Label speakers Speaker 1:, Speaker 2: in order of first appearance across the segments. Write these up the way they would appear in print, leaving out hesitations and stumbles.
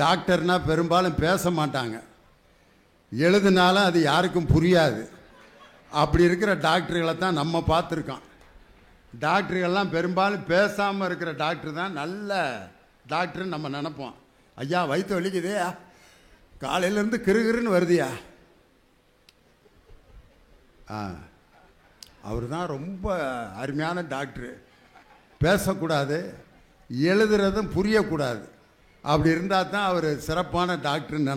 Speaker 1: டாக்டர்னா பெரும்பாலும் பேச மாட்டாங்க, எழுதுனாலும் அது யாருக்கும் புரியாது. அப்படி இருக்கிற டாக்டர்களை தான் நம்ம பார்த்துருக்கோம். டாக்டர்கள்லாம் பெரும்பாலும் பேசாமல் இருக்கிற டாக்டர் தான் நல்ல டாக்டர்னு நம்ம நினைப்போம். ஐயா வயிற்று வலிக்குதே, காலையிலேருந்து கிருகிருன்னு வருதியா, அவர் தான் ரொம்ப அருமையான டாக்டரு. பேசக்கூடாது, எழுதுறதும் புரியக்கூடாது. அப்படி இருந்தால் தான் அவர் சிறப்பான டாக்டர்னு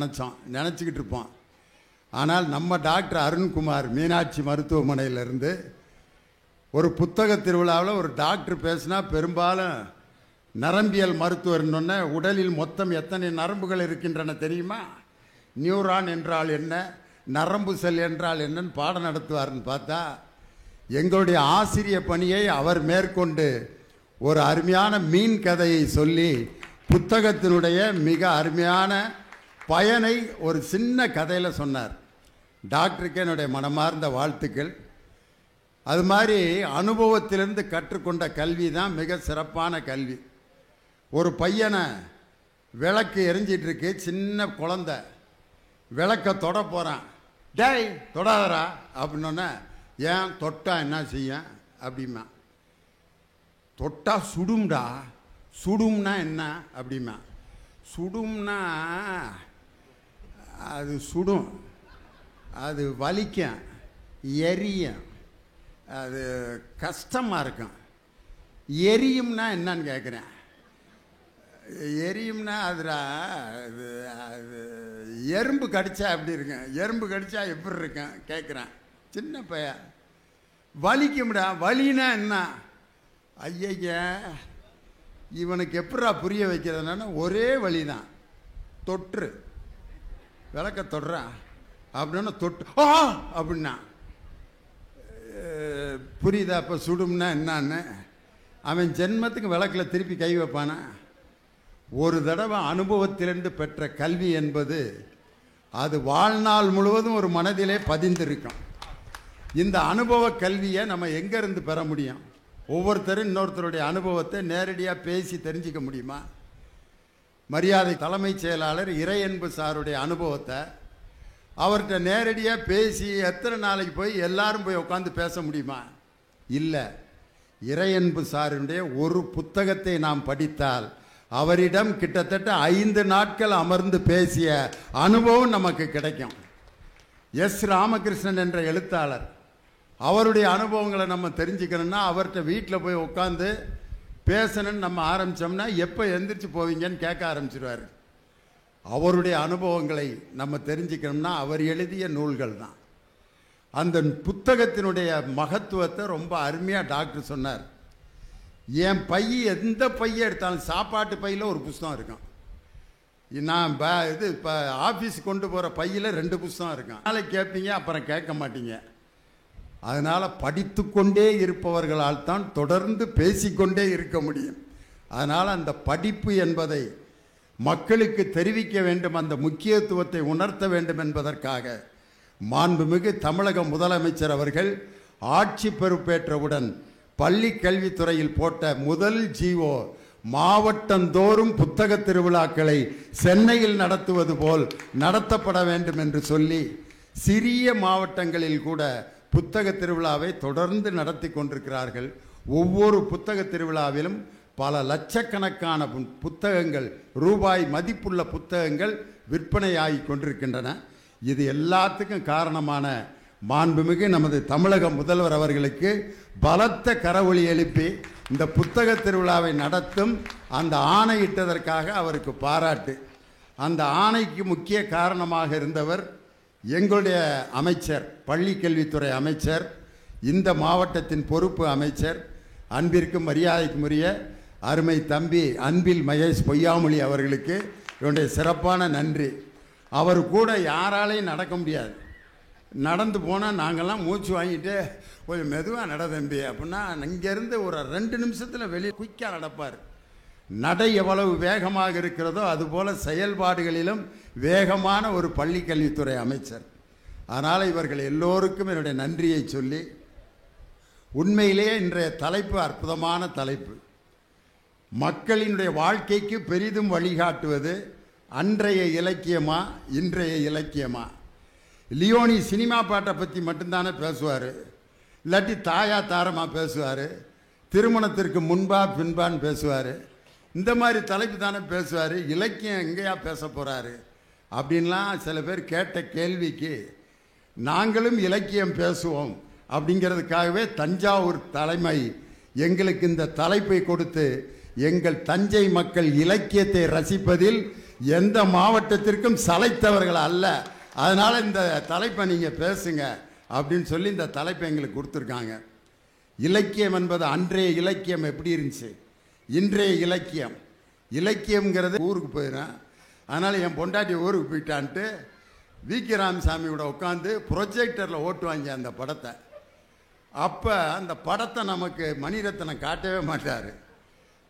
Speaker 1: நினச்சிக்கிட்டு இருப்போம். ஆனால் நம்ம டாக்டர் அருண்குமார் மீனாட்சி மருத்துவமனையிலேருந்து ஒரு புத்தக திருவிழாவில் ஒரு டாக்டர் பேசினா பெரும்பாலும் நரம்பியல் மருத்துவர்னொன்னே உடலில் மொத்தம் எத்தனை நரம்புகள் இருக்கின்றன தெரியுமா, நியூரான் என்றால் என்ன, நரம்பு செல் என்றால் என்னன்னு பாடம் நடத்துவார்னு பார்த்தா எங்களுடைய ஆசிரிய பணியை அவர் மேற்கொண்டு ஒரு அருமையான மீன் கதையை சொல்லி புத்தகத்தினுடைய மிக அருமையான பயனை ஒரு சின்ன கதையில் சொன்னார். டாக்டருக்கு என்னுடைய மனமார்ந்த வாழ்த்துக்கள். அது மாதிரி அனுபவத்திலிருந்து கற்றுக்கொண்ட கல்வி தான் மிக சிறப்பான கல்வி. ஒரு பையனை விளக்கு எரிஞ்சிட்டு இருக்கு, சின்ன குழந்தை விளக்க தொட போகிறான். டேய் தொடாதரா அப்படின்னோடனே, ஏன் தொட்டா என்ன செய்ய அப்படிமா. தொட்டா சுடும்டா. சுடும்னா என்ன அப்படிமா. சுடும்னா அது சுடும், அது வலிக்கும், எரியும், அது கஷ்டமாக இருக்கும். எரியும்னா என்னன்னு கேட்குறேன். எரியும்னா அதில் அது எறும்பு கடிச்சா எப்படி இருக்கும், எறும்பு கடிச்சா எப்படி இருக்கும் கேட்குறேன். சின்ன பையன். வலிக்கும்டா. வலினா என்ன? ஐய இவனுக்கு எப்படா புரிய வைக்கிறதுனா ஒரே வழி தான், தொற்று. விளக்க தொடுறான் அப்படின்னா தொட்டு அப்படின்னா புரியுதா? அப்போ சுடும்னா என்னான்னு அவன் ஜென்மத்துக்கு விளக்கில் திருப்பி கை வைப்பானா? ஒரு தடவை அனுபவத்திலிருந்து பெற்ற கல்வி என்பது அது வாழ்நாள் முழுவதும் ஒரு மனதிலே பதிந்திருக்கும். இந்த அனுபவ கல்வியை நம்ம எங்கேருந்து பெற முடியும்? ஒவ்வொருத்தரும் இன்னொருத்தருடைய அனுபவத்தை நேரடியாக பேசி தெரிஞ்சிக்க முடியுமா? மரியாதை தலைமைச் செயலாளர் இறையன்பு சாருடைய அனுபவத்தை அவர்கிட்ட நேரடியாக பேசி எத்தனை நாளைக்கு போய் எல்லாரும் போய் உட்காந்து பேச முடியுமா? இல்லை. இறையன்பு சாருடைய ஒரு புத்தகத்தை நாம் படித்தால் அவரிடம் கிட்டத்தட்ட 5 நாட்கள் அமர்ந்து பேசிய அனுபவம் நமக்கு கிடைக்கும். எஸ் ராமகிருஷ்ணன் என்ற எழுத்தாளர், அவருடைய அனுபவங்களை நம்ம தெரிஞ்சுக்கணும்னா அவர்கிட்ட வீட்டில் போய் உட்காந்து பேசணும்னு நம்ம ஆரம்பித்தோம்னா எப்போ எந்திரிச்சு போவீங்கன்னு கேட்க ஆரம்பிச்சிடுவார். அவருடைய அனுபவங்களை நம்ம தெரிஞ்சுக்கணும்னா அவர் எழுதிய நூல்கள் தான். அந்த புத்தகத்தினுடைய மகத்துவத்தை ரொம்ப அருமையாக டாக்டர் சொன்னார். என் எந்த பையை எடுத்தாலும் சாப்பாட்டு பையில் ஒரு புஸ்தகம் இருக்கும். நான் இப்போ ஆஃபீஸ் கொண்டு போகிற பையில் 2 புஸ்தகம் இருக்கும். அதனால் கேட்பீங்க, அப்புறம் கேட்க மாட்டீங்க. அதனால் படித்து கொண்டே இருப்பவர்களால் தான் தொடர்ந்து பேசிக்கொண்டே இருக்க முடியும். அதனால் அந்த படிப்பு என்பதை மக்களுக்கு தெரிவிக்க வேண்டும், அந்த முக்கியத்துவத்தை உணர்த்த வேண்டும் என்பதற்காக மாண்புமிகு தமிழக முதலமைச்சர் அவர்கள் ஆட்சி பொறுப்பேற்றவுடன் பள்ளி கல்வித்துறையில் போட்ட முதல் ஜிஓ மாவட்டந்தோறும் புத்தக திருவிழாக்களை சென்னையில் நடத்துவது போல் நடத்தப்பட வேண்டும் என்று சொல்லி சிறிய மாவட்டங்களில் கூட புத்தக திருவிழாவை தொடர்ந்து நடத்தி கொண்டிருக்கிறார்கள். ஒவ்வொரு புத்தக திருவிழாவிலும் பல லட்சக்கணக்கான புத்தகங்கள், ரூபாய் மதிப்புள்ள புத்தகங்கள் விற்பனையாகி கொண்டிருக்கின்றன. இது எல்லாத்துக்கும் காரணமான மாண்புமிகு நமது தமிழக முதல்வர் அவர்களுக்கு பலத்த கரவொலி எழுப்பி இந்த புத்தக திருவிழாவை நடத்தும் அந்த ஆணையிட்டதற்காக அவருக்கு பாராட்டு. அந்த ஆணைக்கு முக்கிய காரணமாக இருந்தவர் எங்களுடைய அமைச்சர், பள்ளி கல்வித்துறை அமைச்சர், இந்த மாவட்டத்தின் பொறுப்பு அமைச்சர், அன்பிற்கும் மரியாதைக்கும் உரிய அருமை தம்பி அன்பில் மகேஷ் பொய்யாமொழி அவர்களுக்கு என்னுடைய சிறப்பான நன்றி. அவர் கூட யாராலையும் நடக்க முடியாது. நடந்து போனால் நாங்கள்லாம் மூச்சு வாங்கிட்டு கொஞ்சம் மெதுவாக நட தம்பி அப்படின்னா இங்கேருந்து ஒரு 2 நிமிஷத்தில் வெளியே குயிக்காக நடப்பார். நடை எவ்வளவு வேகமாக இருக்கிறதோ அதுபோல் செயல்பாடுகளிலும் வேகமான ஒரு பள்ளி கல்வித்துறை அமைச்சர். அதனால் இவர்கள் எல்லோருக்கும் என்னுடைய நன்றியை சொல்லி, உண்மையிலேயே இன்றைய தலைப்பு அற்புதமான தலைப்பு. மக்களினுடைய வாழ்க்கைக்கு பெரிதும் வழிகாட்டுவது அன்றைய இலக்கியமா இன்றைய இலக்கியமா? லியோனி சினிமா பாட்டை பற்றி மட்டும்தானே பேசுவார், இல்லாட்டி தாயா தாரமாக பேசுவார், திருமணத்திற்கு முன்பா பின்பான்னு பேசுவார், இந்த மாதிரி தலைப்பு தானே பேசுவார். இலக்கியம் எங்கேயா பேச போகிறாரு அப்படின்லாம் சில பேர் கேட்ட கேள்விக்கு நாங்களும் இலக்கியம் பேசுவோம் அப்படிங்கிறதுக்காகவே தஞ்சாவூர் தலைமை எங்களுக்கு இந்த தலைப்பை கொடுத்து, எங்கள் தஞ்சை மக்கள் இலக்கியத்தை ரசிப்பதில் எந்த மாவட்டத்திற்கும் சளைத்தவர்கள் அல்ல, அதனால் இந்த தலைப்பை நீங்கள் பேசுங்க அப்படின்னு சொல்லி இந்த தலைப்பை எங்களுக்கு கொடுத்துருக்காங்க. இலக்கியம் என்பது அன்றைய இலக்கியம் எப்படி இருந்துச்சு, இன்றைய இலக்கியம். இலக்கியம்ங்கிறது ஊருக்கு போயிடும், அதனால் என் பொண்டாட்டி ஊருக்கு போயிட்டான்ட்டு வி.கே. ராமசாமியோட உட்காந்து ப்ரொஜெக்டரில் ஓட்டுவாங்க அந்த படத்தை. அப்போ அந்த படத்தை நமக்கு மணிரத்னம் காட்டவே மாட்டார்.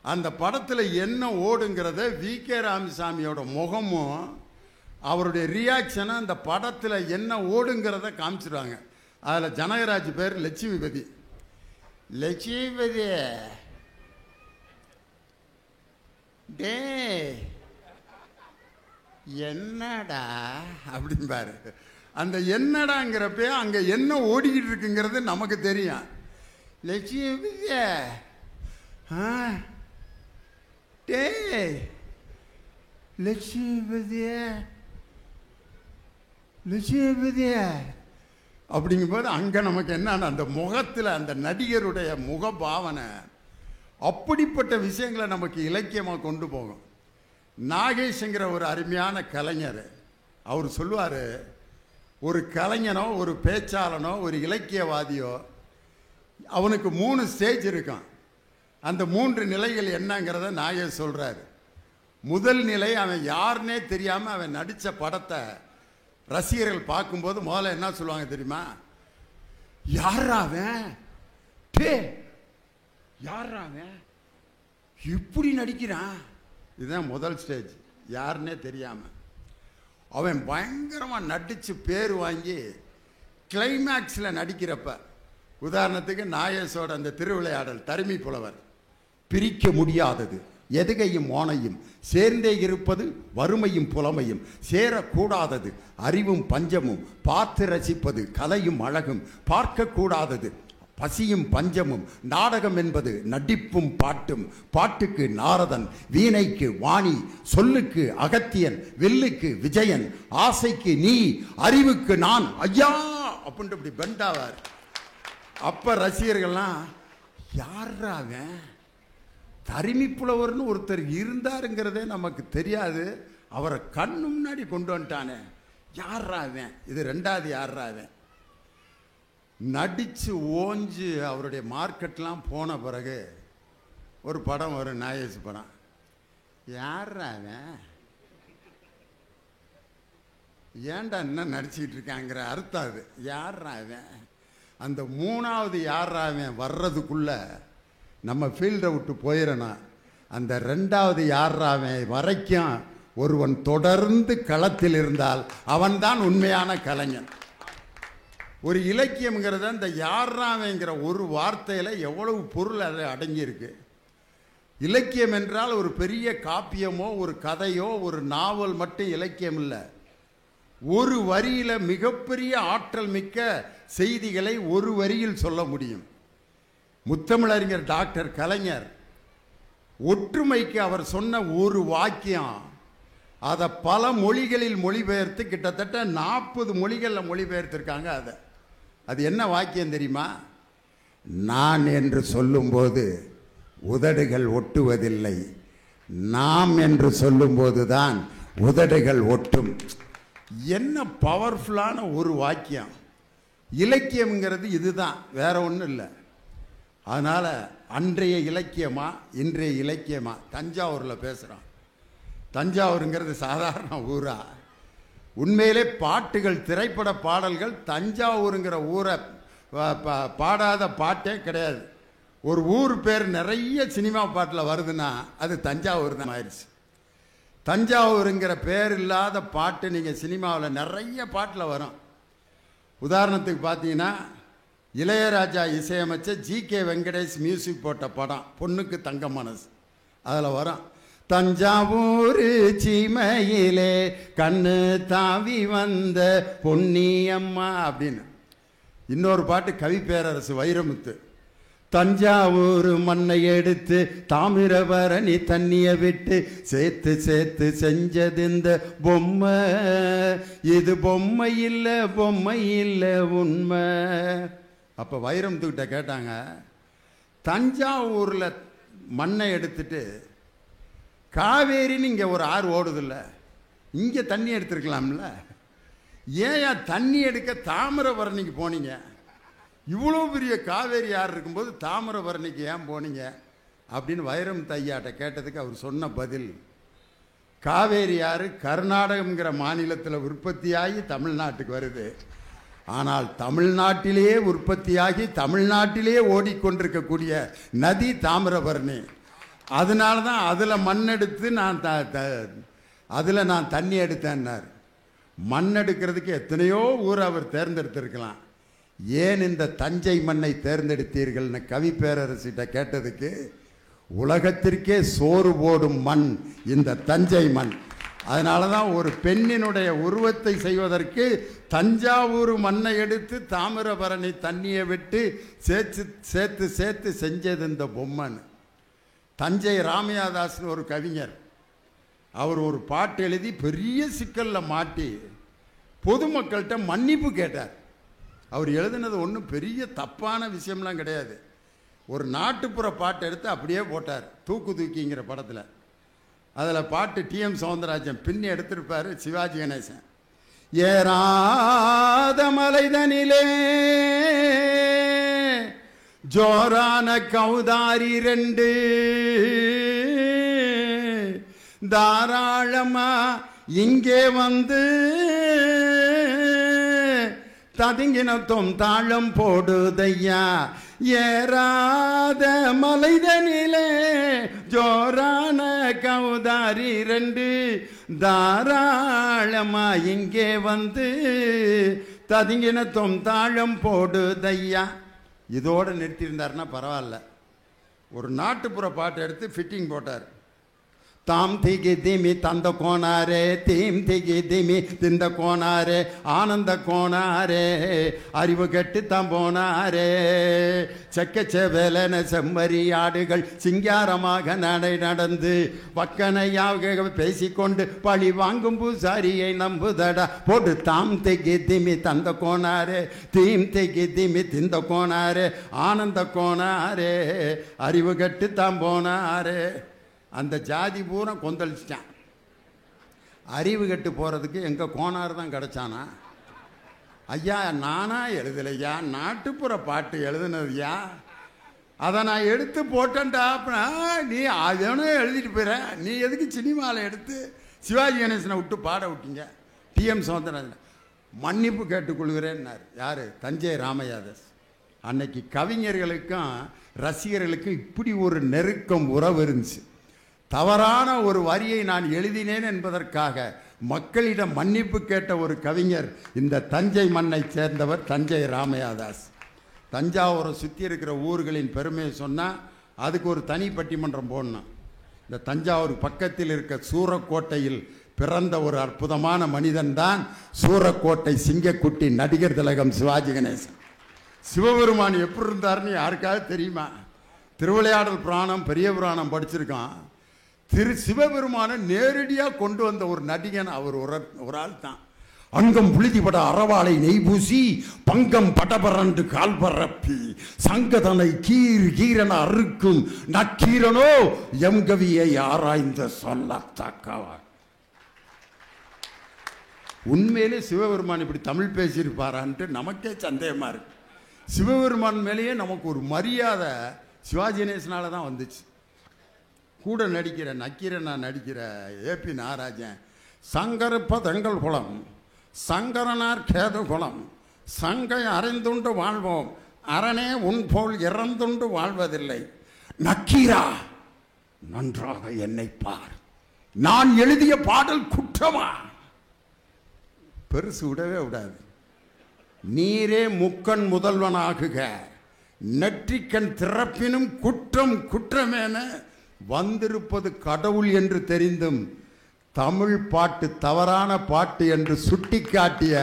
Speaker 1: அந்த படத்தில் என்ன ஓடுங்கிறத வி.கே. ராமசாமியோட முகமும் அவருடைய ரியாக்ஷனும் அந்த படத்தில் என்ன ஓடுங்கிறத காமிச்சிடுவாங்க. அதில் ஜனகராஜ் பேர் லட்சுமிபதி. லட்சுமிபதி டே என்னடா அப்படிம்பாரு. அந்த என்னடாங்கிறப்ப அங்கே என்ன ஓடிக்கிட்டு இருக்குங்கிறது நமக்கு தெரியும். லட்சுமிபதி டே லட்சுமிபதிய லட்சுமிபதிய அப்படிங்கும்போது அங்கே நமக்கு என்னன்னா அந்த முகத்தில் அந்த நடிகருடைய முக பாவனை அப்படிப்பட்ட விஷயங்களை நமக்கு இலக்கியமாக கொண்டு போகும். நாகேஷ்ங்கிற ஒரு அருமையான கலைஞர் அவர் சொல்லுவார், ஒரு கலைஞனோ ஒரு பேச்சாளனோ ஒரு இலக்கியவாதியோ அவனுக்கு 3 ஸ்டேஜ் இருக்கும். அந்த 3 நிலைகள் என்னங்கிறத நாகேஷ் சொல்கிறார். முதல் நிலை, அவன் யாருன்னே தெரியாமல் அவன் நடித்த படத்தை ரசிகர்கள் பார்க்கும்போது முதல்ல என்ன சொல்லுவாங்க தெரியுமா? யாராவன், டே யாராவன் இப்படி நடிக்கிறான். இதுதான் முதல் ஸ்டேஜ், யாருன்னே தெரியாமல். அவன் பயங்கரமாக நடித்து பேர் வாங்கி கிளைமேக்ஸில் நடிக்கிறப்ப, உதாரணத்துக்கு நாகேஷோட அந்த திருவிளையாடல் தருமி புலவர், பிரிக்க முடியாதது எதுகையும் மோனையும் சேர்ந்தே இருப்பது வறுமையும் புலமையும் சேரக்கூடாதது அறிவும் பஞ்சமும் பார்த்து ரசிப்பது கலையும் அழகும் பார்க்கக்கூடாதது பசியும் பஞ்சமும் நாடகம் என்பது நடிப்பும் பாட்டும் பாட்டுக்கு நாரதன் வீணைக்கு வாணி சொல்லுக்கு அகத்தியன் வில்லுக்கு விஜயன் ஆசைக்கு நீ அறிவுக்கு நான் ஐயா அப்படின்ட்டு இப்படி பெண்டாவார். அப்ப ரசிகர்கள்லாம் யாராவன் தருமி புலவர்னு ஒருத்தர் இருந்தாருங்கிறதே நமக்கு தெரியாது, அவரை கண்ணு முன்னாடி கொண்டு வந்துட்டானே யாராவன். இது 2வது யாராவன். நடிச்சு ஓஞ்சு அவருடைய மார்க்கெட்லாம் போன பிறகு ஒரு படம் வரும், நாகேஷ் படம். யாராவன் ஏன்டா என்ன நடிச்சுக்கிட்டு இருக்காங்கிற அர்த்தம் அது. யாராவன் அந்த 3வது யாராவன் வர்றதுக்குள்ள நம்ம ஃபீல்டை விட்டு போயிடணும். அந்த 2வது யாராவன் வரைக்கும் ஒருவன் தொடர்ந்து களத்தில் இருந்தால் அவன்தான் உண்மையான கலைஞன். ஒரு இலக்கியம்ங்கிறத அந்த யாராவங்கிற ஒரு வார்த்தையில் எவ்வளவு பொருள் அதை அடங்கியிருக்கு. இலக்கியம் என்றால் ஒரு பெரிய காப்பியமோ ஒரு கதையோ ஒரு நாவல் மட்டும் இலக்கியம் இல்லை. ஒரு வரியில் மிகப்பெரிய ஆற்றல் மிக்க செய்திகளை ஒரு வரியில் சொல்ல முடியும். முத்தமிழறிஞர் டாக்டர் கலைஞர் ஒற்றுமைக்கு அவர் சொன்ன ஒரு வாக்கியம் அதை பல மொழிகளில் மொழிபெயர்த்து கிட்டத்தட்ட 40 மொழிகளில் மொழிபெயர்த்திருக்காங்க. அது என்ன வாக்கியம் தெரியுமா? நான் என்று சொல்லும்போது உதடுகள் ஒட்டுவதில்லை, நாம் என்று சொல்லும்போது தான் உதடுகள் ஒட்டும். என்ன பவர்ஃபுல்லான ஒரு வாக்கியம். இலக்கியம்ங்கிறது இதுதான், வேற ஒன்றும் இல்லை. அதனால் அன்றைய இலக்கியமா இன்றைய இலக்கியமா? தஞ்சாவூரில் பேசுகிறோம். தஞ்சாவூருங்கிறது சாதாரண ஊரா? உண்மையிலே பாட்டுகள் திரைப்பட பாடல்கள் தஞ்சாவூருங்கிற ஊரை பாடாத பாட்டே கிடையாது. ஒரு ஊர் பேர் நிறைய சினிமா பாட்டில் வருதுன்னா அது தஞ்சாவூர் தான் ஆயிடுச்சு. தஞ்சாவூருங்கிற பேர் இல்லாத பாட்டு நீங்கள் சினிமாவில் நிறைய பாட்டில் வரும். உதாரணத்துக்கு பார்த்தீங்கன்னா இளையராஜா இசையமைச்ச ஜி.கே. வெங்கடேஷ் மியூசிக் போட்ட படம் பொண்ணுக்கு தங்க மனசு, அதில் வரும் தஞ்சாவூர் சீமையிலே கண்ணு தாவி வந்த பொன்னியம்மா அப்படின்னு. இன்னொரு பாட்டு கவி பேரரசு வைரமுத்து. தஞ்சாவூர் மண்ணை எடுத்து தாமிரபரணி தண்ணிய விட்டு சேர்த்து சேர்த்து செஞ்சது இந்த பொம்மை, இது பொம்மை இல்லை உண்மை. அப்போ வைரமுத்துக்கிட்ட கேட்டாங்க, தஞ்சாவூரில் மண்ணை எடுத்துட்டு காவேரின்னு இங்கே ஒரு ஆறு ஓடுதில்ல, இங்கே தண்ணி எடுத்துருக்கலாம்ல, ஏன் தண்ணி எடுக்க தாமிரபரணிக்கு போனீங்க? இவ்வளோ பெரிய காவேரி ஆறு இருக்கும்போது தாமிரபரணிக்கு ஏன் போனீங்க அப்படின்னு வைரமுத்து ஐயாட்ட கேட்டதுக்கு அவர் சொன்ன பதில், காவேரி ஆறு கர்நாடகம்ங்கிற மாநிலத்தில் உற்பத்தியாகி தமிழ்நாட்டுக்கு வருது, ஆனால் தமிழ்நாட்டிலேயே உற்பத்தியாகி தமிழ்நாட்டிலேயே ஓடிக்கொண்டிருக்கக்கூடிய நதி தாமிரபரணி. அதனால தான் அதில் மண் எடுத்து அதில் நான் தண்ணி எடுத்தேன்னார். மண் எடுக்கிறதுக்கு எத்தனையோ ஊர் அவர் தேர்ந்தெடுத்திருக்கலாம், ஏன் இந்த தஞ்சை மண்ணை தேர்ந்தெடுத்தீர்கள்னு கவி பேரரசிட்ட கேட்டதுக்கு, உலகத்திற்கே சோறு போடும் மண் இந்த தஞ்சை மண். அதனால தான் ஒரு பெண்ணினுடைய உருவத்தை செய்வதற்கு தஞ்சாவூர் மண்ணை எடுத்து தாமிரபரணி தண்ணியை விட்டு சேர்த்து சேர்த்து செஞ்சது இந்த பொம்மைன்னு. தஞ்சை ராமையாதாஸ்னு ஒரு கவிஞர், அவர் ஒரு பாட்டு எழுதி பெரிய சிக்கலில் மாட்டி பொதுமக்கள்கிட்ட மன்னிப்பு கேட்டார். அவர் எழுதினது ஒன்றும் பெரிய தப்பான விஷயம்லாம் கிடையாது, ஒரு நாட்டுப்புற பாட்டை எடுத்து அப்படியே போட்டார் தூக்கு தூக்கிங்கிற படத்தில். அதில் பாட்டு டிஎம் சௌந்தரராஜன் பின்னி எடுத்திருப்பார் சிவாஜி கணேசன். ஏறாத மலைதனிலே ஜோரான கௌதாரி ரெண்டு தாராளமா இங்கே வந்து ததுங்கினத்தும் தாளம் போடுதையா, ஏறாத மலைதனிலே ஜோரான கௌதாரி ரெண்டு தாராளமா இங்கே வந்து ததுங்கினத்தும் தாளம் போடுதையா. இதோடு நிறுத்தியிருந்தாருன்னா பரவாயில்ல. ஒரு நாட்டுப்புற பாட்டை எடுத்து ஃபிட்டிங் போட்டார். தாம் திகி திமி தந்த கோனாரே தீம் திகி திமி திந்த கோனாரே ஆனந்த கோனாரே அறிவு கெட்டு தான் போனாரே செக்க செவலன செம்மறி ஆடுகள் சிங்காரமாக நடந்து வக்கனையாக பேசிக்கொண்டு பழி வாங்கும் பூசாரியை நம்புதடா போட்டு தாம் திகி திமி தந்த கோனாரே தீம் திகி திமி திந்த கோனாரே ஆனந்த கோனாரே அறிவு கெட்டு தான் போனாரே. அந்த ஜாதி பூரா கொந்தளிச்சிட்டான். அறிவு கெட்டு போகிறதுக்கு எங்கள் கோனார் தான் கிடச்சானா? ஐயா நானா எழுதலையா, நாட்டுப்புற பாட்டு எழுதுனதுயா, அதை நான் எடுத்து போட்டேன்டா. அப்படின்னா நீ அதனே எழுதிட்டு போயிற, நீ எதுக்கு சினிமாவில் எடுத்து சிவாஜி கணேசனை விட்டு பாட விட்டீங்க? டிஎம் சௌந்தரராஜன் மன்னிப்பு கேட்டுக்கொள்கிறேன்னார். யார்? தஞ்சை ராமையாதாஸ். அன்னைக்கு கவிஞர்களுக்கும் ரசிகர்களுக்கும் இப்படி ஒரு நெருக்கம் உறவு இருந்துச்சு. தவறான ஒரு வரியை நான் எழுதினேன் என்பதற்காக மக்களிடம் மன்னிப்பு கேட்ட ஒரு கவிஞர் இந்த தஞ்சை மண்ணை சேர்ந்தவர் தஞ்சை ராமையாதாஸ். தஞ்சாவூரை சுற்றி இருக்கிற ஊர்களின் பெருமையை சொன்னால் அதுக்கு ஒரு தனி பட்டிமன்றம் போடணும். இந்த தஞ்சாவூர் பக்கத்தில் இருக்க சூரக்கோட்டையில் பிறந்த ஒரு அற்புதமான மனிதன்தான் சூரக்கோட்டை சிங்கக்குட்டி நடிகர் திலகம் சிவாஜி கணேசன். சிவபெருமான் எப்படி இருந்தார்னு யாருக்காவது தெரியுமா? திருவிளையாடல் புராணம் பெரிய புராணம் படிச்சிருக்கான். சிவபெருமானை நேரடியாக கொண்டு வந்த ஒரு நடிகன் அவர் ஒரு ஆள் தான். அங்கம் புழுதிபட அறவாளை நெய்பூசி பங்கம் படபரண்டு கால் பரப்பி சங்கதனை கீரன அறுக்கும் நக்கீரனோ எம்கவியை ஆராய்ந்த சொல்லத்தக்கவா. உண்மையிலே சிவபெருமான் இப்படி தமிழ் பேசியிருப்பாரான்ட்டு நமக்கே சந்தேகமாக இருக்கு. சிவபெருமான் மேலேயே நமக்கு ஒரு மரியாதை சிவாஜி கணேசனால தான் வந்துச்சு. கூட நடிக்கிற நக்கீரனா நடிக்கிற ஏபி நாகராஜன் சங்கரப்பதங்கள் குளம் சங்கரனார் கேது குளம் சங்கை அறிந்துண்டு வாழ்வோம் அரணே உன் போல் இறந்துண்டு வாழ்வதில்லை. நக்கீரா நன்றாக என்னை பார், நான் எழுதிய பாடல் குற்றமா? பெருசு விடவே விடாது. நீரே முக்கண் முதல்வனாகுக நெற்றிக்கண் திறப்பினும் குற்றம் குற்றமேன வந்திருப்பது கடவுள் என்று தெரிந்தும் தமிழ் பாட்டு தவறான பாட்டு என்று சுட்டிக்காட்டிய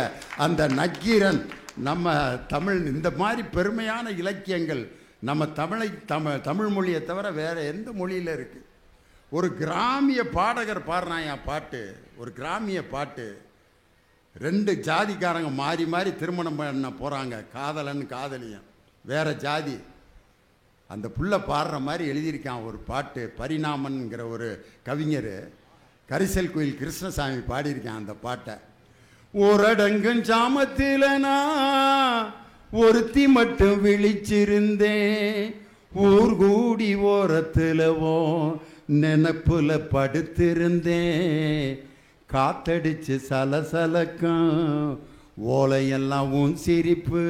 Speaker 1: அந்த நக்கீரன் நம்ம தமிழ் இந்த மாதிரி பெருமையான இலக்கியங்கள் நம்ம தமிழ் மொழியை தவிர வேற எந்த மொழியில் இருக்கு? ஒரு கிராமிய பாடகர் பாடுறான் பாட்டு, ஒரு கிராமிய பாட்டு. 2 ஜாதிக்காரங்க மாறி மாறி திருமணம் பண்ண போகிறாங்க, காதலன் காதலியன், வேற ஜாதி. அந்த புள்ள பாடுற மாதிரி எழுதியிருக்கான் ஒரு பாட்டு. பரிணாமன்கிற ஒரு கவிஞர் கரிசல் கோயில் கிருஷ்ணசாமி பாடியிருக்கான் அந்த பாட்டை. ஓரடங்கும் சாமத்தில் நான் ஒருத்தி மட்டும் விழிச்சிருந்தேன், ஊர் கூடி ஓரத்துலவோ நினப்புல படுத்திருந்தேன், காத்தடிச்சு சலசலக்கம் ஓலையெல்லாம் உன் சிரிப்பு,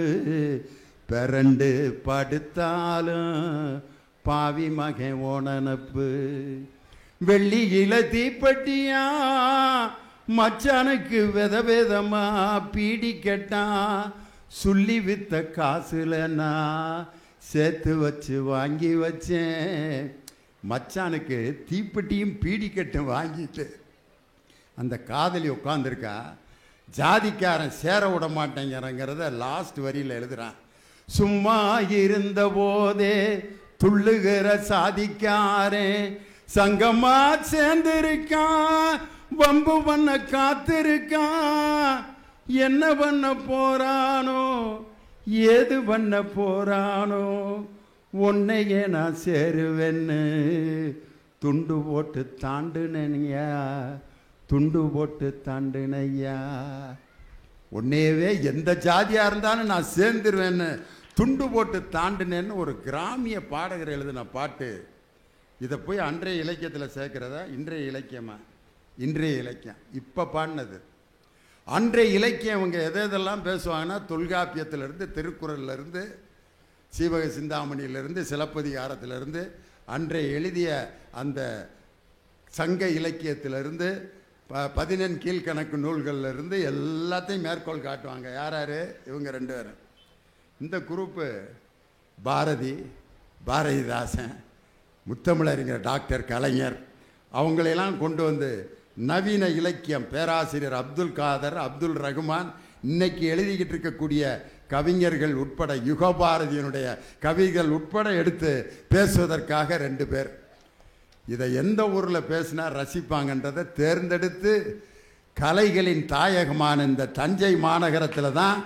Speaker 1: பிறண்டு படுத்தாலும் பாவி மகன் ஓனனப்பு, வெள்ளியில தீப்பட்டியா மச்சானுக்கு வித விதமா பீடி கட்டான், சொல்லி வித்த காசுல நான் சேர்த்து வச்சு வாங்கி வச்சேன், மச்சானுக்கு தீப்பெட்டியும் பீடி கட்டும் வாங்கிட்டு அந்த காதலி உட்காந்துருக்கா. ஜாதிக்காரன் சேர விட மாட்டேங்கிறங்கிறத லாஸ்ட் வரியில் எழுதுறான். சும்மா இருந்த போதே துள்ளுகிற சாதிக்காரன் சங்கமா சேர்ந்திருக்கான், வம்பு பண்ண காத்திருக்கான், என்ன பண்ண போறானோ ஏது பண்ண போறானோ, உன்னையே நான் சேருவேன்னு துண்டு போட்டு தாண்டுனையா, துண்டு போட்டு தாண்டுனையா, உன்னையவே எந்த ஜாதியாக இருந்தாலும் நான் சேர்ந்துருவேன்னு துண்டு போட்டு தாண்டினேன்னு ஒரு கிராமிய பாடகர் எழுதின பாட்டு. இதை போய் அன்றைய இலக்கியத்தில் சேர்க்கிறதா இன்றைய இலக்கியமா? இன்றைய இலக்கியம் இப்போ பாடினது. அன்றைய இலக்கியம் இவங்க எதெல்லாம் பேசுவாங்கன்னா, தொல்காப்பியத்திலிருந்து திருக்குறள்லேருந்து சீவக சிந்தாமணியிலிருந்து சிலப்பதிகாரத்திலிருந்து அன்றைய எழுதிய அந்த சங்க இலக்கியத்திலிருந்து 14 கீழ்கணக்கு நூல்கள்லேருந்து எல்லாத்தையும் மேற்கோள் காட்டுவாங்க. யார் யார்? இவங்க 2 பேரும். இந்த குரூப்பு பாரதிதாசன், முத்தமிழறிஞர் டாக்டர் கலைஞர் அவங்களையெல்லாம் கொண்டு வந்து நவீன இலக்கியம் பேராசிரியர் அப்துல் காதர், அப்துல் ரகுமான், இன்னைக்கு எழுதிக்கிட்டு இருக்கக்கூடிய கவிஞர்கள் உட்பட யுகபாரதியினுடைய கவிகள் உட்பட எடுத்து பேசுவதற்காக 2 பேர். இதை எந்த ஊரில் பேசினா ரசிப்பாங்கன்றதை தேர்ந்தெடுத்து கலைகளின் தாயகமான இந்த தஞ்சை மாநகரத்தில் தான்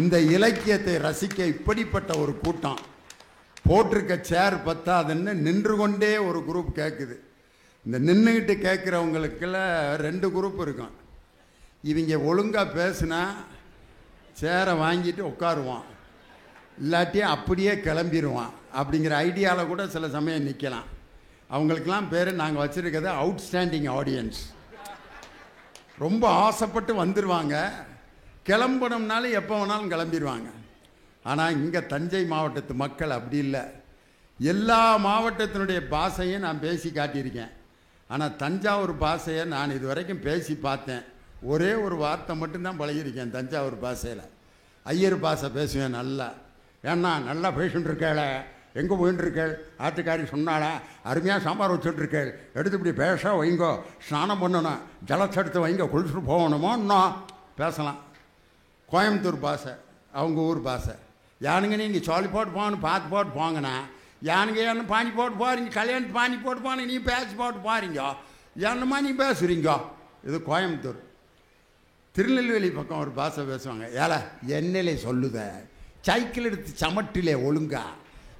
Speaker 1: இந்த இலக்கியத்தை ரசிக்க இப்படிப்பட்ட ஒரு கூட்டம். போட்டிருக்க சேர் பத்தாதுன்னு நின்று கொண்டே ஒரு குரூப் கேட்குது. இந்த நின்றுக்கிட்டு கேட்குறவங்களுக்குள்ள 2 குரூப் இருக்கும். இவங்க ஒழுங்காக பேசுனா சேரை வாங்கிட்டு உட்காருவான், இல்லாட்டி அப்படியே கிளம்பிடுவான். அப்படிங்கிற ஐடியாவில் கூட சில சமயம் நிற்கலாம். அவங்களுக்கெல்லாம் பேர் நாங்கள் வச்சுருக்கிறது அவுட்ஸ்டாண்டிங் ஆடியன்ஸ். ரொம்ப ஆசைப்பட்டு வந்துடுவாங்க, கிளம்பணும்னாலும் எப்போ வேணாலும் கிளம்பிடுவாங்க. ஆனால் இங்கே தஞ்சை மாவட்டத்து மக்கள் அப்படி இல்லை. எல்லா மாவட்டத்தினுடைய பாஷையும் நான் பேசி காட்டியிருக்கேன். ஆனால் தஞ்சாவூர் பாஷையை நான் இது வரைக்கும் பேசி பார்த்தேன். ஒரே ஒரு வார்த்தை மட்டும்தான் பழகியிருக்கேன் தஞ்சாவூர் பாஷையில். ஐயர் பாஷை பேசுவேன் நல்லா. ஏன்னா நல்லா பேசிட்டு இருக்கேள, எங்கே போயின்ட்டுருக்கேள், ஆட்டுக்காரி சொன்னாளா, அருமையாக சாம்பார் வச்சுட்ருக்கேள், எடுத்து இப்படி பேச வைங்கோ, ஸ்நானம் பண்ணணும், ஜலத்தை எடுத்து வைங்க, குளிச்சுட்டு போகணுமோ இன்னும் பேசலாம். கோயம்புத்தூர் பாஷை அவங்க ஊர் பாஷை. யானுங்க நீங்கள் சொல்லி போட்டு போகணும், பார்த்து போட்டு போங்கண்ணா, யானுங்க என்ன பானி போட்டு போகிறீங்க, கல்யாணத்து பானி போட்டு போனீங்க, நீ பேசி போட்டு போகிறீங்க, என்னம்மா நீ பேசுகிறீங்க. இது கோயம்புத்தூர். திருநெல்வேலி பக்கம் ஒரு பாஷை பேசுவாங்க. ஏல என்னிலே சொல்லுத, சைக்கிள் எடுத்து சமட்டிலே ஒழுங்கா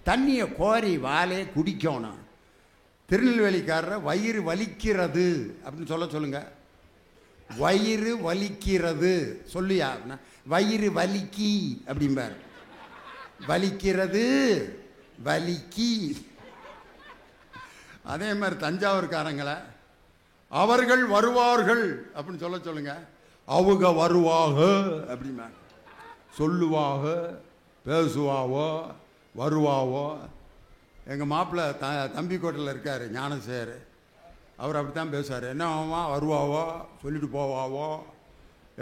Speaker 1: தண்ணியை கோரி வாலே குடிக்கணும். திருநெல்வேலிக்காரரை வயிறு வலிக்கிறது அப்படின்னு சொல்லுங்க. வயிறு வலிக்கிறது சொல்லியா, வயிறு வலிக்கி அப்படிம்பார். வலிக்கிறது வலிக்கி. அதே மாதிரி தஞ்சாவூர்காரங்களை அவர்கள் வருவார்கள் அப்படின்னு சொல்லுங்க. அவங்க வருவாக அப்படிமா சொல்லுவாக, பேசுவாவோ, வருவாவோ. எங்கள் மாப்பிள்ளை தம்பிக்கோட்டையில் இருக்கார் ஞானசேகர், அவர் அப்படி தான் பேசுவார். என்னவாமா வருவாவோ, சொல்லிட்டு போவாவோ,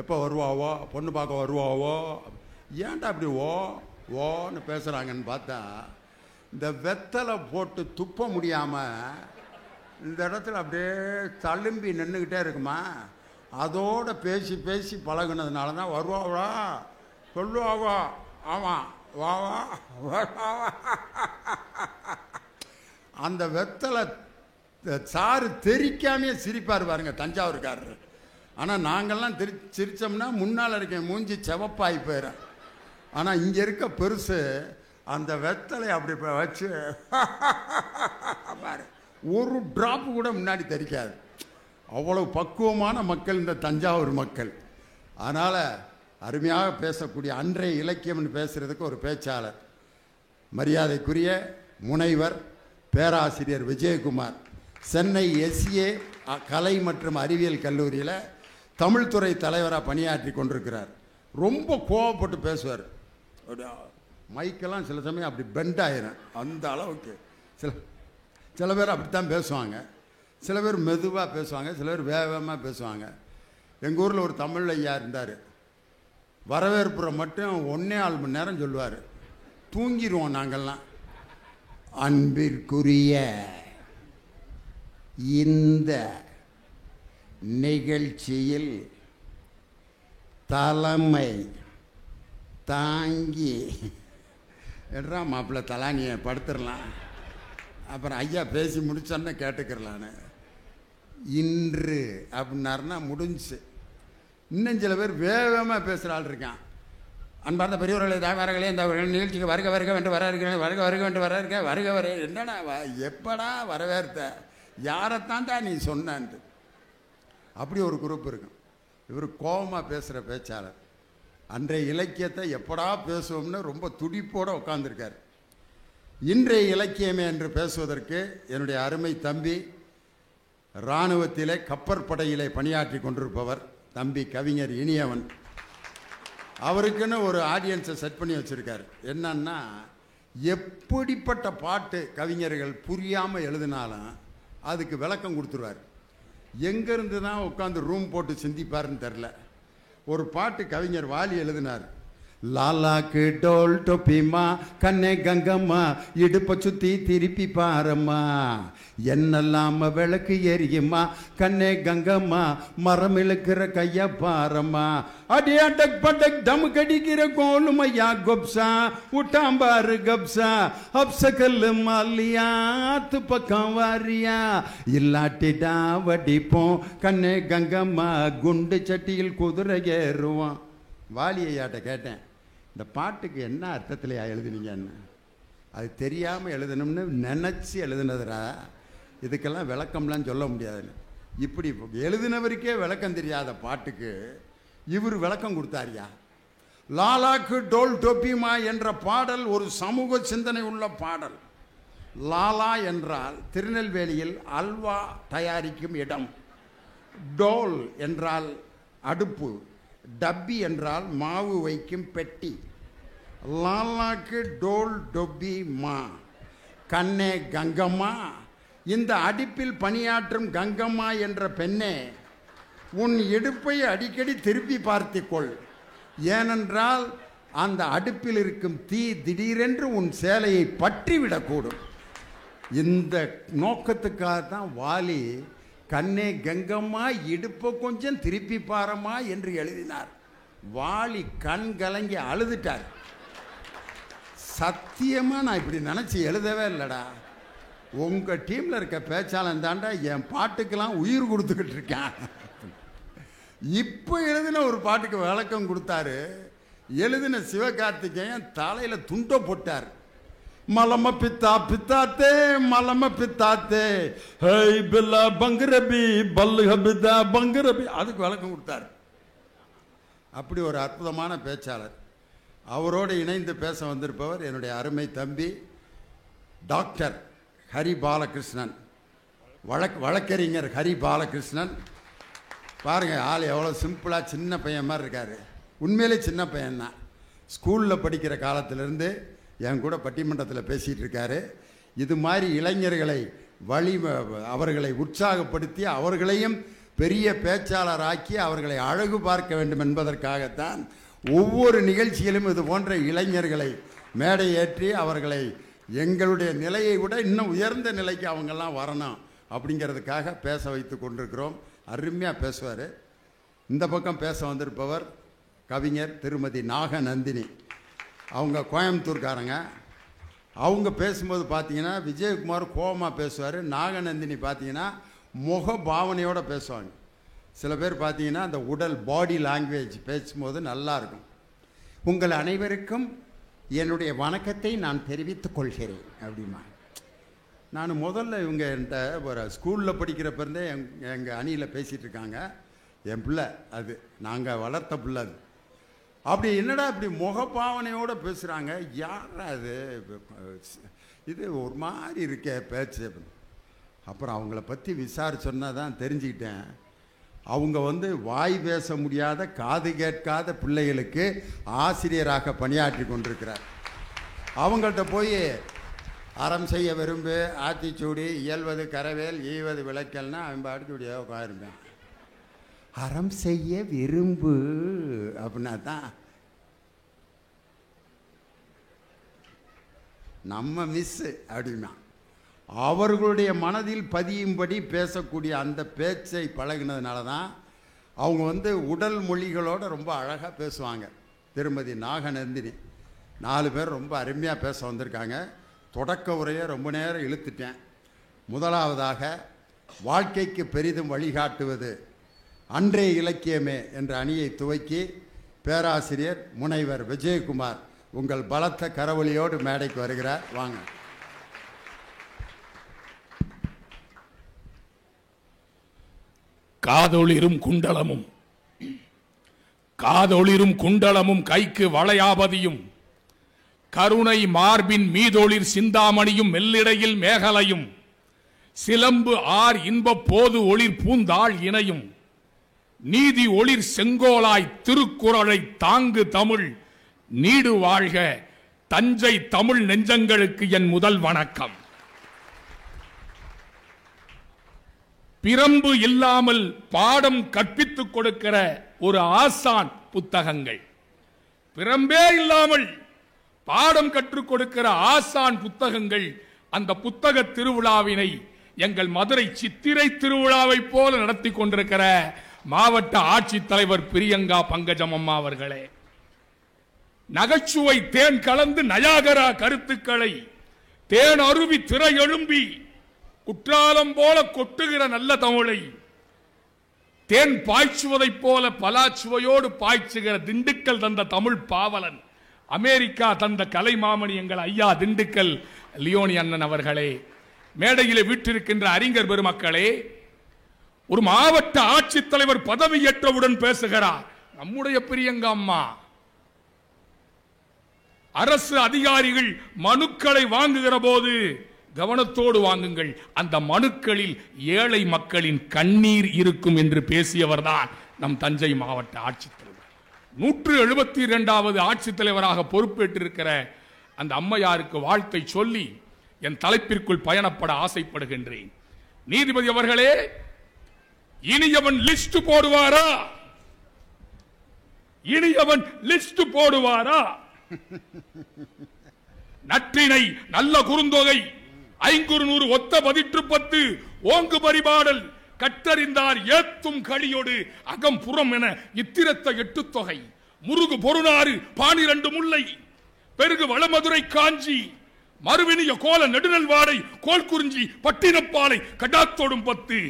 Speaker 1: எப்போ வருவாவோ, பொண்ணு பார்க்க வருவாவோ, ஏன்டா அப்படி ஓன்னு பேசுகிறாங்கன்னு பார்த்தா இந்த வெத்தலை போட்டு துப்ப முடியாமல் இந்த இடத்துல அப்படியே தழும்பி நின்றுக்கிட்டே இருக்குமா. அதோட பேசி பேசி பழகுனதுனால தான் வருவாவா சொல்லுவாவா, ஆமாம் வாவா வருவாவா. அந்த வெத்தலை சாறு தெரிக்காமையே சிரிப்பார் பாருங்க தஞ்சாவூர்காரர். ஆனால் நாங்கள்லாம் சிரித்தோம்னா முன்னால் இருக்க மூஞ்சி செவப்பாகி போயிடும். ஆனால் இங்கே இருக்க பெருசு அந்த வெத்தலை அப்படி வச்சு பாரு, ஒரு ட்ராப்பு கூட முன்னாடி தெரிக்காது. அவ்வளவு பக்குவமான மக்கள் இந்த தஞ்சாவூர் மக்கள். அதனால் அருமையாக பேசக்கூடிய அன்றைய இலக்கியம்னு பேசுகிறதுக்கு ஒரு பேச்சாளர், மரியாதைக்குரிய முனைவர் பேராசிரியர் விஜயகுமார், சென்னை SCA கலை மற்றும் அறிவியல் கல்லூரியில் தமிழ்துறை தலைவராக பணியாற்றி கொண்டிருக்கிறார். ரொம்ப கோவப்பட்டு பேசுவார். மைக்கெல்லாம் சில சமயம் அப்படி பெண்ட் ஆயிரும். அந்த அளவுக்கு சில பேர் அப்படித்தான் பேசுவாங்க. சில பேர் மெதுவாக பேசுவாங்க, சில பேர் வேகமாக பேசுவாங்க. எங்கள் ஊரில் ஒரு தமிழ் ஐயா இருந்தார். வரவேற்புரை மட்டும் 1.25 மணி நேரம் சொல்லுவார். தூங்கிடுவோம் நாங்கள்லாம். அன்பிற்குரிய இந்த நிகழ்ச்சியில் தலைமை தாங்கி எட்ரா மாப்பிள்ளை தலானியை படுத்துடலாம், அப்புறம் ஐயா பேசி முடிச்சோன்னு கேட்டுக்கிறலான்னு. இன்று அப்படின்னாருன்னா முடிஞ்சு. இன்னும் சில பேர் வேகமாக பேசுகிற ஆள் இருக்கான். அன்பார்ந்த பெரியவர்களே, தாய்மார்களே, இந்த நிகழ்ச்சிக்கு வருக வருக என்று வர இருக்கிறேன், வருக வருக என்று வர இருக்க, வருக வர என்னடா எப்படா வரவேற்ற, யாரைத்தான்டா நீ சொன்னான்ட்டு. அப்படி ஒரு குரூப் இருக்கும். இவர் கோபமாக பேசுகிற பேச்சாளர். அன்றைய இலக்கியத்தை எப்படா பேசுவோம்னு ரொம்ப துடிப்போடு உட்காந்துருக்கார். இன்றைய இலக்கியமே என்று பேசுவதற்கு என்னுடைய அருமை தம்பி, இராணுவத்திலே கப்பற்படையிலே பணியாற்றி கொண்டிருப்பவர் தம்பி கவிஞர் இனியவன். அவருக்குன்னு ஒரு ஆடியன்ஸை செட் பண்ணி வச்சுருக்கார். என்னன்னா, எப்படிப்பட்ட பாட்டு கவிஞர்கள் புரியாமல் எழுதினாலும் அதுக்கு விளக்கம் கொடுத்துருவார். எங்கேருந்து தான் உட்காந்து ரூம் போட்டு சிந்திப்பாருன்னு தெரில. ஒரு பாட்டு கவிஞர் வாலி எழுதினார். லாலாக்கு டோல் டொப்பிமா கண்ணே கங்கம்மா இடுப்பை சுற்றி திருப்பி பாரம்மா, என்னெல்லாம விளக்கு எரியுமா கண்ணே கங்கம்மா மரம் இழுக்கிற கைய பாரம்மா, அடி அடக் படக் தம் கடிக்கிற கோலுமையா கொப்சா உட்டாம்பாரு கப்சா அப்சக்கல்லு மாலியா ஆத்து பக்கம் வாரியா இல்லாட்டிடா வடிப்போம் கண்ணே கங்கம்மா குண்டு சட்டியில் குதிரை ஏறுவான். வாலியாட்ட கேட்டேன், இந்த பாட்டுக்கு என்ன அர்த்தத்தில் எழுதுனீங்கன்னு. அது தெரியாமல் எழுதணும்னு நினச்சி எழுதுனதுரா, இதுக்கெல்லாம் விளக்கம்லாம் சொல்ல முடியாதுன்னு. இப்படி எழுதினவருக்கே விளக்கம் தெரியாத பாட்டுக்கு இவர் விளக்கம் கொடுத்தாரியா. லாலாக்கு டோல் டொப்பிமா என்ற பாடல் ஒரு சமூக சிந்தனை உள்ள பாடல். லாலா என்றால் திருநெல்வேலியில் அல்வா தயாரிக்கும் இடம், டோல் என்றால் அடுப்பு, டப்பி என்றால் மாவு வைக்கும் பெட்டி. லாலாக்கு டோல் டொப்பி மா கண்ணே கங்கம்மா, இந்த அடுப்பில் பணியாற்றும் கங்கம்மா என்ற பெண்ணே, உன் இடுப்பை அடிக்கடி திருப்பி பார்த்துக்கொள். ஏனென்றால் அந்த அடுப்பில் இருக்கும் தீ திடீரென்று உன் சேலையை பற்றிவிடக்கூடும். இந்த நோக்கத்துக்காக தான் வாலி கண்ணே கங்கம்மா இடுப்பை கொஞ்சம் திருப்பி பாரம்மா என்று எழுதினார். வாலி கண் கலங்கி அழுதுட்டார். சத்தியமாக நான் இப்படி நினச்சி எழுதவே இல்லைடா. உங்கள் டீமில் இருக்க பேச்சாளன் தாண்டா என் பாட்டுக்கெல்லாம் உயிர் கொடுத்துக்கிட்டு இருக்கேன். இப்போ எழுதின ஒரு பாட்டுக்கு விளக்கம் கொடுத்தாரு. எழுதின சிவகார்த்திகேயன் தலையில் துண்டை போட்டார். மலம பித்தா பித்தாத்தே மலம பித்தாத்தே ஹை பில்லா பங்கரபி பல்லுக பித்தா பங்கரபி, அதுக்கு விளக்கம் கொடுத்தார். அப்படி ஒரு அற்புதமான பேச்சாளர். அவரோடு இணைந்து பேச வந்திருப்பவர் என்னுடைய அருமை தம்பி டாக்டர் ஹரி பாலகிருஷ்ணன், வழக்கறிஞர் ஹரி பாலகிருஷ்ணன். பாருங்கள், ஆள் எவ்வளோ சிம்பிளாக சின்ன பையன் மாதிரி இருக்கார். உண்மையிலே சின்ன பையன்தான். ஸ்கூலில் படிக்கிற காலத்திலேருந்து என் கூட பட்டிமன்றத்தில் பேசிகிட்டு இருக்காரு. இது மாதிரி இளைஞர்களை அவர்களை உற்சாகப்படுத்தி அவர்களையும் பெரிய பேச்சாளராக்கி அவர்களை அழகு பார்க்க வேண்டும் என்பதற்காகத்தான் ஒவ்வொரு நிகழ்ச்சியிலும் இது போன்ற இளைஞர்களை மேடை ஏற்றி அவர்களை எங்களுடைய நிலையை விட இன்னும் உயர்ந்த நிலைக்கு அவங்கெல்லாம் வரணும் அப்படிங்கிறதுக்காக பேச வைத்து கொண்டிருக்கிறோம். அருமையாக பேசுவார். இந்த பக்கம் பேச வந்திருப்பவர் கவிஞர் திருமதி நாகநந்தினி. அவங்க கோயம்புத்தூர்காரங்க. அவங்க பேசும்போது பார்த்தீங்கன்னா விஜயகுமார் கோபமாக பேசுவார். நாகநந்தினி பார்த்தீங்கன்னா முக பாவனையோடு பேசுவாங்க. சில பேர் பார்த்தீங்கன்னா அந்த உடல் பாடி லாங்குவேஜ் பேசும்போது நல்லாயிருக்கும். உங்கள் அனைவருக்கும் என்னுடைய வணக்கத்தை நான் தெரிவித்துக் கொள்கிறேன் அப்படிமா. நான் முதல்ல இவங்க என்கிட்ட ஒரு ஸ்கூலில் படிக்கிறப்ப இருந்தே எங்கள் அணியில் பேசிகிட்டு இருக்காங்க. என் பிள்ளை அது, நாங்கள் வளர்த்த பிள்ளை அது. அப்படி என்னடா இப்படி முகப்பாவனையோடு பேசுகிறாங்க, யார் அது, இது ஒரு மாதிரி இருக்கே பேச்சு. அப்புறம் அவங்கள பற்றி விசாரிச்சோன்னா தான் தெரிஞ்சுக்கிட்டேன். அவங்க வாய் பேச முடியாத காது கேட்காத பிள்ளைகளுக்கு ஆசிரியராக பணியாற்றி கொண்டிருக்கிறார். அவங்கள்ட்ட போய் அறம் செய்ய விரும்பு, ஆத்திச்சூடி, இயல்வது கரவேல், ஈவது விளக்கல்னா அவன் பாட்டுக்கு இப்படியே உட்காருப்பேன். அறம் செய்ய விரும்பு அப்படின்னா தான் நம்ம மிஸ்ஸு அப்படின்னா அவர்களுடைய மனதில் பதியும்படி பேசக்கூடிய அந்த பேச்சை பழகினதுனால தான் அவங்க உடல் மொழிகளோடு ரொம்ப அழகாக பேசுவாங்க. திருமதி நாகநந்தினி 4 பேர் ரொம்ப அருமையாக பேச வந்திருக்காங்க. தொடக்க உரையை ரொம்ப நேரம் இழுத்துட்டேன். முதலாவதாக வாழ்க்கைக்கு பெரிதும் வழிகாட்டுவது அன்றே இலக்கியமே என்ற அணியை துவக்கி பேராசிரியர் முனைவர் விஜயகுமார் உங்கள் பலத்த கரவொலியோடு மேடைக்கு வருகிறார். வாங்க.
Speaker 2: காதொளிரும் குண்டலமும் காதொளிரும் குண்டலமும் கைக்கு வளையாபதியும் கருணை மார்பின் மீதொளிர் சிந்தாமணியும் மெல்லிடையில் மேகலையும் சிலம்பு ஆர் இன்ப போது ஒளிர் பூந்தாள் இணையும் நீதி ஒளிர் செங்கோலாய் திருக்குறளை தாங்கு தமிழ் நீடு வாழ்க. தஞ்சை தமிழ் நெஞ்சங்களுக்கு என் முதல் வணக்கம். பிரம்பு இல்லாமல் பாடம் கற்பித்துக் கொடுக்கிற ஒரு ஆசான் புத்தகங்கள், பிரம்பே இல்லாமல் பாடம் கற்றுக் கொடுக்கிற ஆசான் புத்தகங்கள். அந்த புத்தக திருவிழாவினை எங்கள் மதுரை சித்திரை திருவிழாவை போல நடத்தி கொண்டிருக்கிற மாவட்ட ஆட்சித்தலைவர் பிரியங்கா பங்கஜம் அம்மா அவர்களே, நகைச்சுவை தேன் கலந்து நயாகரா கருத்துக்களை தேன் அருவி திரை எழும்பி குற்றாலம் போல கொட்டுகிற நல்ல தமிழை தேன் பாய்ச்சுவதைப் போல பலாச்சுவையோடு பாய்ச்சுகிற திண்டுக்கல் தந்த தமிழ் பாவலன், அமெரிக்கா தந்த கலைமாமணி எங்கள் ஐயா திண்டுக்கல் லியோனி அண்ணன் அவர்களே, மேடையிலே வீற்றிருக்கின்ற அறிஞர் பெருமக்களே, ஒரு மாவட்ட ஆட்சித்தலைவர் பதவியேற்றவுடன் பேசுகிறார் நம்முடைய பிரியங்கா அம்மா. அரசு அதிகாரிகள் மனுக்களை வாங்குகிற போது கவனத்தோடு வாங்குங்கள், அந்த மனுக்களில் ஏழை மக்களின் கண்ணீர் இருக்கும் என்று பேசியவர் தான் நம் தஞ்சை மாவட்ட ஆட்சித்தலைவர். 172வது ஆட்சித்தலைவராக பொறுப்பேற்றிருக்கிற அந்த அம்மையாருக்கு வாழ்த்தை சொல்லி என் தலைப்பிற்குள் பயணப்பட ஆசைப்படுகின்றேன். நீதிபதி அவர்களே, இனியவன் லிஸ்ட் போடுவாரா? இனியவன் லிஸ்ட் போடுவாரா? நற்றினை நல்ல குறுந்தொகை 500 ஒத்த 10 ஓங்கு பரிபாடல் கற்றறிந்தார் ஏத்தும் களியோடு அகம் புறம் என இத்திரத்த 8 தொகை முருகு பொருநாறு 12 முல்லை பெருகு வளமதுரை காஞ்சி மறுவினிய கோல நெடுநல் வாடை கோல் குறிஞ்சி பட்டினப்பாலை கடாத்தோடும் 10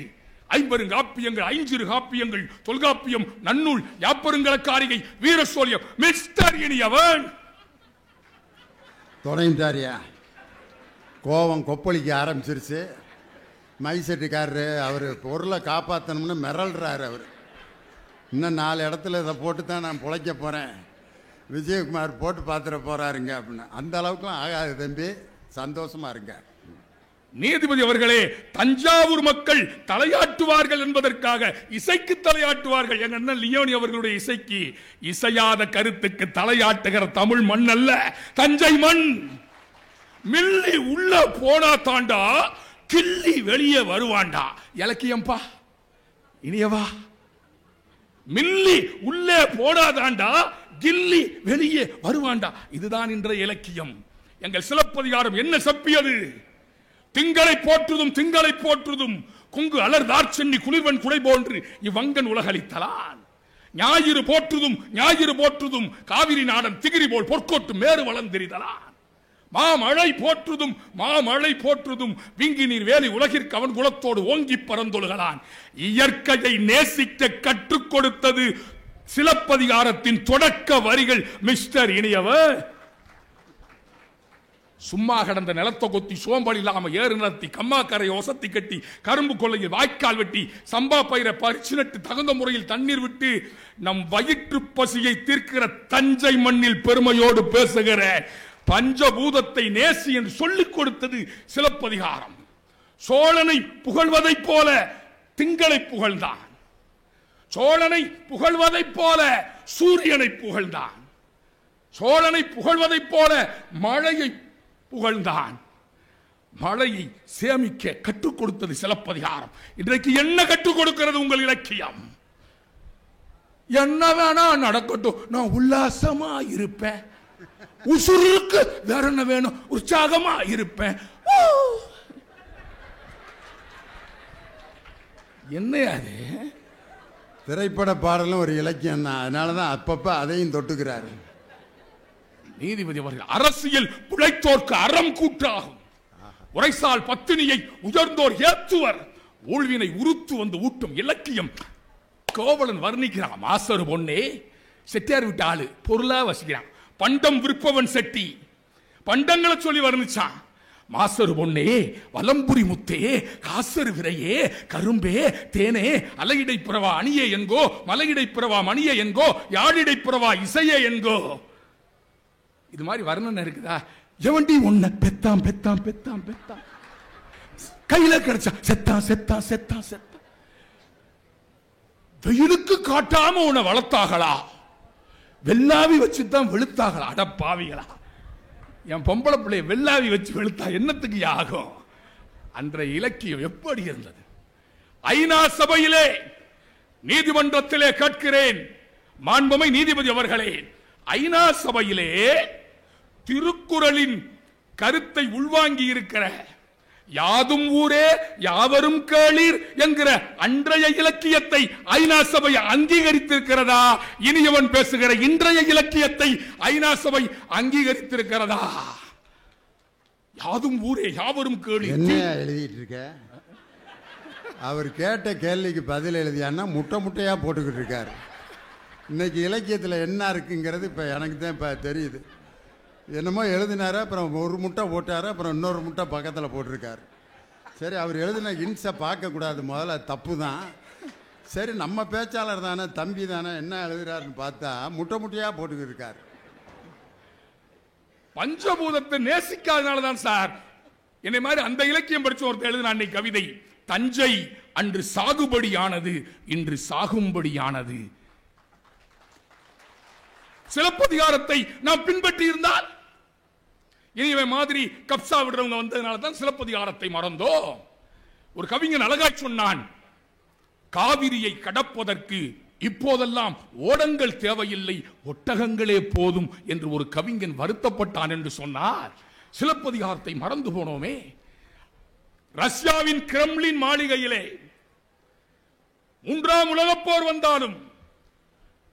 Speaker 2: ஐம்பெருங்காப்பியங்கள் 5 காப்பியங்கள் தொல்காப்பியம் நன்னூல் யாப்பருங்கலக்காரிகை வீரசோழியம் மிஸ்டர் இனியவன்
Speaker 1: தொடங்கிட்டாரியா. கோவம் கொப்பளிக்க ஆரம்பிச்சிருச்சு. மைசெட்டுக்காரரு அவர் பொருளை காப்பாற்றணும்னு மிரள்றாரு. அவர் இன்னும் 4 இடத்துல இதை போட்டு தான் நான் பிழைக்க போகிறேன், விஜயகுமார் போட்டு பார்த்துட போகிறாருங்க அப்படின்னு. அந்த அளவுக்குலாம் ஆகாது தம்பி, சந்தோஷமாக இருங்க.
Speaker 2: நீதிபதி அவர்களே, தஞ்சாவூர் மக்கள் தலையாட்டுவார்கள் என்பதற்காக இசைக்கு தலையாட்டுவார்கள். எங்க அண்ணன் லியோனி அவர்களுடைய இசைக்கு, இசையாத கருத்துக்கு தலையாட்டுகிற தமிழ் மண் அல்ல தஞ்சை மண். மில்லி உள்ள போனா தாண்டா கிள்ளி வெளியே வருவாண்டா இலக்கியம்பா இனியவா. மில்லி உள்ளே போடாதாண்டா கில்லி வெளியே வருவாண்டா. இதுதான் இன்றைய இலக்கியம். எங்கள் சிலப்பதிகாரம் என்ன செப்பியது? திங்களை போற்றுதும் திங்களை போற்றுதும் கொங்கு அலர்தார் சென்னி குளிர்வன் குடை போன்று இவ்வங்கன் உலகளித்தலான். ஞாயிறு போற்றுதும் ஞாயிறு போற்றுதும் காவிரி நாடன் திகிரி போல் பொற்கோட்டு மேறு வளர்ந்தெறிதலான். மாமழை போற்றுதும் மாமழை போற்றுதும் விங்கி நீர் வேலி உலகிற்கு அவன் குலத்தோடு ஓங்கி பறந்தொழுகலான். இயற்கையை நேசிக்க கற்றுக் கொடுத்தது சிலப்பதிகாரத்தின் தொடக்க வரிகள். மிஸ்டர் இனியவர் சும்மா கடந்த நிலத்தை கொத்தி சோம்பல் இல்லாம ஏறு நடத்தி கம்மாக்கரையை ஒசத்தி கட்டி கரும்பு கொள்ளையில் வாய்க்கால் வெட்டி சம்பா பயிரை பறிச்சு நட்டு தகுந்த முறையில் தண்ணீர் விட்டு நம் வயிற்று பசியை தீர்க்கிற தஞ்சை மண்ணில் பெருமையோடு பேசுகிற பஞ்சபூதத்தை நேசி என்று சொல்லிக் கொடுத்தது சிலப்பதிகாரம். சோழனை புகழ்வதைப் போல திங்களை புகழ்ந்தான். சோழனை புகழ்வதைப் போல சூரியனை புகழ்ந்தான். சோழனை புகழ்வதைப் போல மழையை புகழ்ந்தான். மழையை சேமிக்க கற்றுக் கொடுத்தது சிலப்பதிகாரம். இன்றைக்கு என்ன கற்றுக் கொடுக்கிறது உங்கள் இலக்கியம்? என்ன வேணா நடக்கட்டும், நான் உல்லாசமா இருப்பேன், உசுருக்கு வேற என்ன வேணும், உற்சாகமா இருப்பேன். என்ன அது?
Speaker 1: திரைப்பட பாடலும் ஒரு இலக்கியம் தான். அதனாலதான் அப்பப்ப அதையும் தொட்டுக்கிறாரு
Speaker 2: நீதிபதி அவர்கள். அரசியல் பிழைத்தோர்க்கு அறம் கூட்டாகும். உரைசால் பத்தினியை உயர்ந்தோர் ஏத்துவர். ஊழ்வினை உருத்து வந்து ஊட்டும் இலக்கியம். கோவலன் வர்ணிக்கிறான். மாசரு பொண்ணே செட்டியார் விட்டு ஆளு பொருளா வசிக்கிறான். பண்டம் விற்பவன் செட்டி பண்டங்களை சொல்லி வர்ணிச்சான். மாசரு பொண்ணே வலம்புரி முத்தே காசரு விரையே கரும்பே தேனே அலையிடை புறவா அணியே என்கோ மலையிடை புறவா மணியே என்கோ யாழிடை புறவா இசையே என்கோ. இது மாதிரி வர்ணனை இருக்குதா? எவண்டி உன்னை பெத்தாம் பெத்தாம் பெத்தாம் பெத்தாம் கையில கிடைச்சா செத்தான் செத்தான் செத்தான் செத்தான். வெயிலுக்கு காட்டாம உன்னை வளர்த்தாங்களா? வெள்ளாவி வச்சுதான் வெளுத்தாங்களா? அடப்பாவிகளா! என் பொம்பளை பிள்ளைய வெள்ளாவி வச்சு வெளுத்தா என்னத்துக்கு ஆகும்? அன்றைய இலக்கியம் எப்படி இருந்தது? ஐநா சபையிலே நீதிமன்றத்திலே கேட்கிறேன், மாண்புமை நீதிபதி அவர்களே, ஐநா சபையிலே திருக்குறளின் கருத்தை உள்வாங்கி இருக்கிற யாதும் ஊரே யாவரும் கேளீர் என்கிற அன்றைய இலக்கியத்தை ஐநா சபை அங்கீகரித்திருக்கிறதா? இனியவன் பேசுகிற இன்றைய இலக்கியத்தை ஐநா சபை அங்கீகரித்திருக்கிறதா? யாதும் ஊரே யாவரும் கேளீர்
Speaker 1: என்ன எழுதிட்டு இருக்க? அவர் கேட்ட கேள்விக்கு பதில் எழுதியான்னா முட்டை முட்டையா போட்டுக்கிட்டு இருக்காரு. இன்னைக்கு இலக்கியத்தில் என்ன இருக்குங்கிறது இப்போ எனக்கு தான் இப்போ தெரியுது. என்னமோ எழுதினாரு, அப்புறம் ஒரு முட்டை போட்டார், அப்புறம் இன்னொரு முட்டை பக்கத்தில் போட்டிருக்காரு. சரி, அவர் எழுதின இன்ஸை பார்க்கக்கூடாது, முதல்ல தப்பு தான். சரி, நம்ம பேச்சாளர் தானே, தம்பி தானே, என்ன எழுதுறாருன்னு பார்த்தா முட்டை முட்டையாக போட்டுக்கிட்டு இருக்காரு.
Speaker 2: பஞ்சபூதத்தை நேசிக்காதனால தான் சார். என்னை மாதிரி அந்த இலக்கியம் படிச்ச ஒருத்தர் எழுதின அன்னைக்கு கவிதை, தஞ்சை அன்று சாகுபடியானது இன்று சாகும்படியானது. சிலப்பதிகாரத்தை நாம் பின்பற்றி இருந்தால், இனிவே மாதிரி கப்சா விடுறவங்க வந்ததுனால தான் சிலப்பதிகாரத்தை மறந்தோம். ஒரு கவிஞன் அழகாய் சொன்னான், காவிரியை கடப்பதற்கு இப்போதெல்லாம் ஓடங்கள் தேவையில்லை, ஒட்டகங்களே போதும் என்று ஒரு கவிஞன் வருத்தப்பட்டான் என்று சொன்னார். சிலப்பதிகாரத்தை மறந்து போனோமே. ரஷ்யாவின் கிரெம்ளின் மாளிகையிலே 3ஆம் உலகப் போர் வந்தாலும்,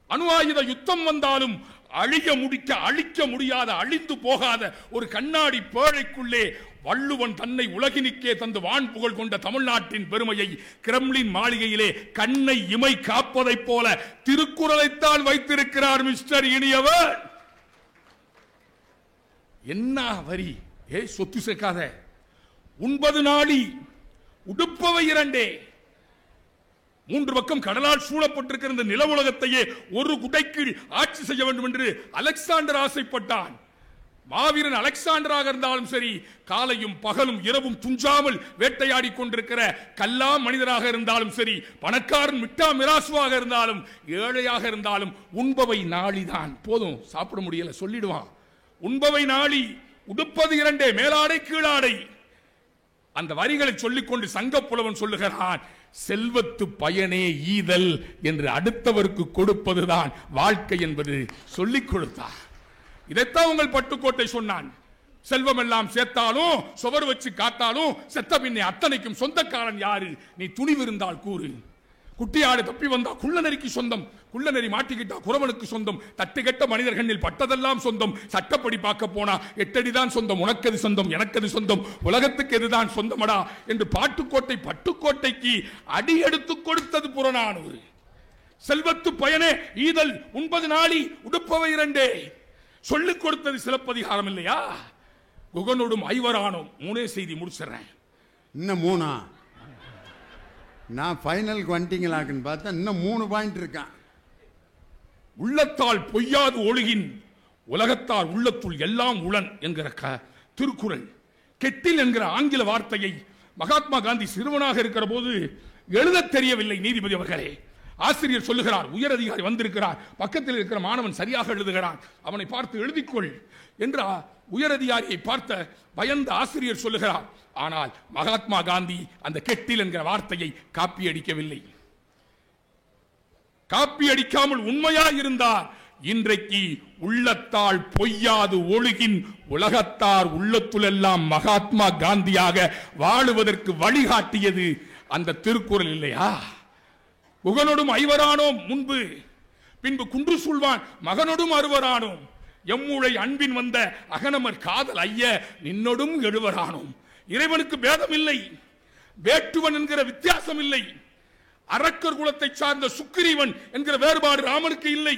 Speaker 2: அணு ஆயுத யுத்தம் வந்தாலும் அழிக்க முடியாத, அழிந்து போகாத ஒரு கண்ணாடி பேழைக்குள்ளே வள்ளுவன் தன்னை உலகினுக்கே தந்து வான் புகழ் கொண்ட தமிழ்நாட்டின் பெருமையை கிரெம்ளின் மாளிகையிலே கண்ணை இமை காப்பதைப் போல திருக்குறளைத்தான் வைத்திருக்கிறார் மிஸ்டர் இனியவர். என்ன வரி! சொத்து சேர்க்காத, உண்பது நாடி உடுப்பவை இரண்டே. 3 பக்கம் கடலால் சூழப்பட்டிருக்கிற இந்த நில உலகத்தையே ஒரு குடைக்கு ஆட்சி செய்ய வேண்டும் என்று அலெக்சாண்டர் ஆசைப்பட்டான். மாவீரன் அலெக்சாண்டராக இருந்தாலும் சரி, காலையும் பகலும் இரவும் துஞ்சாமல் வேட்டையாடி கொண்டிருக்கிற கல்லா மனிதராக இருந்தாலும் சரி, பணக்காரன் மிட்டா மிராசுவாக இருந்தாலும் ஏழையாக இருந்தாலும் உண்பவை நாளிதான். போதும், சாப்பிட முடியல சொல்லிடுவான். உண்பவை நாளி உடுப்பது இரண்டே, மேலாடை கீழாடை. அந்த வரிகளை சொல்லிக்கொண்டு சங்க புலவன் சொல்லுகிறான், செல்வத்து பயனே ஈதல் என்று அடுத்தவருக்கு கொடுப்பதுதான் வாழ்க்கை என்பது சொல்லிக் கொடுத்தார். இதைத்தான் உங்கள் பட்டுக்கோட்டை சொன்னான். செல்வம் எல்லாம் சேர்த்தாலும் சுவர் வச்சு காத்தாலும் செத்த பின்னே அத்தனைக்கும் சொந்தக்காரன் யாரு? நீ துணிவு இருந்தால் கூறு. குட்டியாடு தப்பி வந்தா குள்ள நெறிக்கு சொந்தம், குள்ள நெறி மாட்டிக்கிட்டா குறவனுக்கு சொந்தம், தட்டுக்கட்ட மனிதர் கண்ணில் பட்டதெல்லாம் சொந்தம். சட்டப்படி பார்க்க போனா 8 அடிதான் சொந்தம், உனக்கது சொந்தம் எனக்கது சொந்தம், உலகத்துக்கு எதுதான் சொந்தமடா என்று பாட்டுக்கோட்டை பட்டுக்கோட்டைக்கு அடி எடுத்து கொடுத்தது புறநானூறு. செல்வத்து பயனே ஈதல் உண்பது நாளி உடுப்பவை இரண்டே சொல்லிக் கொடுத்தது சிலப்பதிகாரம் இல்லையா? குகனோடும் ஐவரானோம். 3 செய்தி முடிச்சிடறேன்.
Speaker 1: இன்னும் 3 நான் ஃபைனலுக்கு வந்துட்டீங்களாக்குன்னு பார்த்தா இன்னும் 3 பாயிண்ட் இருக்கான்.
Speaker 2: உள்ளத்தால் பொய்யாது ஒழுகின் உலகத்தால் உள்ளத்துள் எல்லாம் உளன் என்கிற திருக்குறள். கெட்டில் என்கிற ஆங்கில வார்த்தையை மகாத்மா காந்தி சிறுவனாக இருக்கிற போது எழுத தெரியவில்லை நீதிபதி அவர்களே. ஆசிரியர் சொல்லுகிறார், உயர் அதிகாரி வந்திருக்கிறார், பக்கத்தில் இருக்கிற மாணவன் சரியாக எழுதுகிறான், அவனை பார்த்து எழுதிக்கொள் என்ற உயர் அதிகாரியை பார்த்த பயந்த ஆசிரியர் சொல்லுகிறார். ஆனால் மகாத்மா காந்தி அந்த கெட்டில் என்கிற வார்த்தையை காப்பி அடிக்கவில்லை. காப்பி அடிக்காமல் உண்மையா இருந்தார். இன்றைக்கு உள்ளத்தால் பொய்யாது ஒழுகின் உலகத்தார் உள்ளத்துலெல்லாம் மகாத்மா காந்தியாக வாழுவதற்கு வழிகாட்டியது அந்த திருக்குறள் இல்லையா? குகனோடும் ஐவரானோம் முன்பு, பின்பு குன்று சூழ்வான் மகனோடும் அறுவரானோம், எம்முழை அன்பின் வந்த அகனமர் காதல் ஐய நின்னோடும் எழுவரானோம். இறைவனுக்கு பேதம் இல்லை, வேட்டுவன் என்கிற வித்தியாசம் இல்லை, அரக்கர் குலத்தை சார்ந்த சுக்கிரீவன் என்கிற வேறுபாடு ராமனுக்கு இல்லை.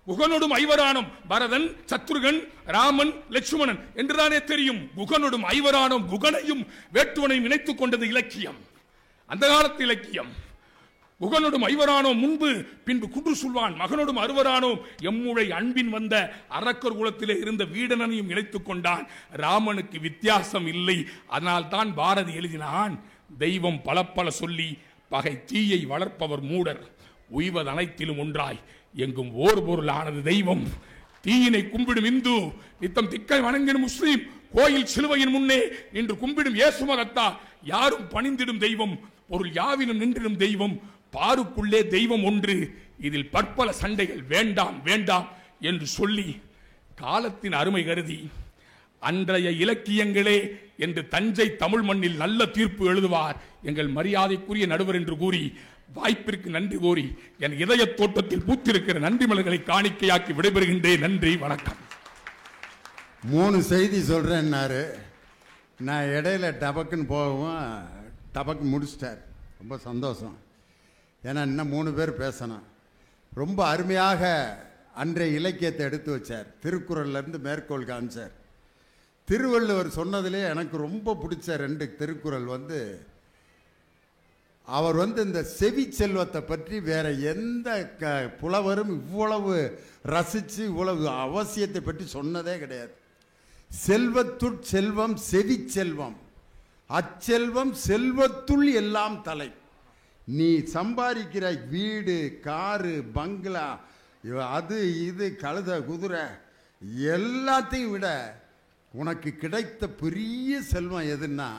Speaker 2: குகனோடும் ஐவரானோம், பரதன் சத்ருகன் ராமன் லட்சுமணன் என்றுதானே தெரியும். குகனோடும் ஐவரானோம், குகனையும் வேட்டுவனையும் இணைத்துக் கொண்டது இலக்கியம், அந்த காலத்து இலக்கியம். குகனோடும் ஐவரானோம் முன்பு, பின்பு குன்று சொல்வான் மகனோடும் அறுவரானோம், எம்முழை அன்பின் வந்த அரக்கர் குலத்திலே இருந்த வீடனையும் இணைத்துக் கொண்டான். ராமனுக்கு வித்தியாசம் இல்லை. அதனால் தான் பாரதி எழுதினான், தெய்வம் பல பல சொல்லி பகை தீயை வளர்ப்பவர் மூடர், உய்வது அனைத்திலும் ஒன்றாய் எங்கும் ஓர் பொருள் ஆனது தெய்வம். தீயினை கும்பிடும் இந்து, நித்தம் திக்கை வணங்கிடும் முஸ்லீம், கோயில் சிலுவையின் முன்னே இன்று கும்பிடும் இயேசு மதத்தா, யாரும் பணிந்திடும் தெய்வம், பொருள் யாவிலும் நின்றிடும் தெய்வம், பாருக்குள்ளே தெய்வம் ஒன்று, இதில் பற்பல சண்டைகள் வேண்டாம் வேண்டாம் என்று சொல்லி காலத்தின் அருமை கருதி அன்றைய இலக்கியங்களே என்று தஞ்சை தமிழ் மண்ணில் நல்ல தீர்ப்பு எழுதுவார் எங்கள் மரியாதைக்குரிய நடுவர் என்று கூறி வாய்ப்பிற்கு நன்றி கோரி என் இதய தோட்டத்தில் பூத்திருக்கிற நன்றி மலர்களை காணிக்கையாக்கி விடைபெறுகின்றேன். நன்றி, வணக்கம்.
Speaker 1: 3 செய்தி சொல்றேன்னாரு. நான் இடையில டபக்குன்னு போகவும் டபக்கு முடிச்சிட்டார். ரொம்ப சந்தோஷம். ஏன்னா இன்னும் 3 பேர் பேசணும். ரொம்ப அருமையாக அன்றைய இலக்கியத்தை எடுத்து வச்சார். திருக்குறள்லேருந்து மேற்கோள் காமிச்சார். திருவள்ளுவர் சொன்னதிலே எனக்கு ரொம்ப பிடிச்ச 2 திருக்குறள் அவர் இந்த செவி செல்வத்தை பற்றி வேற எந்த புலவரும் இவ்வளவு ரசித்து இவ்வளவு அவசியத்தை பற்றி சொன்னதே கிடையாது. செல்வத்துள் செல்வம் செவி செல்வம், அச்செல்வம் செல்வத்துள் எல்லாம் தலை. நீ சம்பாதிக்கிற வீடு காரு பங்களா அது இது கழுத குதிரை எல்லாத்தையும் விட உனக்கு கிடைத்த பெரிய செல்வம் எதுன்னா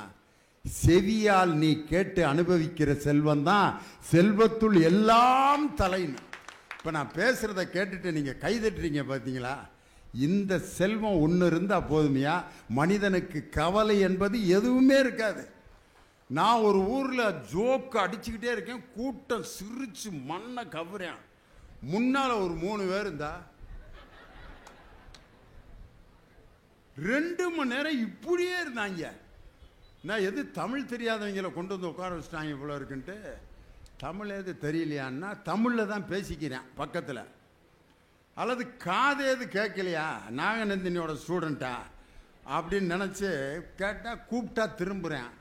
Speaker 1: செவியால் நீ கேட்டு அனுபவிக்கிற செல்வம் தான் செல்வத்துள் எல்லாம் தலைன்னு. இப்போ நான் பேசுகிறத கேட்டுட்டு நீங்கள் கைதட்டுறீங்க பார்த்தீங்களா? இந்த செல்வம் ஒன்று இருந்தால் போதுமையா மனிதனுக்கு கவலை என்பது எதுவுமே இருக்காது. நான் ஒரு ஊரில் ஜோக்கு அடிச்சுக்கிட்டே இருக்கேன், கூட்டம் சிரிச்சு மண்ணை கவுறேன். முன்னால் ஒரு 3 பேர் இருந்தா 2 மணி நேரம் இப்படியே இருந்தாங்க. நான் எது தமிழ் தெரியாதவங்களை கொண்டு வந்து உட்கார வச்சுட்டாங்க இவ்வளோ இருக்குன்ட்டு. தமிழ் எது தெரியலையான்னா தமிழில் தான் பேசிக்கிறேன் பக்கத்தில். அல்லது காதேது கேட்கலையா நாகநந்தினியோட ஸ்டூடெண்ட்டா அப்படின்னு நினச்சி கேட்டால் கூப்பிட்டா திரும்புகிறேன்.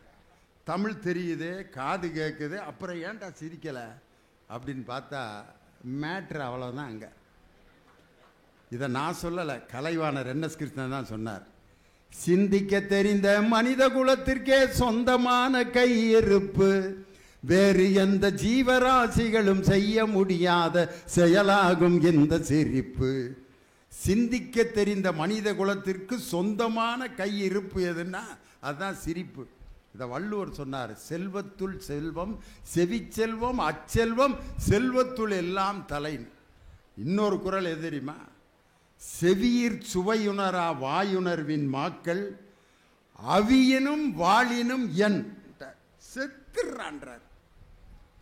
Speaker 1: தமிழ் தெரியுது, காது கேட்குது, அப்புறம் ஏன்டா சிரிக்கலை அப்படின்னு பார்த்தா மேட்ரு அவ்வளோதான். அங்கே இதை நான் சொல்லலை, கலைவாணர் என்எஸ் கிருஷ்ணன் தான் சொன்னார். சிந்திக்க தெரிந்த மனித குலத்திற்கே சொந்தமான கையிருப்பு வேறு எந்த ஜீவராசிகளும் செய்ய முடியாத செயலாகும் இந்த சிரிப்பு. சிந்திக்க தெரிந்த மனித குலத்திற்கு சொந்தமான கையிருப்பு எதுன்னா அதுதான் சிரிப்பு. இதை வள்ளுவர் சொன்னார், செல்வத்துள் செல்வம் செவிச்செல்வம் அச்செல்வம் செல்வத்துள் எல்லாம் தலை. இன்னொரு குறள் எது தெரியுமா? செவியிற் சுவையுணரா வாயுணர்வின் மாக்கள் அவியனும் வாளினும் என் செத்துறான்றார்.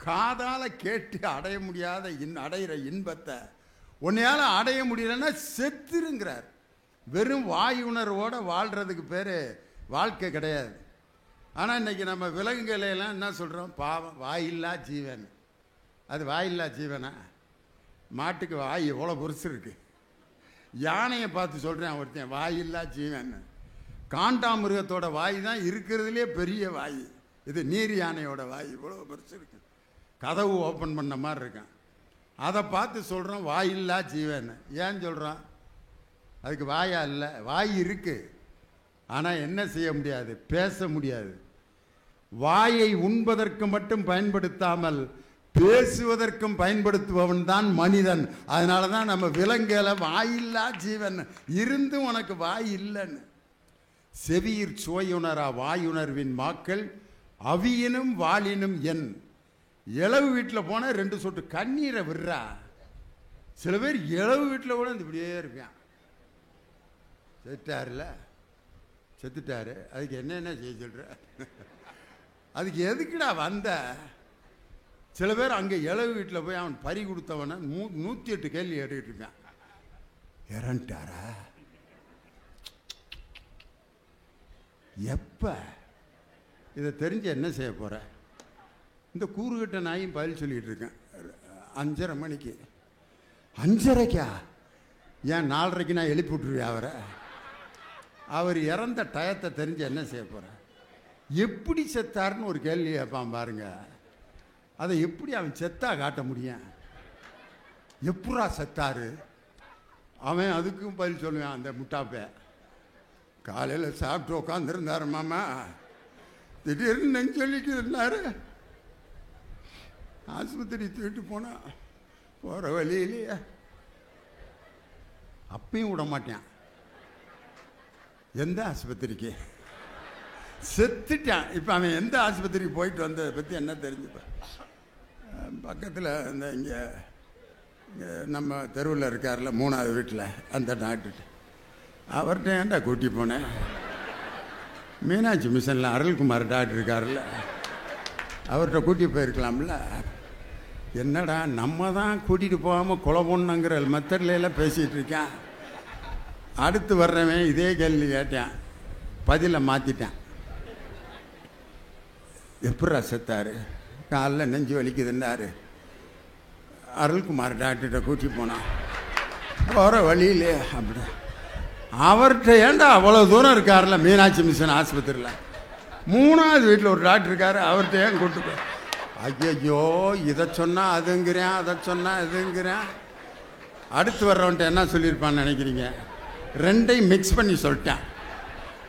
Speaker 1: காதால கேட்டு அடைய முடியாத அடைகிற இன்பத்தை உன்னையால அடைய முடியலன்னா செத்துருங்கிறார். வெறும் வாயுணர்வோட வாழ்றதுக்கு பேர் வாழ்க்கை கிடையாது. ஆனால் இன்னைக்கு நம்ம விலங்குகளையெல்லாம் என்ன சொல்கிறோம்? பாவம், வாயில்லா ஜீவன். அது வாயில்லா ஜீவனா? மாட்டுக்கு வாய் எவ்வளோ பெருசு இருக்கு. யானையை பார்த்து சொல்கிறேன் ஒருத்தன் வாயில்லா ஜீவன். காண்டாமிருகத்தோட வாய் தான் இருக்கிறதுலே பெரிய வாய். இது நீர் யானையோட வாய் இவ்வளோ பெருசு இருக்கு, கதவு ஓப்பன் பண்ண மாதிரி இருக்கான். அதை பார்த்து சொல்கிறோம் வாயில்லா ஜீவன். ஏன் சொல்கிறோம்? அதுக்கு வாயா இல்லை, வாய் இருக்கு, ஆனால் என்ன செய்ய முடியாது, பேச முடியாது. வாயை உண்பதற்கு மட்டும் பயன்படுத்தாமல் பேசுவதற்கும் பயன்படுத்துபவன் தான் மனிதன். அதனால தான் நம்ம விலங்குல வாயில்லா ஜீவன் இருந்தும் உனக்கு வாய் இல்லைன்னு. செவியிற் சுவையுணரா வாயுணர்வின் மாக்கள் அவியினும் வாளினும் என். இளவு வீட்டில் போனால் 2 சொட்டு கண்ணீரை விடுறா. சில பேர் இளவு வீட்டில் கூட இப்படியே இருப்பான். செத்தாருல, செத்துட்டாரு, அதுக்கு என்ன செய்ய சொல்ற? அதுக்கு எதுக்குடா வந்த? சில பேர் அங்கே இளவு வீட்டில் போய் அவன் பறி கொடுத்தவன 108 கேள்வி கேட்டுக்கிட்டு இருக்கான். இறந்துட்டாரா? எப்ப? இதை தெரிஞ்சு என்ன செய்ய போற? இந்த கூறுகட்ட நாயும் பதில் சொல்லிட்டு இருக்கேன். 5:30 மணிக்கு. 5:30க்கா? ஏன் 4:30க்கு நான் எழுப்பி விட்டுருவேன் அவரை? அவர் இறந்த டயத்தை தெரிஞ்சு என்ன செய்ய போற? எப்படி செத்தாருன்னு ஒரு கேள்வி கேட்பான் பாருங்க. அதை எப்படி அவன் செத்தா காட்ட முடியும்? எப்படா செத்தாரு? அவன் அதுக்கும் பதில் சொல்லுவான். அந்த முட்டாப்பை காலையில் சாப்பிட்டு உட்காந்துருந்தாரு மாமா, திடீர்னு நெஞ்சொல்லிட்டு இருந்தாரு, ஆஸ்பத்திரி தூக்கிட்டு போனா போகிற வழியிலேயே அப்பயும் விட மாட்டான். எந்த ஆஸ்பத்திரிக்கு? செத்துட்டான். இப்போ அவன் எந்த ஆஸ்பத்திரிக்கு போயிட்டு வந்ததை பற்றி என்ன தெரிஞ்சுப்பான்? பக்கத்தில் இந்த இங்கே நம்ம தெருவில் இருக்கார்ல 3வது வீட்டில் அந்த டாக்டர், அவர்கிட்ட ஏன்டா கூட்டி போனேன்? மீனாட்சி மிஷனில் அருள்குமார் டாக்டர் இருக்கார்ல, அவர்கிட்ட கூட்டி போயிருக்கலாம்ல. என்னடா நம்ம தான் கூட்டிகிட்டு போகாமல் கொலை பொண்ணுங்கிற மெத்தட்லாம் பேசிகிட்டு இருக்கான். அடுத்து வர்றவன் இதே கேள்வி கேட்டான், பதிலை மாற்றிட்டான். எப்படா செத்தாரு? காலில் நெஞ்சு வலிக்குதுன்னாரு. அருள்குமார் டாக்டர்கிட்ட கூட்டி போனான். போகிற வழியிலே அப்படி அவர்கிட்ட ஏன்டா அவ்வளோ தூரம் இருக்கார்ல மீனாட்சி மிஷன் ஆஸ்பத்திரியில் 3வது வீட்டில் ஒரு டாக்டர் இருக்காரு, அவர்கிட்ட ஏன் கூட்டு போ? ஐயோ, இதை சொன்னால் அதுங்கிறேன், அதை சொன்னால் இதுங்கிறேன். அடுத்து வர்றவன்ட்ட என்ன சொல்லியிருப்பான்னு நினைக்கிறீங்க? 2ஐயும் மிக்ஸ் பண்ணி சொல்லிட்டேன்.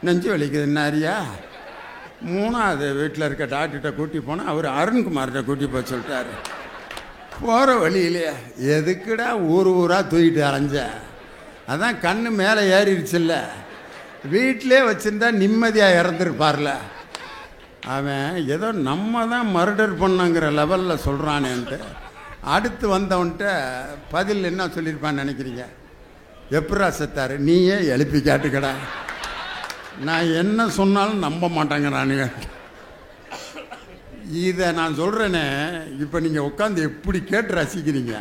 Speaker 1: நெஞ்சு வலிக்குதுன்னாரியா? 3வது வீட்டில் இருக்க டாக்டர்கிட்ட கூட்டி போனால் அவர் அருண்குமார்கிட்ட கூட்டி போய் சொல்லிட்டாரு. போகிற வழியிலே எதுக்குடா ஊராக தூக்கிட்டு அலைஞ்ச? அதான் கண்ணு மேலே ஏறிடுச்சுல்ல, வீட்டிலே வச்சுருந்தா நிம்மதியாக இறந்துருப்பார்ல. அவன் ஏதோ நம்ம தான் மர்டர் பண்ணங்கிற லெவலில் சொல்கிறானேன்ட்டு அடுத்து வந்தவன்ட்ட பதில் என்ன சொல்லியிருப்பான்னு நினைக்கிறீங்க? எப்படா செத்தாரு? நீயே எழுப்பி கேட்டுக்கடா, நான் என்ன சொன்னாலும் நம்ப மாட்டேங்கிறானுங்க. இதை நான் சொல்கிறேனே, இப்போ நீங்கள் உட்காந்து எப்படி கேட்டு ரசிக்கிறீங்க?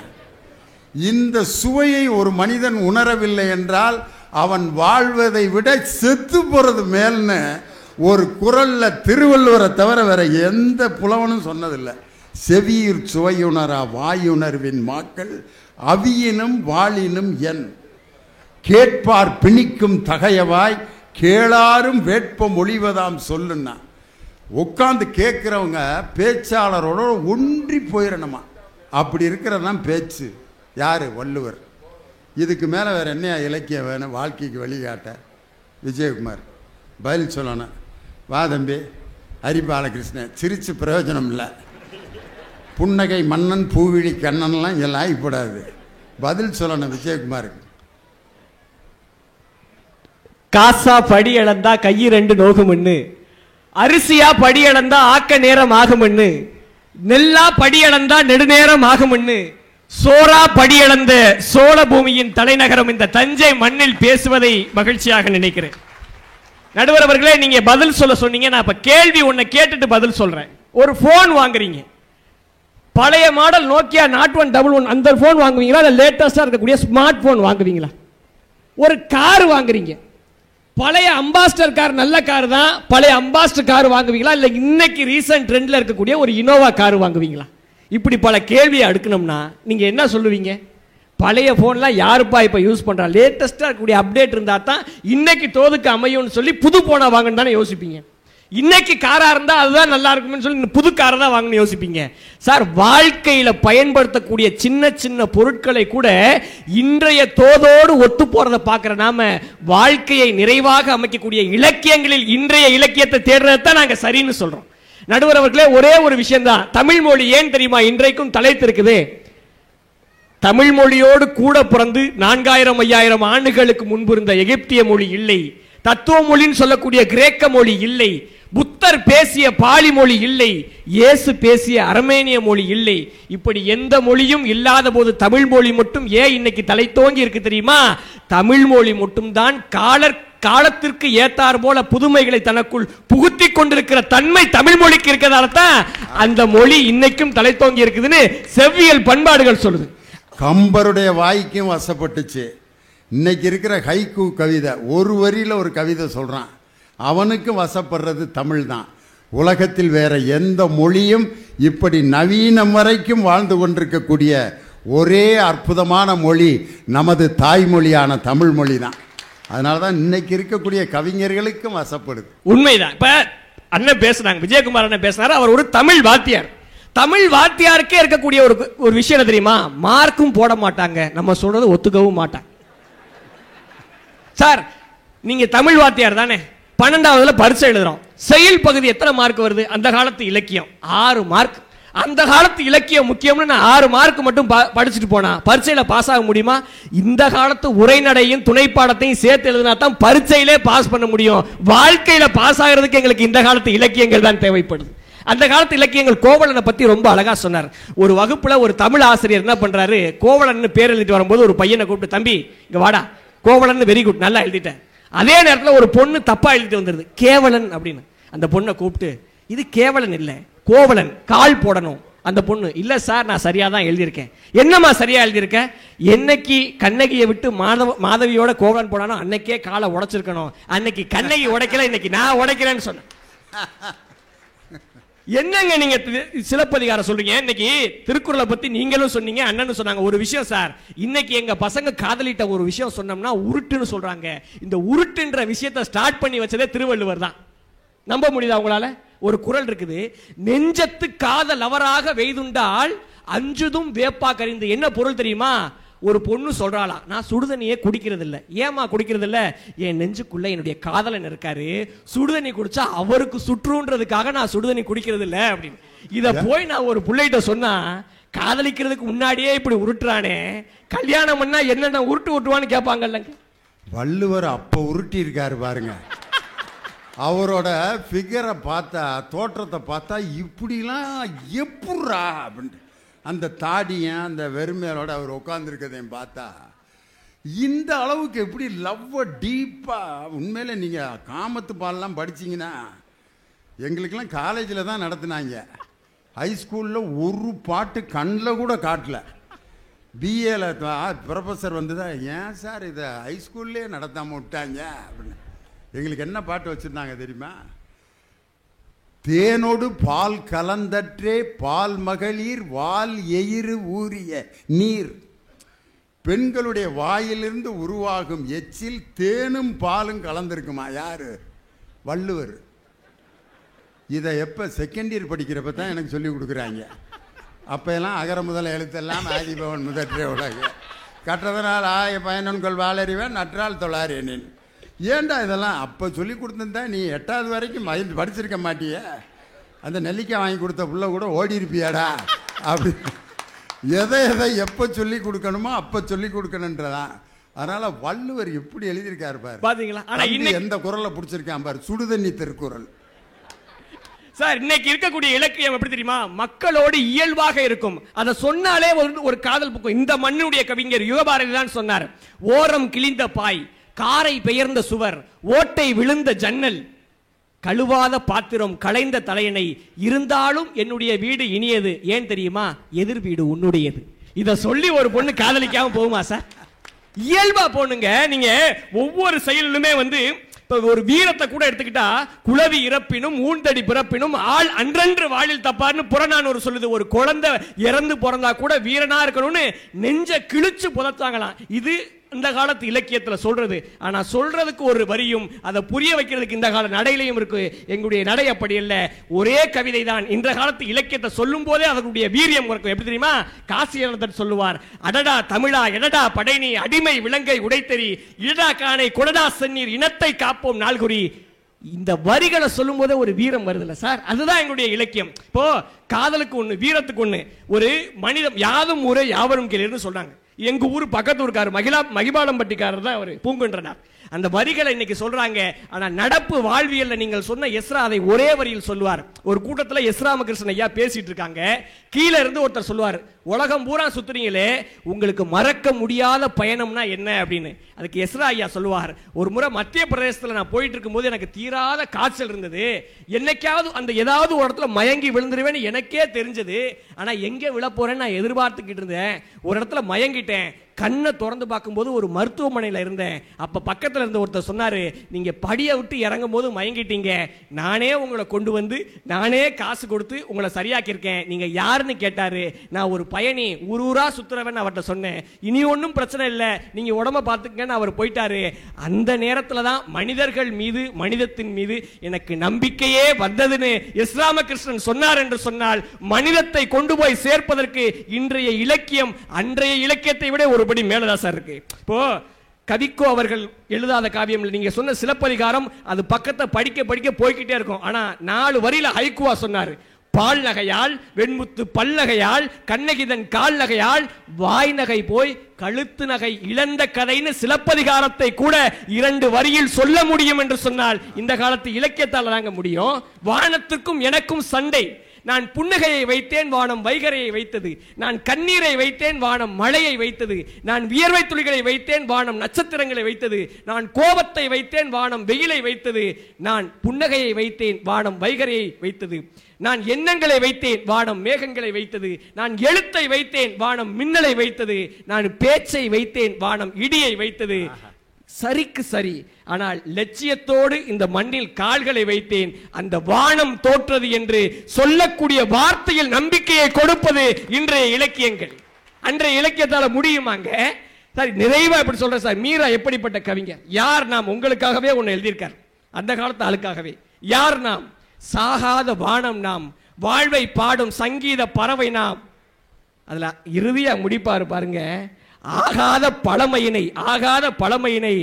Speaker 1: இந்த சுவையை ஒரு மனிதன் உணரவில்லை என்றால் அவன் வாழ்வதை விட செத்து போகிறது மேல்னு ஒரு குரல்ல திருவள்ளுவரை தவிர வேற எந்த புலவனும் சொன்னதில்லை. செவியிற் சுவையுணரா வாயுணர்வின் மாக்கள் அவியினும் வாளினும் என். கேட்பார் பிணிக்கும் தகையவாய் கேளாரும் வேட்பம் ஒளிவதாம் சொல்லுன்னா. உட்காந்து கேட்குறவங்க பேச்சாளரோட ஒன்றி போயிடணுமா. அப்படி இருக்கிறதான் பேச்சு. யார்? வள்ளுவர். இதுக்கு மேலே வேறு என்ன இலக்கியம் வேணும் வாழ்க்கைக்கு வழிகாட்ட? விஜயகுமார் பதில் சொல்லணும். வா தம்பி ஹரிபாலகிருஷ்ணன், சிரிச்சு பிரயோஜனம் இல்லை. புன்னகை மன்னன் பூவிழி கண்ணன்லாம் இங்கே ஆகிப்படாது. பதில் சொல்லணும் விஜயகுமாருக்கு.
Speaker 3: காசா படி இழந்தா கையி 2 நோகும்னு, அரிசியா படி இழந்தா ஆக்க நேரம் ஆகும்னு, நெல்லா படி இழந்தா நெடுநேரம் ஆகும்னு சோரா படியளந்த சோழ பூமியின் தலைநகரம் இந்த தஞ்சை மண்ணில் பேசுவதை மகிழ்ச்சியாக நினைக்கிறேன். நடுவர் அவர்களே, நீங்க பதில் சொல்ல சொன்னீங்க. நான் இப்ப கேள்வி ஒண்ணு கேட்டுட்டு பதில் சொல்றேன். ஒரு போன் வாங்குறீங்க, பழைய மாடல் நோக்கியா நாட் 111 அந்த போன் வாங்குவீங்களா, இல்ல லேட்டஸ்டா இருக்கக்கூடிய ஸ்மார்ட் போன் வாங்குவீங்களா? ஒரு கார் வாங்குறீங்க, பழைய அம்பாஸ்டர் கார் நல்ல கார் தான், பழைய அம்பாஸ்டர் கார் வாங்குவீங்களா, இல்ல இன்னைக்கு ரீசன்ட் ட்ரெண்ட்ல இருக்கக்கூடிய ஒரு இனோவா கார் வாங்குவீங்களா? இப்படி பல கேள்வியை அடுக்கணும்னா நீங்க என்ன சொல்லுவீங்க? பழைய போன்லாம் யாருப்பா இப்ப யூஸ் பண்றா, லேட்டஸ்டா இருக்கக்கூடிய அப்டேட் இருந்தா தான் இன்னைக்கு தோதுக்கு அமையும்னு சொல்லி புது போனை வாங்கன்னு தானே யோசிப்பீங்க. இன்னைக்கு காரா இருந்தா அதுதான் நல்லா இருக்கும்னு சொல்லி புது காரை தான் வாங்கணும்னு யோசிப்பீங்க. சார், வாழ்க்கையில பயன்படுத்தக்கூடிய சின்ன சின்ன பொருட்களை கூட இன்றைய தோதோடு ஒத்து போறதை பார்க்கிற நாம வாழ்க்கையை நிறைவாக அமைக்கக்கூடிய இலக்கியங்களில் இன்றைய இலக்கியத்தை தேடுறதான் நாங்க சரின்னு சொல்றோம். நடுவர் அவர்களே, ஒரே ஒரு விஷயம் தான். தமிழ் மொழி ஏன் தெரியுமா இன்றைக்கும் தலைத்திருக்குது? தமிழ் மொழியோடு கூட பிறந்து 4000 5000 ஆண்டுகளுக்கு முன்பு இருந்த எகிப்திய மொழி இல்லை, தத்துவ மொழின்னு சொல்லக்கூடிய கிரேக்க மொழி இல்லை, புத்தர் பேசிய பாலி மொழி இல்லை, இயேசு பேசிய அரமேனிய மொழி இல்லை. இப்படி எந்த மொழியும் இல்லாத போது தமிழ் மொழி மட்டும் ஏன் இன்னைக்கு தலை தோங்கி இருக்கு தெரியுமா? தமிழ் மொழி மட்டும் தான் காலத்திற்கு ஏத்தார் போல புதுமைகளை தனக்குள் புகுத்தி கொண்டிருக்கிற தன்மை தமிழ் மொழிக்கு இருக்கிறதால தான் அந்த மொழி இன்னைக்கும் தலை தோங்கி இருக்குதுன்னு செவ்வியல் பண்பாடுகள் சொல்லுது.
Speaker 1: கம்பருடைய வாய்க்கும் வசப்பட்டுச்சு. இன்னைக்கு இருக்கிற ஹைக்கூ கவிதை, ஒரு வரியில் ஒரு கவிதை சொல்றான், அவனுக்கு வசப்படுறது தமிழ் தான். உலகத்தில் வேற எந்த மொழியும் இப்படி நவீனம் வரைக்கும் வாழ்ந்து கொண்டிருக்கக்கூடிய ஒரே அற்புதமான மொழி நமது தாய்மொழியான தமிழ் மொழி தான். அதனால தான் இன்னைக்கு இருக்கக்கூடிய கவிஞர்களுக்கும் வசப்படுது.
Speaker 3: உண்மைதான். இப்ப அண்ணன் பேசுறாங்க, விஜயகுமார் அண்ணன் பேசினாரு, அவர் ஒரு தமிழ் வாத்தியார். தமிழ் வாத்தியாருக்கே இருக்கக்கூடிய ஒரு விஷயம் தெரியுமா? மார்க்கும் போட மாட்டாங்க, நம்ம சொல்றது ஒத்துக்கவும் மாட்டாங்க. சார், நீங்க தமிழ் வாத்தியார் தானே, 12வதுல பரீட்சை எழுதுறோம், செயல் பகுதி எத்தனை மார்க் வருது? அந்த காலத்து இலக்கியம் 6 மார்க். அந்த காலத்து இலக்கியம் முக்கியம்னு நான் 6 மார்க் மட்டும் படிச்சுட்டு போனா பரீட்சையில பாஸ் ஆக முடியுமா? இந்த காலத்து உரைநடையும் துணைப்பாடத்தையும் சேர்த்து எழுதினா தான் பரீட்சையிலே பாஸ் பண்ண முடியும். வாழ்க்கையில பாஸ் ஆகிறதுக்கு எங்களுக்கு இந்த காலத்து இலக்கியங்கள் தான் தேவைப்படுது. அந்த காலத்து இலக்கியங்கள். கோவலனை பத்தி ரொம்ப அழகா சொன்னார். ஒரு வகுப்புல ஒரு தமிழ் ஆசிரியர் என்ன பண்றாரு, கோவலன் பேர் எழுதிட்டு வரும்போது ஒரு பையனை கூப்பிட்டு, தம்பி இங்க வாடா, கோவலன் வெரி குட், நல்லா எழுதிட்டேன். அதே நேரத்தில் ஒரு பொண்ணு தப்பா எழுதிட்டு வந்துருது, கேவலன் அப்படின்னு. அந்த பொண்ணை கூப்பிட்டு, இது கேவலன் இல்ல, கோவலன், கால் போடணும். அந்த பொண்ணு, இல்ல சார் நான் சரியா தான் எழுதியிருக்கேன். என்னம்மா சரியா எழுதியிருக்கேன்? என்னைக்கு கண்ணகியை விட்டு மாதவியோட கோவலன் போடானோ அன்னைக்கே காலை உடைச்சிருக்கணும். அன்னைக்கு கண்ணகி உடைக்கல, இன்னைக்கு நான் உடைக்கிறேன்னு சொன்னேன். என்னங்க நீங்க சிலப்பதிகாரம் சொல்றீங்க, இன்னைக்கு திருக்குறளை பத்தி நீங்களும் சொன்னீங்க, அண்ணனும் சொன்னாங்க. ஒரு விஷயம் சார், இன்னைக்கு எங்க பசங்க காதலிட்ட ஒரு விஷயம் சொன்னோம்னா உருட்டுன்னு சொல்றாங்க. இந்த உருட்டுன்ற விஷயத்தை ஸ்டார்ட் பண்ணி வச்சதே திருவள்ளுவர் தான். நம்ப முடியுதா உங்களால? ஒரு குறள் இருக்குது, நெஞ்சத்து காதல் அவராக வெய்துண்டால் அஞ்சுதும் வேப்பா கரிந்து. என்ன பொருள் தெரியுமா? ஒரு பொண்ணு சொல்றாளா, நான் சுடுதண்ணியே குடிக்கிறது இல்ல. ஏமா குடிக்கிறது இல்ல? என் நெஞ்சுக்குள்ள என்னுடைய காதலன் இருக்காரு, சுடுதண்ணி குடிச்சா அவருக்கு சுற்றுன்றதுக்காக நான் சுடுதண்ணி குடிக்கிறது இல்ல அப்படின்னு. இத போய் நான் ஒரு பிள்ளைகிட்ட சொன்னா, காதலிக்கிறதுக்கு முன்னாடியே இப்படி உருட்டுறானே, கல்யாணம் பண்ணா என்னென்ன உருட்டு உருட்டுவான்னு கேட்பாங்கல்ல.
Speaker 1: வள்ளுவர் அப்ப உருட்டி இருக்காரு பாருங்க. அவரோட ஃபிகரை பார்த்தா, தோற்றத்தை பார்த்தா இப்படிலாம் எப்படா அப்படின்ட்டு, அந்த தாடியும் அந்த வெறுமையோட அவர் உட்காந்துருக்கதையும் பார்த்தா இந்த அளவுக்கு எப்படி லவ் டீப்பாக. உண்மையில நீங்கள் காமத்து பாலெலாம் படிச்சிங்கன்னா, எங்களுக்கெல்லாம் காலேஜில் தான் நடத்துனாங்க. ஹைஸ்கூலில் ஒரு பாட்டு கண்ணில் கூட காட்டல. பிஏல ப்ரொஃபஸர் வந்து தான், ஏன் சார் இதை ஹைஸ்கூல்லே நடத்தாமல் விட்டாங்க அப்படின்னு. எங்களுக்கு என்ன பாட்டு வச்சுருந்தாங்க தெரியுமா? தேனோடு பால் கலந்தற்றே பால் மகளிர் வால் எயிறு ஊறிய நீர். பெண்களுடைய வாயிலிருந்து உருவாகும் எச்சில் தேனும் பாலும் கலந்திருக்குமா? யாரு? வள்ளுவர். இதை எப்போ செகண்ட் இயர் படிக்கிறப்ப தான் எனக்கு சொல்லி கொடுக்குறாங்க. அப்போ எல்லாம் அகர முதல எழுத்தெல்லாம் ஆதிபவன் முதற்றே உலகு கற்றதனால் ஆய பயனன்கொள் வாளறிவன் நற்றால் தொழாரேனின். ஏண்டா இதெல்லாம் அப்போ சொல்லி கொடுத்துருந்தா நீ 8வது வரைக்கும் படிச்சிருக்க மாட்டிய, அந்த நெல்லிக்காய் வாங்கி கொடுத்த புள்ள கூட ஓடி இருப்பியாடா அப்படி. எதை எப்போ சொல்லி கொடுக்கணுமோ அப்போ சொல்லி கொடுக்கணுன்றதான். அதனால வள்ளுவர் எப்படி எழுதியிருக்காரு பாரு,
Speaker 3: பாத்தீங்களா? ஆனா
Speaker 1: எந்த குறளை பிடிச்சிருக்கான் பாரு, சுடுதண்ணி திருக்குறள்.
Speaker 3: சார் இன்னைக்கு இருக்கக்கூடிய இலக்கியம் எப்படி தெரியுமா? மக்களோடு இயல்பாக இருக்கும். அதை சொன்னாலே ஒரு காதல் புக்கும். இந்த மண்ணுடைய கவிஞர் யுகபாரதி தான் சொன்னார். ஓரம் கிழிந்த பாய், காரை பெயர்ந்த சுவர், ஓட்டை விழுந்த ஜன்னல், கழுவாத பாத்திரம், களைந்த தலையணை, இருந்தாலும் என்னுடைய வீடு இனியது. ஏன் தெரியுமா? எதிர் வீடு உன்னுடையது. இத சொல்லி ஒரு பொண்ணு காதலிக்காம போகுமா சார்? இயல்பா போனுங்க. நீங்க ஒவ்வொரு செயலிலுமே ஒரு வீரத்தை கூட எடுத்துக்கிட்டா, குளவி இறப்பினும் ஊன்தடி பிறப்பினும் ஆள் அன்றன்று வாழில் தப்பார்னு புறநானூறு சொல்லுது. ஒரு குழந்தை இறந்து பிறந்தா கூட வீரனா இருக்கணும்னு நெஞ்ச கிழிச்சு புதைச்சாங்களாம். இது இந்த காலத்து இலக்கியத்துல சொல்றது. ஆனா சொல்றதுக்கு ஒரு வரியும் அதை புரிய வைக்கிறதுக்கு இந்த கால நடையிலையும் இருக்கு. எங்களுடைய நடை அப்படி அல்ல. ஒரே கவிதை தான். இந்த காலத்து இலக்கியத்தை சொல்லும் போதே அதனுடைய வீரியம் இருக்கும். எப்படி தெரியுமா? காசியர் சொல்லுவார், அடடா தமிழா எடடா படைனி, அடிமை விலங்கை உடைத்தறி, இடடா காணை கொடடா சென்னீர், இனத்தை காப்போம் நாள்குறி. இந்த வரிகளை சொல்லும் போதே ஒரு வீரம் வருதுல்ல சார்? அதுதான் எங்களுடைய இலக்கியம். இப்போ காதலுக்கு ஒண்ணு, வீரத்துக்கு ஒண்ணு. ஒரு மனிதம் யாதும் ஊரே யாவரும் கேளீர்னு சொல்றாங்க. எங்க ஊர் பக்கத்து ஊருக்காரு மகிபாலம்பட்டிக்காரர் தான் அவர், பூங்குன்றனார். அந்த வரிகளை இன்னைக்கு சொல்றாங்க. ஆனா நடப்பு வாழ்வியல்ல நீங்கள் சொன்ன எஸ்ரா அதை ஒரே வரியில் சொல்லுவார். ஒரு கூட்டத்தில் எஸ் ராமகிருஷ்ணன் ஐயா பேசிட்டு இருக்காங்க. கீழே இருந்து ஒருத்தர் சொல்லுவார், உலகம் பூரா சுத்துறீங்களே, உங்களுக்கு மறக்க முடியாத பயணம்னா என்ன அப்படின்னு. அதுக்கு எஸ்ரா ஐயா சொல்லுவார், ஒரு முறை மத்திய பிரதேசத்தில் நான் போயிட்டு இருக்கும்போது எனக்கு தீராத காய்ச்சல் இருந்தது. என்னைக்காவது அந்த ஏதாவது ஒரு இடத்துல மயங்கி விழுந்துருவேன்னு எனக்கே தெரிஞ்சது. ஆனா எங்க விழ போறேன்னு நான் எதிர்பார்த்துக்கிட்டு இருந்தேன். ஒரு இடத்துல மயங்கிட்டேன். கண்ணை திறந்து பார்க்கும்போது ஒரு மருத்துவமனையில் இருந்தேன். அப்ப பக்கத்தில் இருந்த ஒருத்தர் சொன்னாரு, நீங்க படியை விட்டு இறங்கும் போது மயங்கிட்டீங்க, நானே உங்களை கொண்டு வந்து நானே காசு கொடுத்து உங்களை சரியாக்கியிருக்கேன், நீங்க யாருன்னு கேட்டாரு. நான் ஒரு பயணி, ஊரூரா சுத்துறவன் அவர்கிட்ட சொன்னேன். இனி ஒன்றும் பிரச்சனை இல்லை, நீங்க உடம்ப பார்த்துக்கன்னு அவர் போயிட்டாரு. அந்த நேரத்தில் தான் மனிதர்கள் மீது, மனிதத்தின் மீது எனக்கு நம்பிக்கையே வந்ததுன்னு எஸ் ராமகிருஷ்ணன் சொன்னார் என்று சொன்னால், மனிதத்தை கொண்டு போய் சேர்ப்பதற்கு இன்றைய இலக்கியம் அன்றைய இலக்கியத்தை விட ஒருபடி மேலதான் சார் இருக்கு. இப்போ கவிக்கோ அவர்கள் எழுதாத காவியம் நீங்க சொன்ன சிலப்பதிகாரம், அது பக்கத்தை படிக்க படிக்க போய்கிட்டே இருக்கும். ஆனா 4 வரியில ஹைக்குவா சொன்னாரு, பால் நகையால் வெண்முத்து பல்நகையால் கண்ணகிதன் கால் நகையால் வாய் நகை போய் கழுத்து நகை இழந்த கதைன்னு சிலப்பதிகாரத்தை கூட 2 வரியில் சொல்ல முடியும் என்று சொன்னால் இந்த காலத்து இலக்கியத்தால் தாங்க முடியும். வானத்துக்கும் எனக்கும் சண்டை. நான் புன்னகையை வைத்தேன், வானம் வைகரையை வைத்தது. நான் கண்ணீரை வைத்தேன், வானம் மழையை வைத்தது. நான் வியர்வை துளிகளை வைத்தேன், வானம் நட்சத்திரங்களை வைத்தது. நான் கோபத்தை வைத்தேன், வானம் வெயிலை வைத்தது. நான் புன்னகையை வைத்தேன், வானம் வைகரையை வைத்தது. நான் எண்ணங்களை வைத்தேன், வானம் மேகங்களை வைத்தது. நான் எழுத்தை வைத்தேன், வானம் மின்னலை வைத்தது. நான் பேச்சை வைத்தேன், வானம் இடியை வைத்தது. சரிக்கு சரி. ஆனால் லட்சியத்தோடு இந்த மண்ணில் கால்களை வைத்தேன், அந்த வானம் தோற்றது என்று சொல்லக்கூடிய வார்த்தையில் நம்பிக்கையை கொடுப்பது இன்றைய இலக்கியங்கள். அன்றைய இலக்கியத்தால முடியுமாங்க? சார் நிறைவா எப்படி சொல்றேன் சார், மீரா எப்படிப்பட்ட கவிஞர்? யார் நாம்? உங்களுக்காகவே ஒன்னு எழுதியிருக்கார், அந்த காலத்து ஆளுக்காகவே. யார் நாம்? சாகாத வானம் நாம், வாழ்வை பாடும் சங்கீத பறவை நாம். அதுல இறுதியா முடிப்பாரு பாருங்க, ஆகாத பழமையினை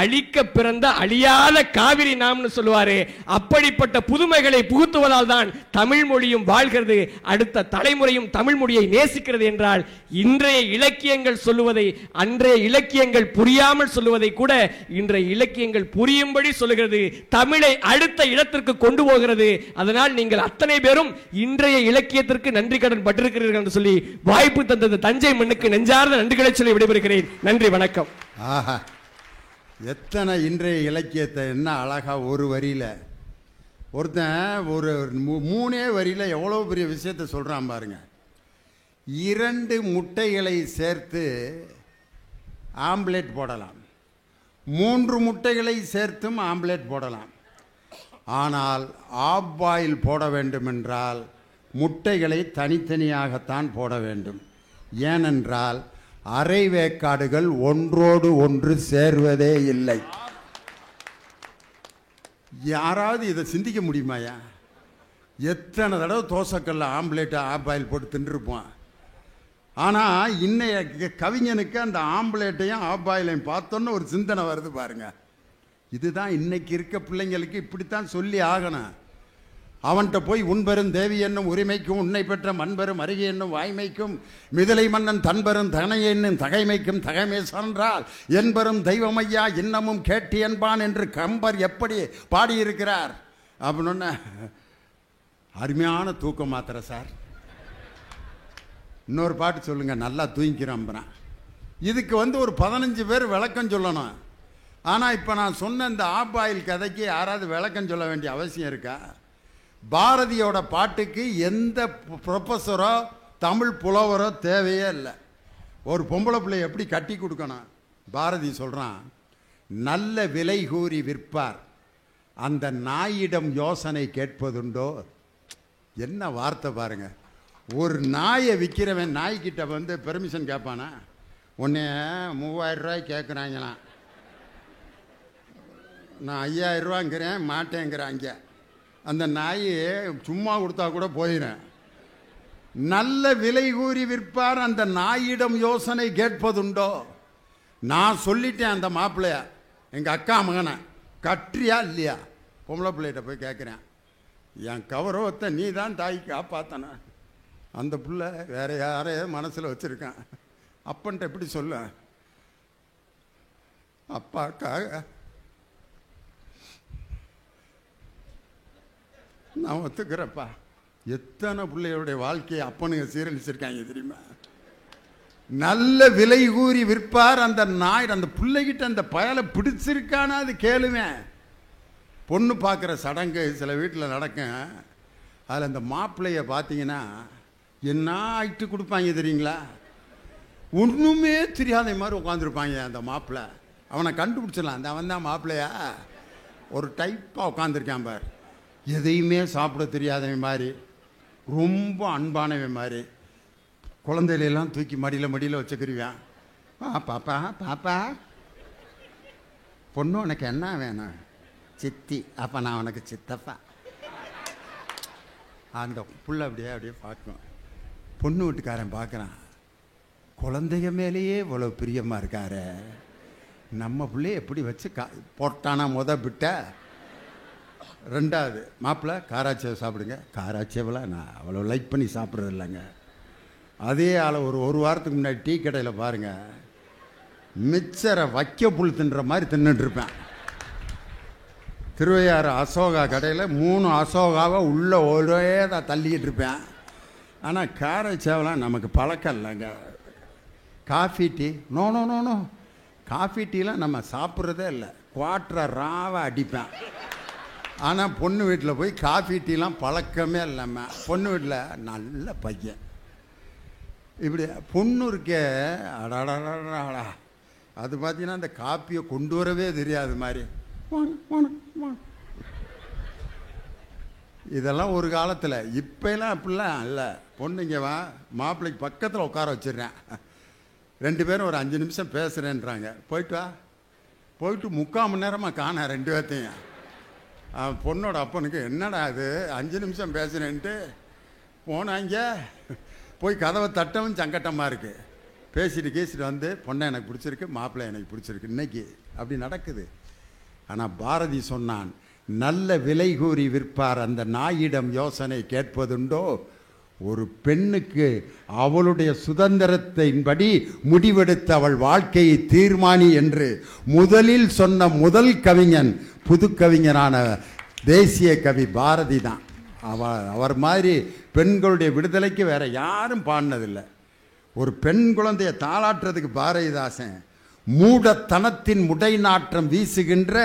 Speaker 3: அழிக்க பிறந்த அழியாத காவிரி நாம்னு சொல்லுவாரு. அப்படிப்பட்ட புதுமைகளை புகுத்துவதால் தான் தமிழ் மொழியும் வாழ்கிறது, அடுத்த தலைமுறையும் தமிழ் மொழியை நேசிக்கிறது என்றால், இன்றைய இலக்கியங்கள் சொல்லுவதை அன்றைய இலக்கியங்கள் புரியாமல் சொல்லுவதை கூட இன்றைய இலக்கியங்கள் புரியும்படி சொல்லுகிறது, தமிழை அடுத்த இடத்திற்கு கொண்டு போகிறது. அதனால் நீங்கள் அத்தனை பேரும் இன்றைய இலக்கியத்திற்கு நன்றி கடன் பட்டிருக்கிறீர்கள் என்று சொல்லி வாய்ப்பு தந்தது தஞ்சை மண்ணுக்கு நெஞ்சார்ந்த நன்றிகளை சொல்லி விடைபெறுகிறேன். நன்றி, வணக்கம்.
Speaker 1: ஆஹா, எத்தனை இன்றைய இலக்கியத்தை என்ன அழகா ஒரு வரியில ஒருத்தன் ஒரு 3 வரியில எவ்வளவு பெரிய விஷயத்தை சொல்றான் பாருங்க. 2 முட்டைகளை சேர்த்து ஆம்லேட் போடலாம், 3 முட்டைகளை சேர்த்தும் ஆம்லேட் போடலாம். ஆனால் ஆஃப் பாயில் போட வேண்டும் என்றால் முட்டைகளை தனித்தனியாகத்தான் போட வேண்டும். ஏனென்றால் அரை வேக்காடுகள் ஒன்றோடு ஒன்று சேர்வதே இல்லை. யாராவது இதை சிந்திக்க முடியுமாயா? எத்தனை தடவை தோசைக்கல்ல ஆம்லேட்டை ஆஃப் ஆயில் போட்டு தின்றுருப்போம். ஆனால் இன்னைய கவிஞனுக்கு அந்த ஆம்லேட்டையும் ஆஃப் ஆயிலையும் பார்த்தோன்னு ஒரு சிந்தனை வருது பாருங்க. இதுதான் இன்னைக்கு இருக்க பிள்ளைங்களுக்கு இப்படித்தான் சொல்லி ஆகணும். அவன்கிட்ட போய் உன்பெரும் தேவி என்னும் உரிமைக்கும் உன்னை பெற்ற மண்பெரும் அருகே என்னும் வாய்மைக்கும் மிதலை மன்னன் தன்பெரும் தனை என்னும் தகைமைக்கும் தகைமை சான்றால் என்பெரும் தெய்வமையா இன்னமும் கேட்டு என்பான் என்று கம்பர் எப்படி பாடியிருக்கிறார் அப்படின்னு அருமையான தூக்க மாத்திரை சார். இன்னொரு பாட்டு சொல்லுங்க, நல்லா தூங்கிக்கிறோம். இதுக்கு ஒரு 15 பேர் விளக்கம் சொல்லணும். ஆனால் இப்போ நான் சொன்ன இந்த ஆப்பாயில் கதைக்கு யாராவது விளக்கம் சொல்ல வேண்டிய அவசியம் இருக்கா? பாரதியோட பாட்டுக்கு எந்த ப்ரொஃபஸரோ தமிழ் புலவரோ தேவையே இல்லை. ஒரு பொம்பளை பிள்ளை எப்படி கட்டி கொடுக்கணும்? பாரதி சொல்கிறான், நல்ல விலை கூறி விற்பார் அந்த நாயிடம் யோசனை கேட்பதுண்டோ. என்ன வார்த்தை பாருங்க. ஒரு நாயை விற்கிறவன் நாய்கிட்ட பெர்மிஷன் கேட்பானா? உடனே 3000 ரூபாய் கேட்குறாங்களாம். நான் 5000 ரூபாங்கிறேன், மாட்டேங்கிறாங்க. அந்த நாய் சும்மா கொடுத்தா கூட போயிடும். நல்ல விலை கூறி விற்பார் அந்த நாயிடம் யோசனை கேட்பதுண்டோ. நான் சொல்லிட்டேன் அந்த மாப்பிள்ளைய, எங்கள் அக்கா மகனை கட்டுறியா இல்லையா? பொம்பளை பிள்ளைகிட்ட போய் கேட்குறேன், என் கௌரவத்தை நீ தான் தாய்க்கு காப்பாத்தன. அந்த பிள்ளை வேற யாரையோ மனசில் வச்சுருக்கான். அப்பன்ட்ட எப்படி சொல்ல? அப்பாக்காக நான் ஒத்துக்கிறப்பா. எத்தனை பிள்ளைகளுடைய வாழ்க்கையை அப்பனுங்க சீரழிச்சிருக்காங்க தெரியுமா? நல்ல விலை கூறி விற்பார் அந்த நாய். அந்த பிள்ளைகிட்ட அந்த பயலை பிடிச்சிருக்கானா அது கேளுவேன். பொண்ணு பார்க்குற சடங்கு சில வீட்டில் நடக்கும். அதில் அந்த மாப்பிள்ளைய பார்த்தீங்கன்னா என்ன ஆயிட்டு கொடுப்பாங்க தெரியுங்களா? ஒன்றுமே தெரியாத மாதிரி உட்காந்துருப்பாங்க. அந்த மாப்பிள்ளை அவனை கண்டுபிடிச்சிடலாம், அந்த அவன் தான் மாப்பிள்ளையா. ஒரு டைப்பாக உட்காந்துருக்கான் பார். எதையுமே சாப்பிட தெரியாதவன் மாதிரி, ரொம்ப அன்பானவன் மாதிரி. குழந்தையிலெல்லாம் தூக்கி மடியில் வச்சுக்கிருவேன். பாப்பா பாப்பா, பொண்ணு உனக்கு என்ன வேணும்? சித்தி. அப்போ நான் உனக்கு சித்தப்பா. அந்த புள்ள அப்படியே பார்க்கும். பொண்ணு வீட்டுக்காரன் பார்க்குறான், குழந்தைங்க மேலேயே இவ்வளோ பிரியமாக இருக்காரு, நம்ம பிள்ளைய எப்படி வச்சு போட்டானா பிட்ட. ரெண்டாவது மாப்பிள்ளை காராச்சேவை சாப்பிடுங்க. காராச்சேவெல்லாம் நான் அவ்வளோ லைக் பண்ணி சாப்பிட்றது இல்லைங்க. அதே ஆளை ஒரு வாரத்துக்கு முன்னாடி டீ கடையில் பாருங்கள், மிச்சரை வைக்க புல் தின்ற மாதிரி தின்னுட்டுருப்பேன். திருவையாறு அசோகா கடையில் 3 அசோகாவை உள்ளே ஒரே தான் தள்ளிக்கிட்டு இருப்பேன். ஆனால் காராச்சேவெல்லாம் நமக்கு பழக்கம் இல்லைங்க. Coffee tea no no no no. Coffee டீலாம் நம்ம சாப்பிட்றதே இல்லை. குவாட்டரை ராவை அடிப்பேன். ஆனால் பொண்ணு வீட்டில் போய் காஃபி டீலாம் பழக்கமே இல்லாமல், பொண்ணு வீட்டில் நல்ல பையன் இப்படி பொண்ணு இருக்கே அடாடா. அது பார்த்தீங்கன்னா அந்த காப்பியை கொண்டு வரவே தெரியாது மாதிரி. இதெல்லாம் ஒரு காலத்தில். இப்போலாம் அப்படிலாம் இல்லை. பொண்ணுங்க வா, மாப்பிள்ளைக்கு பக்கத்தில் உட்கார வச்சிடுறேன். 2 பேரும் ஒரு 5 நிமிஷம் பேசுகிறேன்றாங்க. போயிட்டு வா. போயிட்டு 3/4 மணி நேரமாக காண 2 பேர்த்தையும். பொண்ணோட அப்பனுக்கு என்னடா அது 5 நிமிஷம் பேசுகிறேன்ட்டு போனாங்க. போய் கதவை தட்டவும் சங்கட்டமாக இருக்குது. பேசிட்டு பொண்ணை எனக்கு பிடிச்சிருக்கு, மாப்பிள்ளை எனக்கு பிடிச்சிருக்கு. இன்னைக்கு அப்படி நடக்குது. ஆனால் பாரதி சொன்னான், நல்ல விலை கூறி விற்பார் அந்த நாயிடம் யோசனை கேட்பதுண்டோ. ஒரு பெண்ணுக்கு அவளுடைய சுதந்திரத்தின்படி முடிவெடுத்த அவள் வாழ்க்கையை தீர்மானி என்று முதலில் சொன்ன முதல் கவிஞன் புது கவிஞரான தேசிய கவி பாரதி தான். அவர் மாதிரி பெண்களுடைய விடுதலைக்கு வேற யாரும் பாடினதில்லை. ஒரு பெண் குழந்தையை தாளாட்டுறதுக்கு பாரதிதாசன் மூடத்தனத்தின் முடை நாற்றம் வீசுகின்ற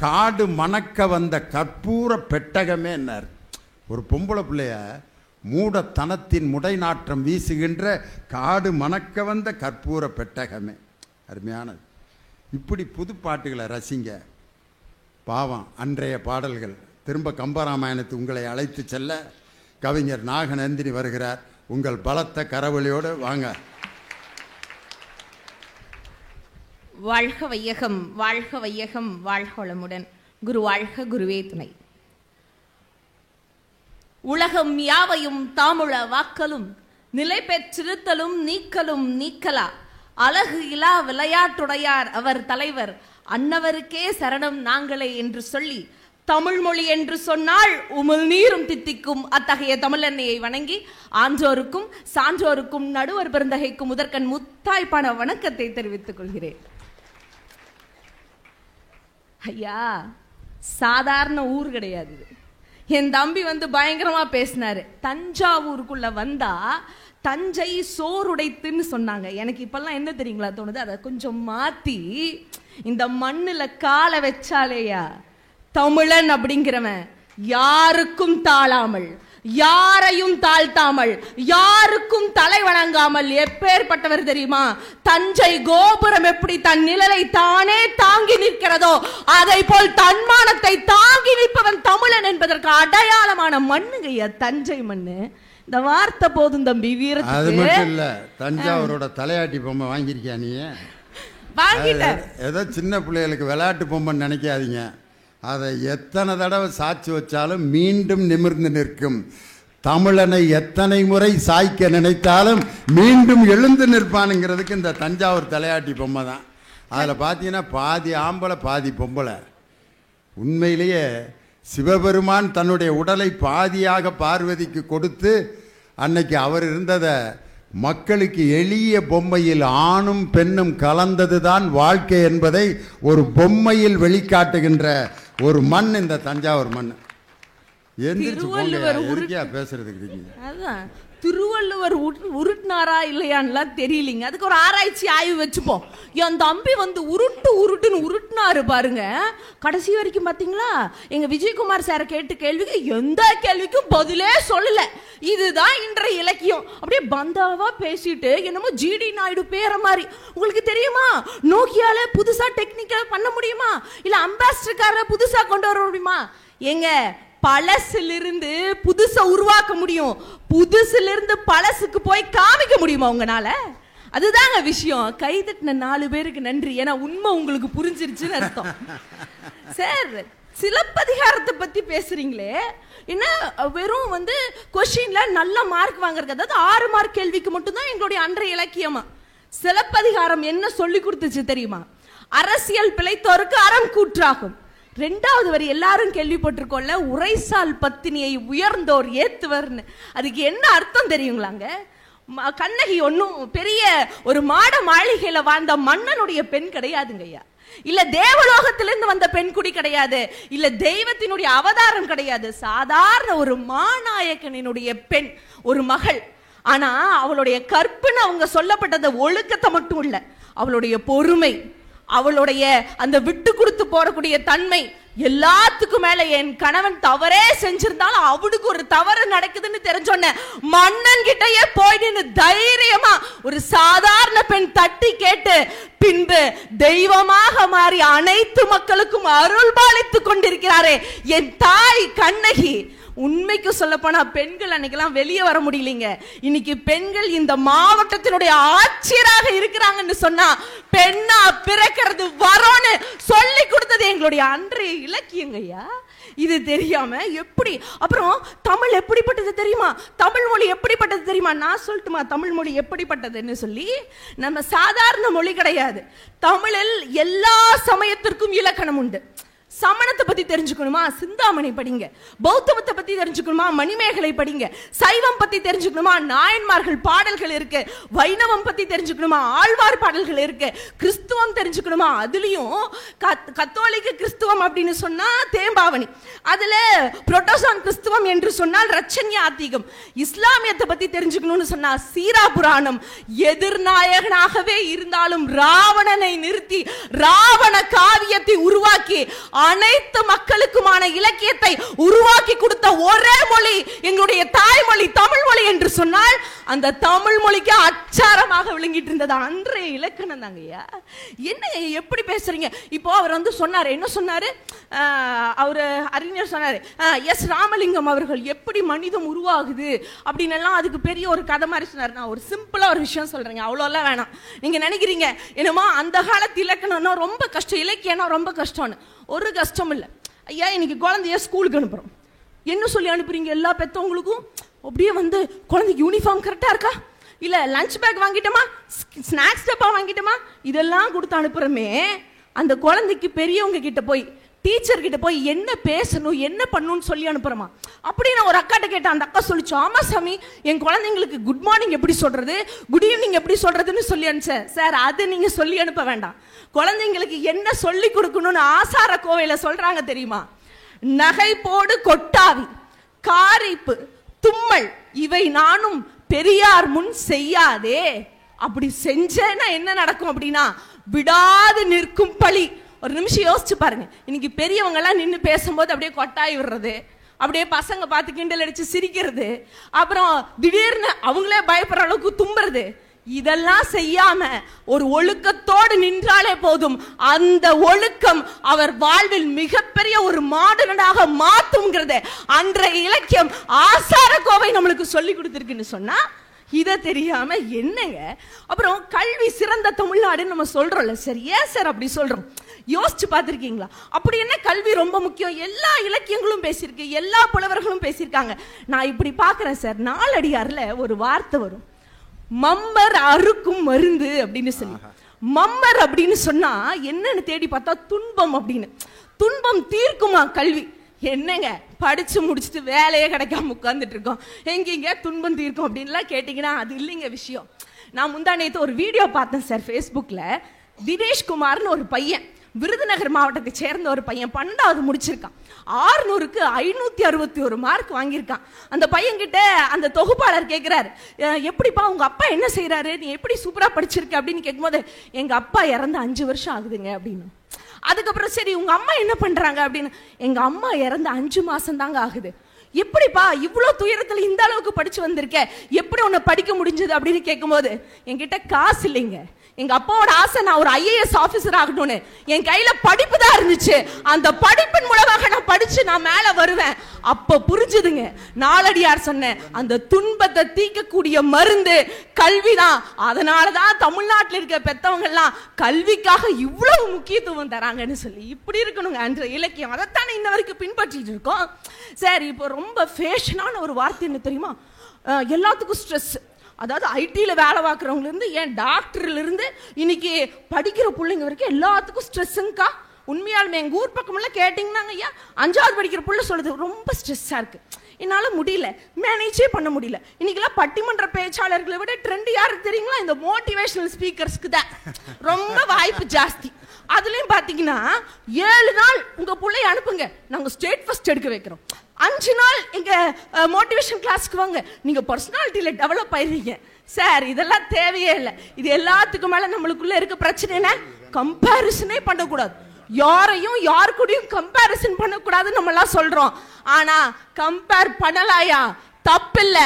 Speaker 1: காடு மணக்க வந்த கற்பூர பெட்டகமே என்னார். ஒரு பொம்பளை பிள்ளைய மூடத்தனத்தின் முடை நாற்றம் வீசுகின்ற காடு மணக்க வந்த கற்பூர பெட்டகமே. அருமையானது. இப்படி புது பாட்டுகளை ரசிங்க. பாவம் அன்றைய பாடல்கள். திரும்ப கம்பராமாயணத்து உங்களை அழைத்து செல்ல கவிஞர் நாகநந்தினி வருகிறார். உங்கள் பலத்த கரவொலியோடு வாங்க.
Speaker 4: வாழ்க வையகம், வாழ்க வையகம், வாழ்க வளமுடன். குரு வாழ்க, குருவே துணை. உலகம் யாவையும் தாமுள வாக்கலும் நிலை பெற்றிருத்தலும் நீக்கலும் நீக்கலா அழகு இலா விளையாட்டுடையார் அவர் தலைவர் அன்னவருக்கே சரணம் நாங்களே என்று சொல்லி தமிழ் மொழி என்று சொன்னால் உமிழ் நீரும் தித்திக்கும் அத்தகைய தமிழன்னையை வணங்கி ஆன்றோருக்கும் சான்றோருக்கும் நடுவர் பெருந்தகைக்கும் முதற்கண் முத்தாய்ப்பான வணக்கத்தை தெரிவித்துக் கொள்கிறேன். ஐயா, சாதாரண ஊர் கிடையாது. என் தம்பி வந்து பயங்கரமா பேசினாரு. தஞ்சாவூருக்குள்ள வந்தா தஞ்சை சோறுடைத்துன்னு சொன்னாங்க. எனக்கு இப்பெல்லாம் என்ன தெரியுங்களா தோணுது, அதை கொஞ்சம் மாத்தி இந்த மண்ணுல காலை வச்சாலேயா தமிழன் அப்படிங்கிறவன் யாருக்கும் தாழாமல், யாரையும் தாழ்த்தாமல், யாருக்கும் தலை வணங்காமல் எப்பேற்பட்டவர் தெரியுமா? தஞ்சை கோபுரம் எப்படி தன் நிழலை தானே தாங்கி நிற்கிறதோ அதை போல் தன்மானத்தை தாங்கி நிற்பவன் தமிழன் என்பதற்கு அடையாளமான மண்ணுங்கய்யா தஞ்சை மண்ணு. இந்த வார்த்தை போதும் தம்பி வீரத்துக்கு.
Speaker 1: அது மட்டும் இல்ல, தஞ்சாவூரோட தலையாட்டி பொம்மை வாங்கியிருக்கியா நீ?
Speaker 4: வாங்கிட்டேன்.
Speaker 1: ஏதோ சின்ன பிள்ளைகளுக்கு விளையாட்டு பொம்மைன்னு நினைக்காதீங்க. அதை எத்தனை தடவை சாட்சி வச்சாலும் மீண்டும் நிமிர்ந்து நிற்கும். தமிழனை எத்தனை முறை சாய்க்க நினைத்தாலும் மீண்டும் எழுந்து நிற்பானுங்கிறதுக்கு இந்த தஞ்சாவூர் தலையாட்டி பொம்மை தான். அதில் பார்த்தீங்கன்னா பாதி ஆம்பளை பாதி பொம்பளை. உண்மையிலேயே சிவபெருமான் தன்னுடைய உடலை பாதியாக பார்வதிக்கு கொடுத்து அன்னைக்கு அவர் இருந்ததை மக்களுக்கு எளிய பொம்மையில் ஆணும் பெண்ணும் கலந்ததுதான் வாழ்க்கை என்பதை ஒரு பொம்மையில் வெளிக்காட்டுகின்ற ஒரு மண் இந்த தஞ்சாவூர் மண். எந்திரிச்சு போங்க, பேசுறதுக்கு இருக்கீங்க.
Speaker 4: அதான் திருவள்ளுவர் உருட்டினாரா இல்லையான்லாம் தெரியலீங்க. அதுக்கு ஒரு ஆராய்ச்சி ஆய்வு வச்சுப்போம். என் தம்பி வந்து உருட்டுன்னு உருட்டினாரு பாருங்க. கடைசி வரைக்கும் பாத்தீங்களா, எங்க விஜயகுமார் சார் கேட்டு கேள்விக்கு எந்த கேள்விக்கும் பதிலே சொல்லல. இதுதான் இன்றைய இலக்கியம். அப்படியே பந்தாவா பேசிட்டு என்னமோ ஜிடி நாயுடு பேர மாதிரி. உங்களுக்கு தெரியுமா நோக்கியால புதுசா டெக்னிக்கா பண்ண முடியுமா, இல்ல அம்பாசிடர் கார புதுசா கொண்டு வர முடியுமா? எங்க பழசிலிருந்து புதுசை உருவாக்க முடியும், புதுசிலிருந்து பழசுக்கு போய் காமிக்க முடியுமா உங்களால? அதுதாங்க விஷயம். கைதட்டின 4 பேருக்கு நன்றி. ஏன்னா உண்மை உங்களுக்கு புரிஞ்சிருச்சுன்னு அர்த்தம். சார், சிலப்பதிகாரத்தை பத்தி பேசுறீங்களே, என்ன வெறும் வந்து கொஸ்டின்ல நல்ல மார்க் வாங்குறது, அதாவது 6 மார்க் கேள்விக்கு மட்டும்தான் எங்களுடைய அன்றைய இலக்கியமா? சிலப்பதிகாரம் என்ன சொல்லி கொடுத்துச்சு தெரியுமா? அரசியல் பிழைத்தோருக்கு அறம் கூற்றாகும். 2வது வரி எல்லாரும் கேள்விப்பட்டிருக்கோம்ல, உரைசால் பத்தினியை உயர்ந்தோர் ஏத்துவர்னு. அதுக்கு என்ன அர்த்தம் தெரியுங்களாங்க? கண்ணகி ஒன்னும் பெரிய ஒரு மாட மாளிகையில வாழ்ந்த மன்னனுடைய பெண் கிடையாதுங்கய்யா. இல்ல தேவலோகத்திலிருந்து வந்த பெண் குடி கிடையாது, இல்ல தெய்வத்தினுடைய அவதாரம் கிடையாது. சாதாரண ஒரு மாநாயக்கனினுடைய பெண், ஒரு மகள். ஆனா அவளுடைய கற்புன்னு அவங்க சொல்லப்பட்டது ஒழுக்கத்தை மட்டும் இல்ல, அவளுடைய பொறுமை, அவளுடைய அந்த விட்டு கொடுத்து போறக்கூடிய தன்மை, எல்லாத்துக்கும் மேல என் கணவன் தவறே செஞ்சிருந்தாலும் அவனுக்கு ஒரு தவறு நடக்குதுன்னு தெரிஞ்சோன்ன மன்னன் கிட்டயே போய் நின்னு தைரியமா ஒரு சாதாரண பெண் தட்டி கேட்டு பின்பு தெய்வமாக மாறி அனைத்து மக்களுக்கும் அருள் பாலித்துக் கொண்டிருக்கிறாரே என் தாய் கண்ணகி. உண்மைக்கு சொல்ல போனா பெண்கள் அன்னைக்கெல்லாம் வெளியே வர முடியலீங்க. இன்னைக்கு பெண்கள் இந்த மாவட்டத்தினுடைய ஆட்சியராக இருக்கிறாங்கன்னு சொன்னா பெண்ணா பிறக்கிறது வரோன்னு சொல்லி கொடுத்தது எங்களுடைய அன்றைய இலக்கியங்கய்யா. இது தெரியாம எப்படி? அப்புறம் தமிழ் எப்படிப்பட்டது தெரியுமா? தமிழ் மொழி எப்படிப்பட்டது தெரியுமா? நான் சொல்லட்டுமா தமிழ் மொழி எப்படிப்பட்டதுன்னு சொல்லி? நம்ம சாதாரண மொழி கிடையாது. தமிழில் எல்லா சமயத்திற்கும் இலக்கணம் உண்டு. சமணத்தை பத்தி தெரிஞ்சுக்கணுமா, சிந்தாமணி படிங்க. பௌத்தமத்தை பத்தி தெரிஞ்சுக்கணுமா, மணிமேகலை படிங்க. சைவம் பத்தி தெரிஞ்சுக்கணுமா, நாயன்மார்கள் பாடல்கள் இருக்கு. வைணவம் பத்தி தெரிஞ்சுக்கணுமா, ஆழ்வார் பாடல்கள் இருக்கு. கிறிஸ்துவம் தெரிஞ்சுக்கணுமா, அதுலயும் கத்தோலிக்க கிறிஸ்துவம் அப்படின்னு சொன்னா தேம்பாவணி, அதுல புரோட்டஸ்டான்ட் கிறிஸ்துவம் என்று சொன்னால் ரட்சண்யாத்தீகம். இஸ்லாமியத்தை பத்தி தெரிஞ்சுக்கணும்னு சொன்னா சீரா புராணம். எதிர்நாயகனாகவே இருந்தாலும் ராவணனை நிறுத்தி ராவண காவியத்தை உருவாக்கி அனைத்து மக்களுக்குமான இலக்கியத்தை உருவாக்கி கொடுத்த ஒரே மொழி எங்களுடைய தாய்மொழி தமிழ் மொழி என்று சொன்னால் அந்த தமிழ் மொழிக்கு அச்சாரமாக விளங்கிட்டு இருந்தது அன்றைய இலக்கணம் தாங்கய்யா. என்ன எப்படி பேசுறீங்க? இப்போ அவர் வந்து சொன்னாரு, என்ன சொன்னாரு அவரு அறிஞர் சொன்னாரு, எஸ் ராமலிங்கம் அவர்கள் எப்படி மனிதம் உருவாகுது அப்படின்னு எல்லாம் அதுக்கு பெரிய ஒரு கதை மாதிரி சொன்னாரு. நான் ஒரு சிம்பிளா ஒரு விஷயம் சொல்றேங்க, அவ்வளோலாம் வேணாம். நீங்க நினைக்கிறீங்க என்னமோ அந்த காலத்து இலக்கணம்னா ரொம்ப கஷ்டம், இலக்கியம்னா ரொம்ப கஷ்டம்னு. ஒரு கஷ்டம் இல்லை ஐயா. இன்னைக்கு குழந்தைய ஸ்கூலுக்கு அனுப்புறோம், என்ன சொல்லி அனுப்புறீங்க? எல்லா பெத்தவங்களுக்கும் அப்படியே வந்து குழந்தைக்கு யூனிஃபார்ம் கரெக்டா இருக்கா, இல்ல லஞ்ச் பேக் வாங்கிட்டோமா, ஸ்நாக்ஸ் டப்பா வாங்கிட்டோமா, இதெல்லாம் கொடுத்து அனுப்புறமே. அந்த குழந்தைக்கு பெரியவங்க கிட்ட போய் டீச்சர் கிட்ட போய் என்ன பேசணும் என்ன பண்ணணும்னு சொல்லி அனுப்புறமா? அப்படி நான் ஒரு அக்காட்ட கேட்டேன். அந்த அக்கா சொல்லிச்சு, ஆமா சாமி என் குழந்தைங்களுக்கு குட் மார்னிங் எப்படி சொல்றது, குட் ஈவினிங் எப்படி சொல்றதுன்னு சொல்லி அனுப்பிச்சேன். சார் அது நீங்க சொல்லி அனுப்ப வேண்டாம். குழந்தைங்களுக்கு என்ன சொல்லி கொடுக்கணும்னு ஆசார கோவையில சொல்றாங்க தெரியுமா? நகை போடு கொட்டாவி, காரிப்பு, தும்மல் இவை நானும் பெரியார் முன் செய்யாதே. அப்படி செஞ்சேன்னா என்ன நடக்கும் அப்படின்னா, விடாது நிற்கும் பழி. ஒரு நிமிஷம் யோசிச்சு பாருங்க. இன்னைக்கு பெரியவங்க எல்லாம் நின்று பேசும்போது அப்படியே கொட்டாய் விடுறது, அப்படியே பசங்க பார்த்து கிண்டல் அடிச்சு சிரிக்கிறது, அப்புறம் திடீர்னு அவங்களே பயப்படுற அளவுக்கு தும்புறது, இதெல்லாம் செய்யாம ஒரு ஒழுக்கத்தோடு நின்றாலே போதும். அந்த ஒழுக்கம் அவர் வாழ்வில் மிகப்பெரிய ஒரு மாடனாக மாத்தும்ங்கிறது அன்றைய இலக்கியம் ஆசார கோவை நம்மளுக்கு சொல்லி கொடுத்திருக்குன்னு சொன்னா, இதை தெரியாம என்னங்க. அப்புறம் கல்வி சிறந்த தமிழ்நாடுன்னு நம்ம சொல்றோம்ல, சரி ஏன் சார் அப்படி சொல்றோம்? யோசிச்சு பார்த்திருக்கீங்களா? அப்படி என்ன கல்வி ரொம்ப முக்கியம்? எல்லா இலக்கியங்களும் பேசியிருக்கு, எல்லா புலவர்களும் பேசியிருக்காங்க. நான் இப்படி பாக்குறேன் சார், நாலடியார்ல ஒரு வார்த்தை வரும், மம்மர் அறுக்கும் மருந்து அப்படின்னு சொல்லி. மம்மர் அப்படின்னு சொன்னா என்னன்னு தேடி பார்த்தா துன்பம் அப்படின்னு. துன்பம் தீர்க்குமா கல்வி? என்னங்க படிச்சு முடிச்சுட்டு வேலையே கிடைக்காம உட்கார்ந்துட்டு இருக்கோம், எங்கீங்க துன்பம் தீர்க்கும் அப்படின்லாம் கேட்டீங்கன்னா அது இல்லைங்க விஷயம். நான் முந்தா நேத்து ஒரு வீடியோ பார்த்தேன் சார் ஃபேஸ்புக்ல. தினேஷ்குமார்னு ஒரு பையன், விருதுநகர் மாவட்டத்தை சேர்ந்த ஒரு பையன், 12வது முடிச்சிருக்கான். 600க்கு 561 மார்க் வாங்கியிருக்கான். அந்த பையன்கிட்ட அந்த தொகுப்பாளர் கேட்கிறாரு, எப்படிப்பா உங்க அப்பா என்ன செய்யறாரு, நீ எப்படி சூப்பரா படிச்சிருக்க அப்படின்னு கேட்கும்போது, எங்க அப்பா இறந்து 5 வருஷம் ஆகுதுங்க அப்படின்னு. அதுக்கப்புறம் சரி உங்க அம்மா என்ன பண்றாங்க அப்படின்னு, எங்க அம்மா இறந்து 5 மாசம் தாங்க ஆகுது. எப்படிப்பா இவ்வளவு துயரத்துல இந்த அளவுக்கு படிச்சு வந்திருக்க, எப்படி உன்னை படிக்க முடிஞ்சது அப்படின்னு கேட்கும்போது, என்கிட்ட காசு இல்லைங்க, எங்க அப்பாவோட ஆசை நான் ஒரு IAS ஆபீசர் ஆகணும்னு, என் கையில படிப்பு தான் இருந்துச்சு, அந்த படிப்பின் மூலமாக நான் படிச்சு நான் மேல வருவேன். அப்ப புரிஞ்சுதுங்க நாலடியார் சொன்ன அந்த துன்பத்தை தீர்க்கக்கூடிய மருந்து கல்விதான். அதனாலதான் தமிழ்நாட்டில் இருக்க பெத்தவங்க எல்லாம் கல்விக்காக இவ்வளவு முக்கியத்துவம் தராங்கன்னு சொல்லி. இப்படி இருக்கணுங்க அன்ற இலக்கியம், அதைத்தானே இந்த வரைக்கும் பின்பற்றிட்டு இருக்கோம். சரி, இப்போ ரொம்ப ஃபேஷனான ஒரு வார்த்தை என்ன தெரியுமா, எல்லாத்துக்கும் ஸ்ட்ரெஸ். அதாவது ஐடியில் வேலை பார்க்குறவங்க இருந்து ஏன் டாக்டர்ல இருந்து இன்னைக்கு படிக்கிற பிள்ளைங்க வரைக்கும் எல்லாத்துக்கும் ஸ்ட்ரெஸ்ஸுங்கக்கா. உண்மையாலுமே எங்கள் ஊர் பக்கமெல்லாம் கேட்டிங்கன்னாங்க, ஐயா 5வது படிக்கிற பிள்ளை சொல்லுது ரொம்ப ஸ்ட்ரெஸ்ஸாக இருக்குது, என்னால் முடியல, மேனேஜே பண்ண முடியல. இன்னைக்கெல்லாம் பட்டிமன்ற பேச்சாளர்களை விட ட்ரெண்ட் யாருக்கு தெரியுங்களா, இந்த மோட்டிவேஷனல் ஸ்பீக்கர்ஸ்க்கு தான் ரொம்ப வாய்ப்பு ஜாஸ்தி. அதுலேயும் பார்த்தீங்கன்னா 7 நாள் உங்கள் பிள்ளைய அனுப்புங்க, நாங்கள் ஸ்டேட் ஃபர்ஸ்ட் எடுக்க வைக்கிறோம். 5 நாள் எங்க மோட்டிவேஷன் கிளாஸ்க்கு வாங்க, நீங்க பர்சனாலிட்டியில டெவலப் ஆயிருவீங்க. சார் இதெல்லாம் தேவையே இல்லை. இது எல்லாத்துக்கும் மேல நம்மளுக்குள்ள இருக்க பிரச்சனை என்ன, கம்பேரிசனே பண்ணக்கூடாது. யாரையும் யாரு கூடயும் கம்பேரிசன் பண்ணக்கூடாதுன்னு நம்ம எல்லாம் சொல்றோம். ஆனா கம்பேர் பண்ணலாயா, தப்பில்ல,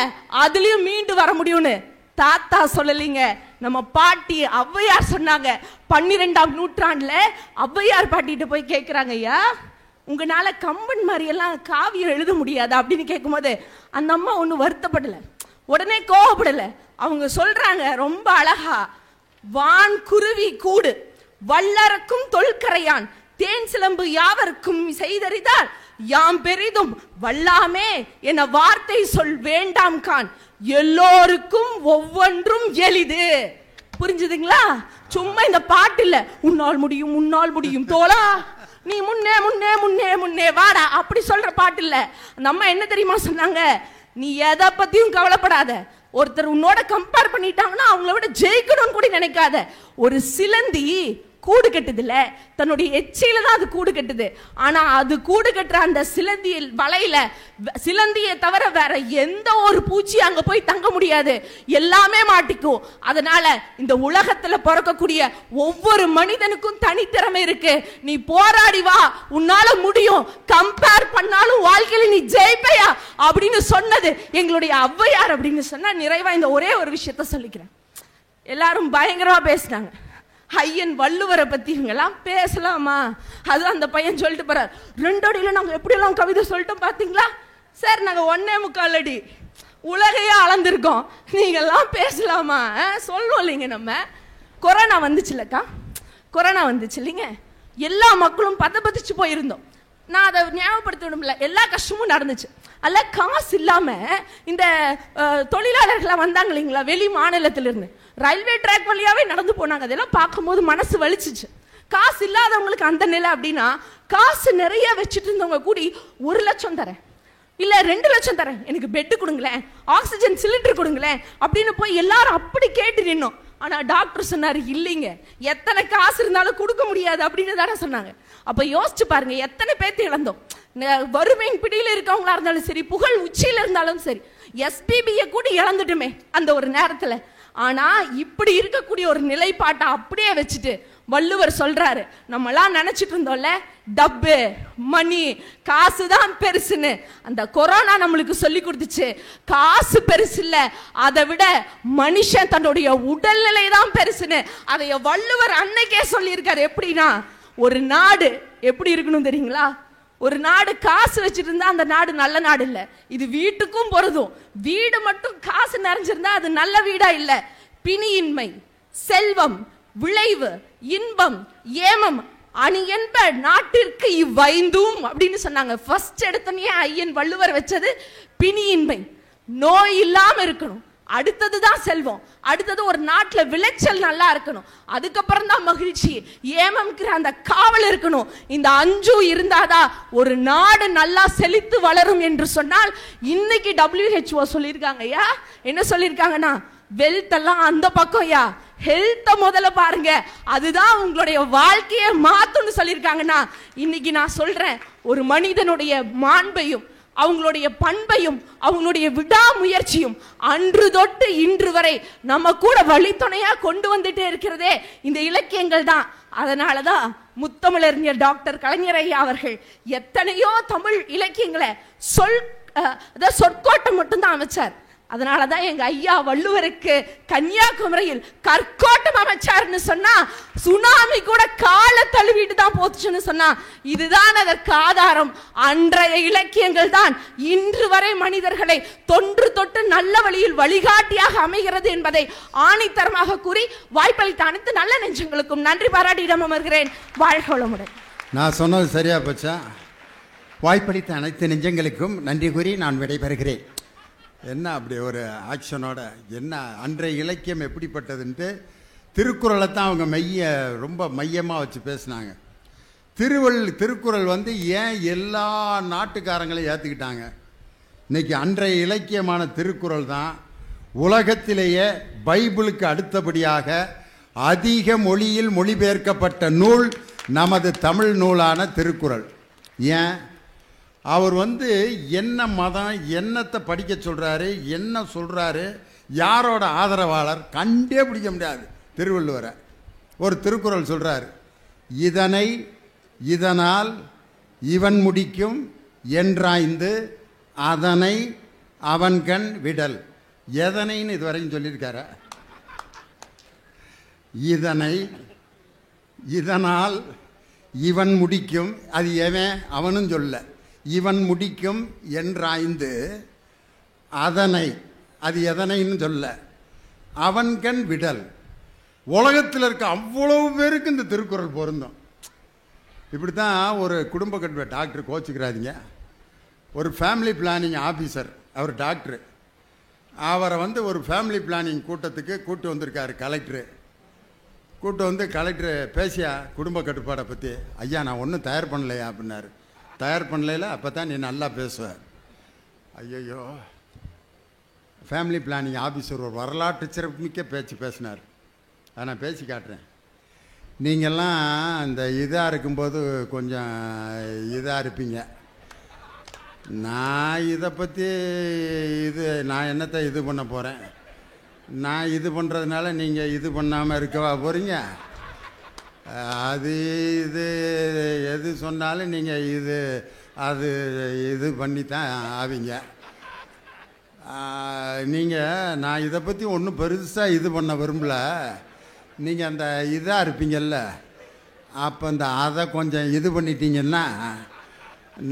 Speaker 4: அதுலயும் மீண்டு வர முடியும்னு தாத்தா சொல்லலீங்க, நம்ம பாட்டி ஔவையார் சொன்னாங்க. 12ஆம் நூற்றாண்டுல ஔவையார் பாட்டிட்டு போய் கேட்கிறாங்க, ஐயா உங்களால கம்பன் மாதிரி எல்லாம் காவியம் எழுத முடியாது அப்படின்னு கேட்கும்போது அந்த அம்மா ஒன்றும் வருத்தப்படலை, உடனே கோவப்படல. அவங்க சொல்றாங்க ரொம்ப அழகா, வான் குருவி கூடு வல்லறக்கும் தொல்கரையான் தேன் சிலம்பு யாவருக்கும் செய்தறிதால் யாம் பெரிதும் வல்லாமே என வார்த்தை சொல் வேண்டாம் கான், எல்லோருக்கும் ஒவ்வொன்றும் எளிது. புரிஞ்சுதுங்களா? சும்மா இந்த பாட்டு இல்ல, உன்னால் முடியும் உன்னால் முடியும் தோழா, நீ முன்னே முன்னே முன்னே முன்னே வாடா அப்படி சொல்ற பாட்டு இல்ல. நம்ம என்ன தெரியுமா சொன்னாங்க, நீ எதை பத்தியும் கவலைப்படாத, ஒருத்தர் உன்னோட கம்பேர் பண்ணிட்டாங்கன்னா அவங்கள விட ஜெயிக்கணும்னு கூட நினைக்காத. ஒரு சிலந்தி கூடு கட்டுதுல, தன்னுடைய எச்சையில தான் அது கூடு கட்டுது. ஆனா அது கூடு கட்டுற அந்த சிலந்தி வலையில சிலந்தியை தவிர வேற எந்த ஒரு பூச்சி அங்க போய் தங்க முடியாது, எல்லாமே மாட்டிக்கும். அதனால இந்த உலகத்துல பிறக்கக்கூடிய ஒவ்வொரு மனிதனுக்கும் தனித்திறமை இருக்கு, நீ போராடி வா, உன்னால முடியும், கம்பேர் பண்ணாலும் வாழ்க்கையில நீ ஜெயிப்பையா அப்படின்னு சொன்னது எங்களுடைய ஔவையார் அப்படின்னு சொன்னா நிறைவா இந்த ஒரே ஒரு விஷயத்த சொல்லிக்கிறேன். எல்லாரும் பயங்கரமா பேசினாங்க, ஐயன் வள்ளுவரை பத்தி இவங்கெல்லாம் பேசலாமா? அது அந்த பையன் சொல்லிட்டு போறார், 2 அடியில நாங்க எப்படி எல்லாம் கவிதை சொல்லிட்டோம் பாத்தீங்களா சார், நாங்க 1.25 அடி உலகையே அளந்திருக்கோம், நீங்க எல்லாம் பேசலாமா? சொல்லுவோம் இல்லைங்க. நம்ம கொரோனா வந்துச்சுல்லக்கா, கொரோனா வந்துச்சு இல்லைங்க, எல்லா மக்களும் பதபதிச்சு போயிருந்தோம். நான் அதை ஞாபகப்படுத்த விடும்ல, எல்லா கஷ்டமும் நடந்துச்சு. அல்ல காசு இல்லாம இந்த தொழிலாளர்கள் வந்தாங்க இல்லைங்களா வெளி மாநிலத்திலிருந்து, ரயில்வே ட்ராக் வழியாவே நடந்து போனாங்க. அதெல்லாம் பார்க்கும்போது மனசு வலிச்சிச்சு. காசு இல்லாதவங்களுக்கு அந்த நிலை அப்படின்னா, காசு நிறைய வச்சுட்டு இருந்தவங்க கூடி 1 லட்சம் தரேன் இல்ல 2 லட்சம் தரேன், எனக்கு பெட்டு கொடுங்களேன், ஆக்சிஜன் சிலிண்டர் கொடுங்களேன் அப்படின்னு போய் எல்லாரும் அப்படி கேட்டு நின்னோம். ஆனா டாக்டர் சொன்னாரு இல்லைங்க, எத்தனை காசு இருந்தாலும் கொடுக்க முடியாது அப்படின்னு தானே சொன்னாங்க. அப்ப யோசிச்சு பாருங்க, எத்தனை பேர்த்து இழந்தோம். வறுமையின் பிடியில இருக்கவங்களா இருந்தாலும் சரி, புகழ் உச்சியில இருந்தாலும் சரி, SPB கூட இழந்துட்டுமே அந்த ஒரு நேரத்துல. ஆனா இப்படி இருக்கக்கூடிய ஒரு நிலைப்பாட்டை அப்படியே வச்சுட்டு வள்ளுவர் சொல்றாரு, நம்மளாம் நினைச்சிட்டு இருந்தோம்ல டப்பு மணி காசுதான் பெருசுன்னு. அந்த கொரோனா நம்மளுக்கு சொல்லி கொடுத்துச்சு, காசு பெருசு இல்ல, அதை விட மனுஷன் தன்னுடைய உடல்நிலை தான் பெருசுன்னு. அதை வள்ளுவர் அன்னைக்கே சொல்லியிருக்காரு. எப்படின்னா, ஒரு நாடு எப்படி இருக்கணும் தெரியுங்களா? ஒரு நாடு காசு வச்சிட்டு இருந்தா அந்த நாடு நல்ல நாடு இல்ல. இது வீட்டுக்கும் பொருதும். வீடு மட்டும் காசு நிறைஞ்சிருந்தா அது நல்ல வீடா இல்ல. பிணியின்மை, செல்வம், விளைவு, இன்பம், ஏமம் அணி என்ப நாட்டிற்கு இவ்வைந்தும் அப்படின்னு சொன்னாங்க. ஃபர்ஸ்ட் எடுத்தனே ஐயன் வள்ளுவர் வச்சது பிணியின்மை, நோய் இல்லாம இருக்கணும். அடுத்ததுதான் செல்வம், அடுத்தது ஒரு நாட்டுல விளைச்சல் நல்லா இருக்கணும், அதுக்கப்புறம் தான் மகிழ்ச்சி, ஏமம்ங்கிற அந்த காவல் இருக்கணும். இந்த 5 இருந்தாதான் ஒரு நாடு நல்லா செழித்து வளரும் என்று சொன்னால், இன்னைக்கு WHO சொல்லியிருக்காங்க. ஐயா என்ன சொல்லியிருக்காங்கன்னா, வெல்த் எல்லாம் அந்த பக்கம் யா, ஹெல்த்த முதல்ல பாருங்க, அதுதான் உங்களுடைய வாழ்க்கையை மாத்தும்னு சொல்லியிருக்காங்கன்னா, இன்னைக்கு நான் சொல்றேன், ஒரு மனிதனுடைய மாண்பையும் அவங்களுடைய பண்பையும் அவங்களுடைய விடாமுயற்சியும் அன்று தொட்டு இன்று வரை நம்ம கூட வழித்துணையா கொண்டு வந்துட்டே இருக்கிறதே இந்த இலக்கியங்கள் தான். அதனாலதான் முத்தமிழறிஞர் டாக்டர் கலைஞர் ஐயா அவர்கள் எத்தனையோ தமிழ் இலக்கியங்களை சொற்கோட்டம் மட்டும்தான் அமைச்சார். அதனாலதான் எங்க ஐயா வள்ளுவருக்கு கன்னியாகுமரியில் கற்கோட்டம் அமைச்சார்னு சொன்னா, சுனாமி கூட கால தழுவிட்டு தான் போச்சுன்னு சொன்னா, இதுதான் அதற்கு ஆதாரம். அன்றைய இலக்கியங்கள் தான் இன்று வரை மனிதர்களை தொன்று தொட்டு நல்ல வழியில் வழிகாட்டியாக அமைகிறது என்பதை ஆணித்தரமாக கூறி வாய்ப்பளித்த அனைத்து நல்ல நெஞ்சங்களுக்கும் நன்றி பாராட்டி இடம் அமர்கிறேன். வாழ்க வளமுடன்.
Speaker 1: நான் சொன்னது சரியா போச்சா? வாய்ப்பளித்த அனைத்து நெஞ்சங்களுக்கும் நன்றி கூறி நான் விடைபெறுகிறேன். என்ன அப்படி ஒரு ஆக்ஷனோட, என்ன அன்றைய இலக்கியம் எப்படிப்பட்டதுன்ட்டு திருக்குறளை தான் அவங்க ரொம்ப மையமாக வச்சு பேசினாங்க. திருக்குறள் ஏன் எல்லா நாட்டுக்காரங்களையும் ஏற்றுக்கிட்டாங்க? இன்னைக்கு அன்றைய இலக்கியமான திருக்குறள் தான் உலகத்திலேயே பைபிளுக்கு அடுத்தபடியாக அதிக மொழியில் மொழிபெயர்க்கப்பட்ட நூல் நமது தமிழ் நூலான திருக்குறள். ஏன்? அவர் என்ன மதம், என்னத்தை படிக்க சொல்கிறாரு, என்ன சொல்கிறாரு, யாரோட ஆதரவாளர் கண்டே பிடிக்க முடியாது. திருவள்ளுவரை ஒரு திருக்குறள் சொல்கிறார், இதனை இதனால் இவன் முடிக்கும் என்றாய்ந்து அதனை அவன்கண் விடல். எதனைன்னு இதுவரையும் சொல்லியிருக்கார? இதனை இதனால் இவன் முடிக்கும், அது எவன் அவனும் சொல்ல, இவன் முடிக்கும் என்றாய்ந்து அதனை, அது எதனைன்னு சொல்ல, அவன்கண் விடல். உலகத்தில் இருக்க அவ்வளவு பேருக்கு இந்த திருக்குறள் பொருந்தும். இப்படி தான் ஒரு குடும்ப கட்டுரை டாக்டர், கோச்சிக்கிறாதீங்க, ஒரு ஃபேமிலி பிளானிங் ஆஃபீஸர், அவர் டாக்டரு, அவரை ஒரு ஃபேமிலி பிளானிங் கூட்டத்துக்கு கூட்டு வந்திருக்காரு கலெக்டரு. கூட்டு கலெக்டரு பேசியா குடும்ப கட்டுப்பாடை பற்றி, ஐயா நான் ஒன்றும் தயார் பண்ணலையா அப்படின்னாரு. தயார் பண்ணல, அப்போ தான் நீ நல்லா பேசுவ. ஐயோ, ஃபேமிலி பிளானிங் ஆஃபீஸர் ஒரு வரலாற்று சிறப்புமிக்க பேச்சு பேசினார். அதை நான் பேசி காட்டுறேன். நீங்கள்லாம் இந்த இதாக இருக்கும்போது கொஞ்சம் இதாக இருப்பீங்க. நான் இதை பற்றி நான் என்னத்தை இது பண்ண போகிறேன்? நான் இது பண்ணுறதுனால நீங்கள் இது பண்ணாமல் இருக்கவா போகிறீங்க? அது இது எது சொன்னாலும் நீங்கள் இது பண்ணித்தான் ஆவீங்க. நான் இதை பற்றி ஒன்றும் பெருசாக இது பண்ண விரும்பல. நீங்கள் அந்த இதாக இருப்பீங்கள்ல, அப்போ இந்த அதை கொஞ்சம் இது பண்ணிட்டீங்கன்னா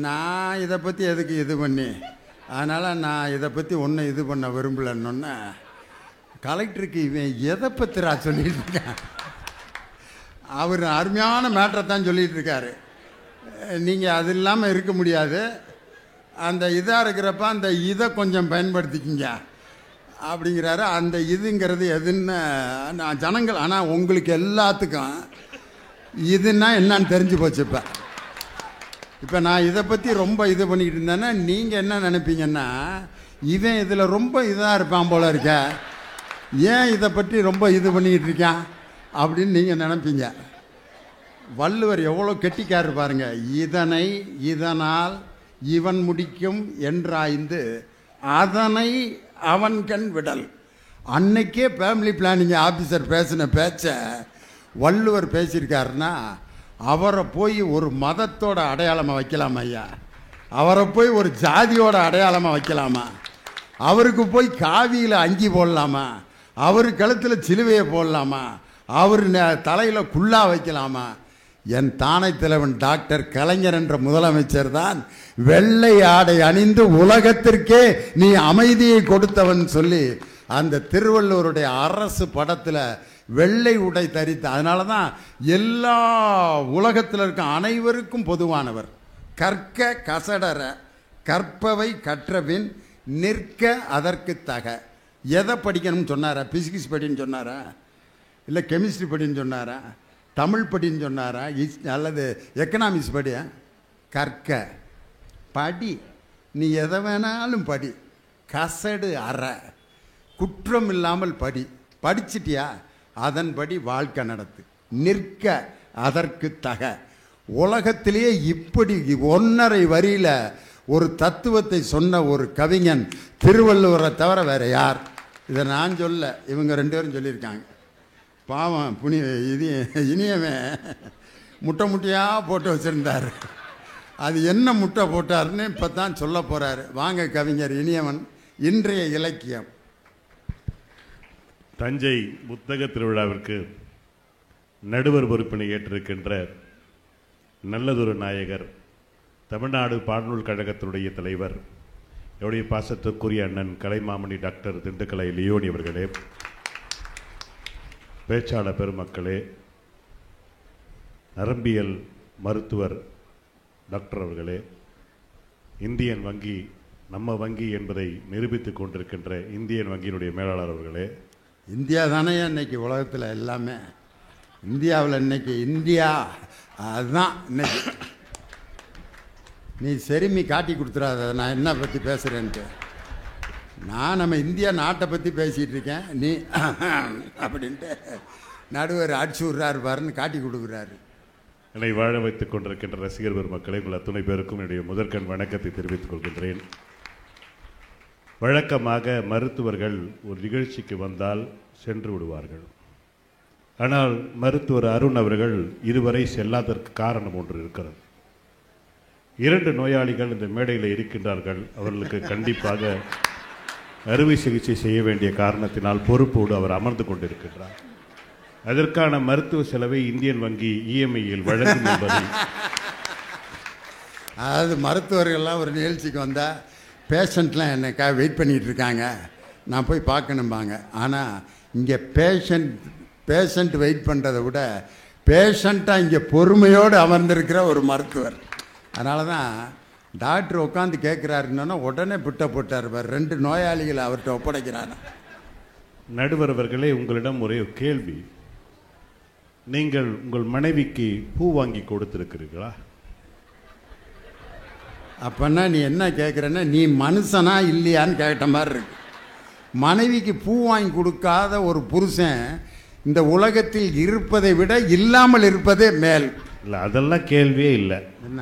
Speaker 1: நான் இதை பற்றி எதுக்கு இது பண்ணி, அதனால் நான் இதை பற்றி ஒன்றும் இது பண்ண விரும்பலன்னொன்னே கலெக்டருக்கு இவன் எதை பற்றிரா சொல்லிட்டு இருக்கேன், அவர் அருமையான மேட்டரை தான் சொல்லிகிட்டு இருக்காரு. நீங்கள் அது இல்லாமல் இருக்க முடியாது, அந்த இதாக இருக்கிறப்ப அந்த இதை கொஞ்சம் பயன்படுத்திக்கிங்க அப்படிங்கிறாரு. அந்த இதுங்கிறது எதுன்னு நான் ஜனங்கள், ஆனால் உங்களுக்கு எல்லாத்துக்கும் இதுன்னா என்னன்னு தெரிஞ்சு போச்சு. இப்போ நான் இதை பற்றி ரொம்ப இது பண்ணிக்கிட்டு இருந்தேன்னா நீங்கள் என்ன நினைப்பீங்கன்னா, இவன் இதில் ரொம்ப இதாக இருப்பான் போல இருக்க, ஏன் இதை பற்றி ரொம்ப இது பண்ணிக்கிட்டு இருக்கான் அப்படின்னு நீங்கள் நினைப்பீங்க. வள்ளுவர் எவ்வளோ கெட்டிக்காரர் பாருங்க. இதனை இதனால் இவன் முடிக்கும் என்றாய்ந்து அதனை அவன் கண் விடல். அன்னைக்கே ஃபேமிலி பிளானிங் ஆஃபீஸர் பேசின பேச்ச வள்ளுவர் பேசியிருக்காருன்னா அவரை போய் ஒரு மதத்தோட அடையாளமாக வைக்கலாமா ஐயா? அவரை போய் ஒரு ஜாதியோட அடையாளமாக வைக்கலாமா? அவருக்கு போய் காவியில் அங்கி போடலாமா? அவர் கழுத்தில் சிலுவையை போடலாமா? அவர் தலையில் குள்ளா வைக்கலாமா? என் தானை தலைவன் டாக்டர் கலைஞர் என்ற முதலமைச்சர் தான் வெள்ளை ஆடை அணிந்து உலகத்திற்கே நீ அமைதியை கொடுத்தவன் சொல்லி அந்த திருவள்ளுவருடைய அரசு படத்தில் வெள்ளை உடை தரித்த. அதனால தான் எல்லா உலகத்தில் இருக்க அனைவருக்கும் பொதுவானவர். கற்க கசடர கற்பவை கற்றபின் நிற்க அதற்கு தக. எதை படிக்கணும்னு சொன்னாரா? பிசிக்ஸ் படின்னு சொன்னாரா? இல்லை கெமிஸ்ட்ரி படின்னு சொன்னாரா? தமிழ் படின்னு சொன்னாரா? அல்லது எக்கனாமிக்ஸ் படி? கற்க படி, நீ எதை வேணாலும் படி, கசடு அற, குற்றம் இல்லாமல் படி. படிச்சிட்டியா? அதன்படி வாழ்க்கை நடத்து. நிற்க அதற்கு தக. உலகத்திலேயே இப்படி 1.5 வரியில ஒரு தத்துவத்தை சொன்ன ஒரு கவிஞன் திருவள்ளுவரை தவிர வேற யார்? இதை நான் சொல்ல, இவங்க 2 பேரும் சொல்லியிருக்காங்க. பாவம் இனியவன் முட்டை முட்டையாக போட்டு வச்சுருந்தார். அது என்ன முட்டை போட்டாருன்னு இப்போ தான் சொல்ல போகிறாரு. வாங்க கவிஞர் இனியவன். இன்றைய இலக்கியம்.
Speaker 5: தஞ்சை புத்தக திருவிழாவிற்கு நடுவர் பொறுப்பினை ஏற்றிருக்கின்ற நல்லதொரு நாயகர், தமிழ்நாடு பாடநூல் கழகத்தினுடைய தலைவர், என்னுடைய பாசத்திற்குரிய அண்ணன் கலைமாமணி டாக்டர் திண்டுக்கலை லியோனி அவர்களே, பேச்சாளர் பெருமக்களே, நரம்பியல் மருத்துவர் டாக்டர் அவர்களே, இந்தியன் வங்கி நம்ம வங்கி என்பதை நிரூபித்துக் கொண்டிருக்கின்ற இந்தியன் வங்கியினுடைய மேலாளர் அவர்களே.
Speaker 1: இந்தியா தானே இன்னைக்கு உலகத்தில் எல்லாமே. இந்தியாவில் இன்னைக்கு இந்தியா அதுதான். இன்னைக்கு நீ செருமி காட்டி கொடுத்துடாத நான் என்ன பற்றி பேசுகிறேன்ட்டு. நான் நம்ம இந்தியா நாட்டை பற்றி பேசிகிட்டு இருக்கேன். நீ அப்படின்ட்டு நடுவர் அடிச்சு விட்றாரு பாருன்னு காட்டி கொடுக்குறாரு.
Speaker 5: என்னை வாழ வைத்துக் கொண்டிருக்கின்ற ரசிகர் பெருமக்களை உங்கள் அத்துணை பேருக்கும் என்னுடைய முதற்கண் வணக்கத்தை தெரிவித்துக் கொள்கின்றேன். வழக்கமாக மருத்துவர்கள் ஒரு நிகழ்ச்சிக்கு வந்தால் சென்று விடுவார்கள். ஆனால் மருத்துவர் அருண் அவர்கள் இதுவரை செல்லாததற்கு காரணம் ஒன்று இருக்கிறது. 2 நோயாளிகள் இந்த மேடையில் இருக்கின்றார்கள். அவர்களுக்கு கண்டிப்பாக அறுவை சிகிச்சை செய்ய வேண்டிய காரணத்தினால் பொறுப்போடு அவர் அமர்ந்து கொண்டிருக்கின்றார். அதற்கான மருத்துவ செலவை இந்தியன் வங்கி இஎம்ஐயில் வழங்கும் என்பதை,
Speaker 1: அதாவது மருத்துவர்கள்லாம் ஒரு நிகழ்ச்சிக்கு வந்தால் பேஷண்ட்லாம் என்னைக்காக வெயிட் பண்ணிகிட்டு இருக்காங்க, நான் போய் பார்க்கணும்பாங்க. ஆனால் இங்கே பேஷண்ட் வெயிட் பண்ணுறதை விட பேஷண்ட்டாக இங்கே பொறுமையோடு அமர்ந்திருக்கிற ஒரு மருத்துவர். அதனால தான் டாக்டர் உட்காந்து கேட்குறாருன்னா உடனே பிட்ட போட்டார். 2 நோயாளிகளை அவர்கிட்ட ஒப்படைக்கிறாரு.
Speaker 5: நடுவர் அவர்களே, உங்களிடம் ஒரே கேள்வி. நீங்கள் உங்கள் மனைவிக்கு பூ வாங்கி கொடுத்திருக்கிறீர்களா?
Speaker 1: அப்பன்னா நீ என்ன கேட்குறன்னா நீ மனுஷனா இல்லையான்னு கேட்ட மாதிரி இருக்கு. மனைவிக்கு பூ வாங்கி கொடுக்காத ஒரு புருஷன் இந்த உலகத்தில் இருப்பதை விட இல்லாமல் இருப்பதே மேல்.
Speaker 5: இல்லை, அதெல்லாம் கேள்வியே இல்லை.
Speaker 1: என்ன?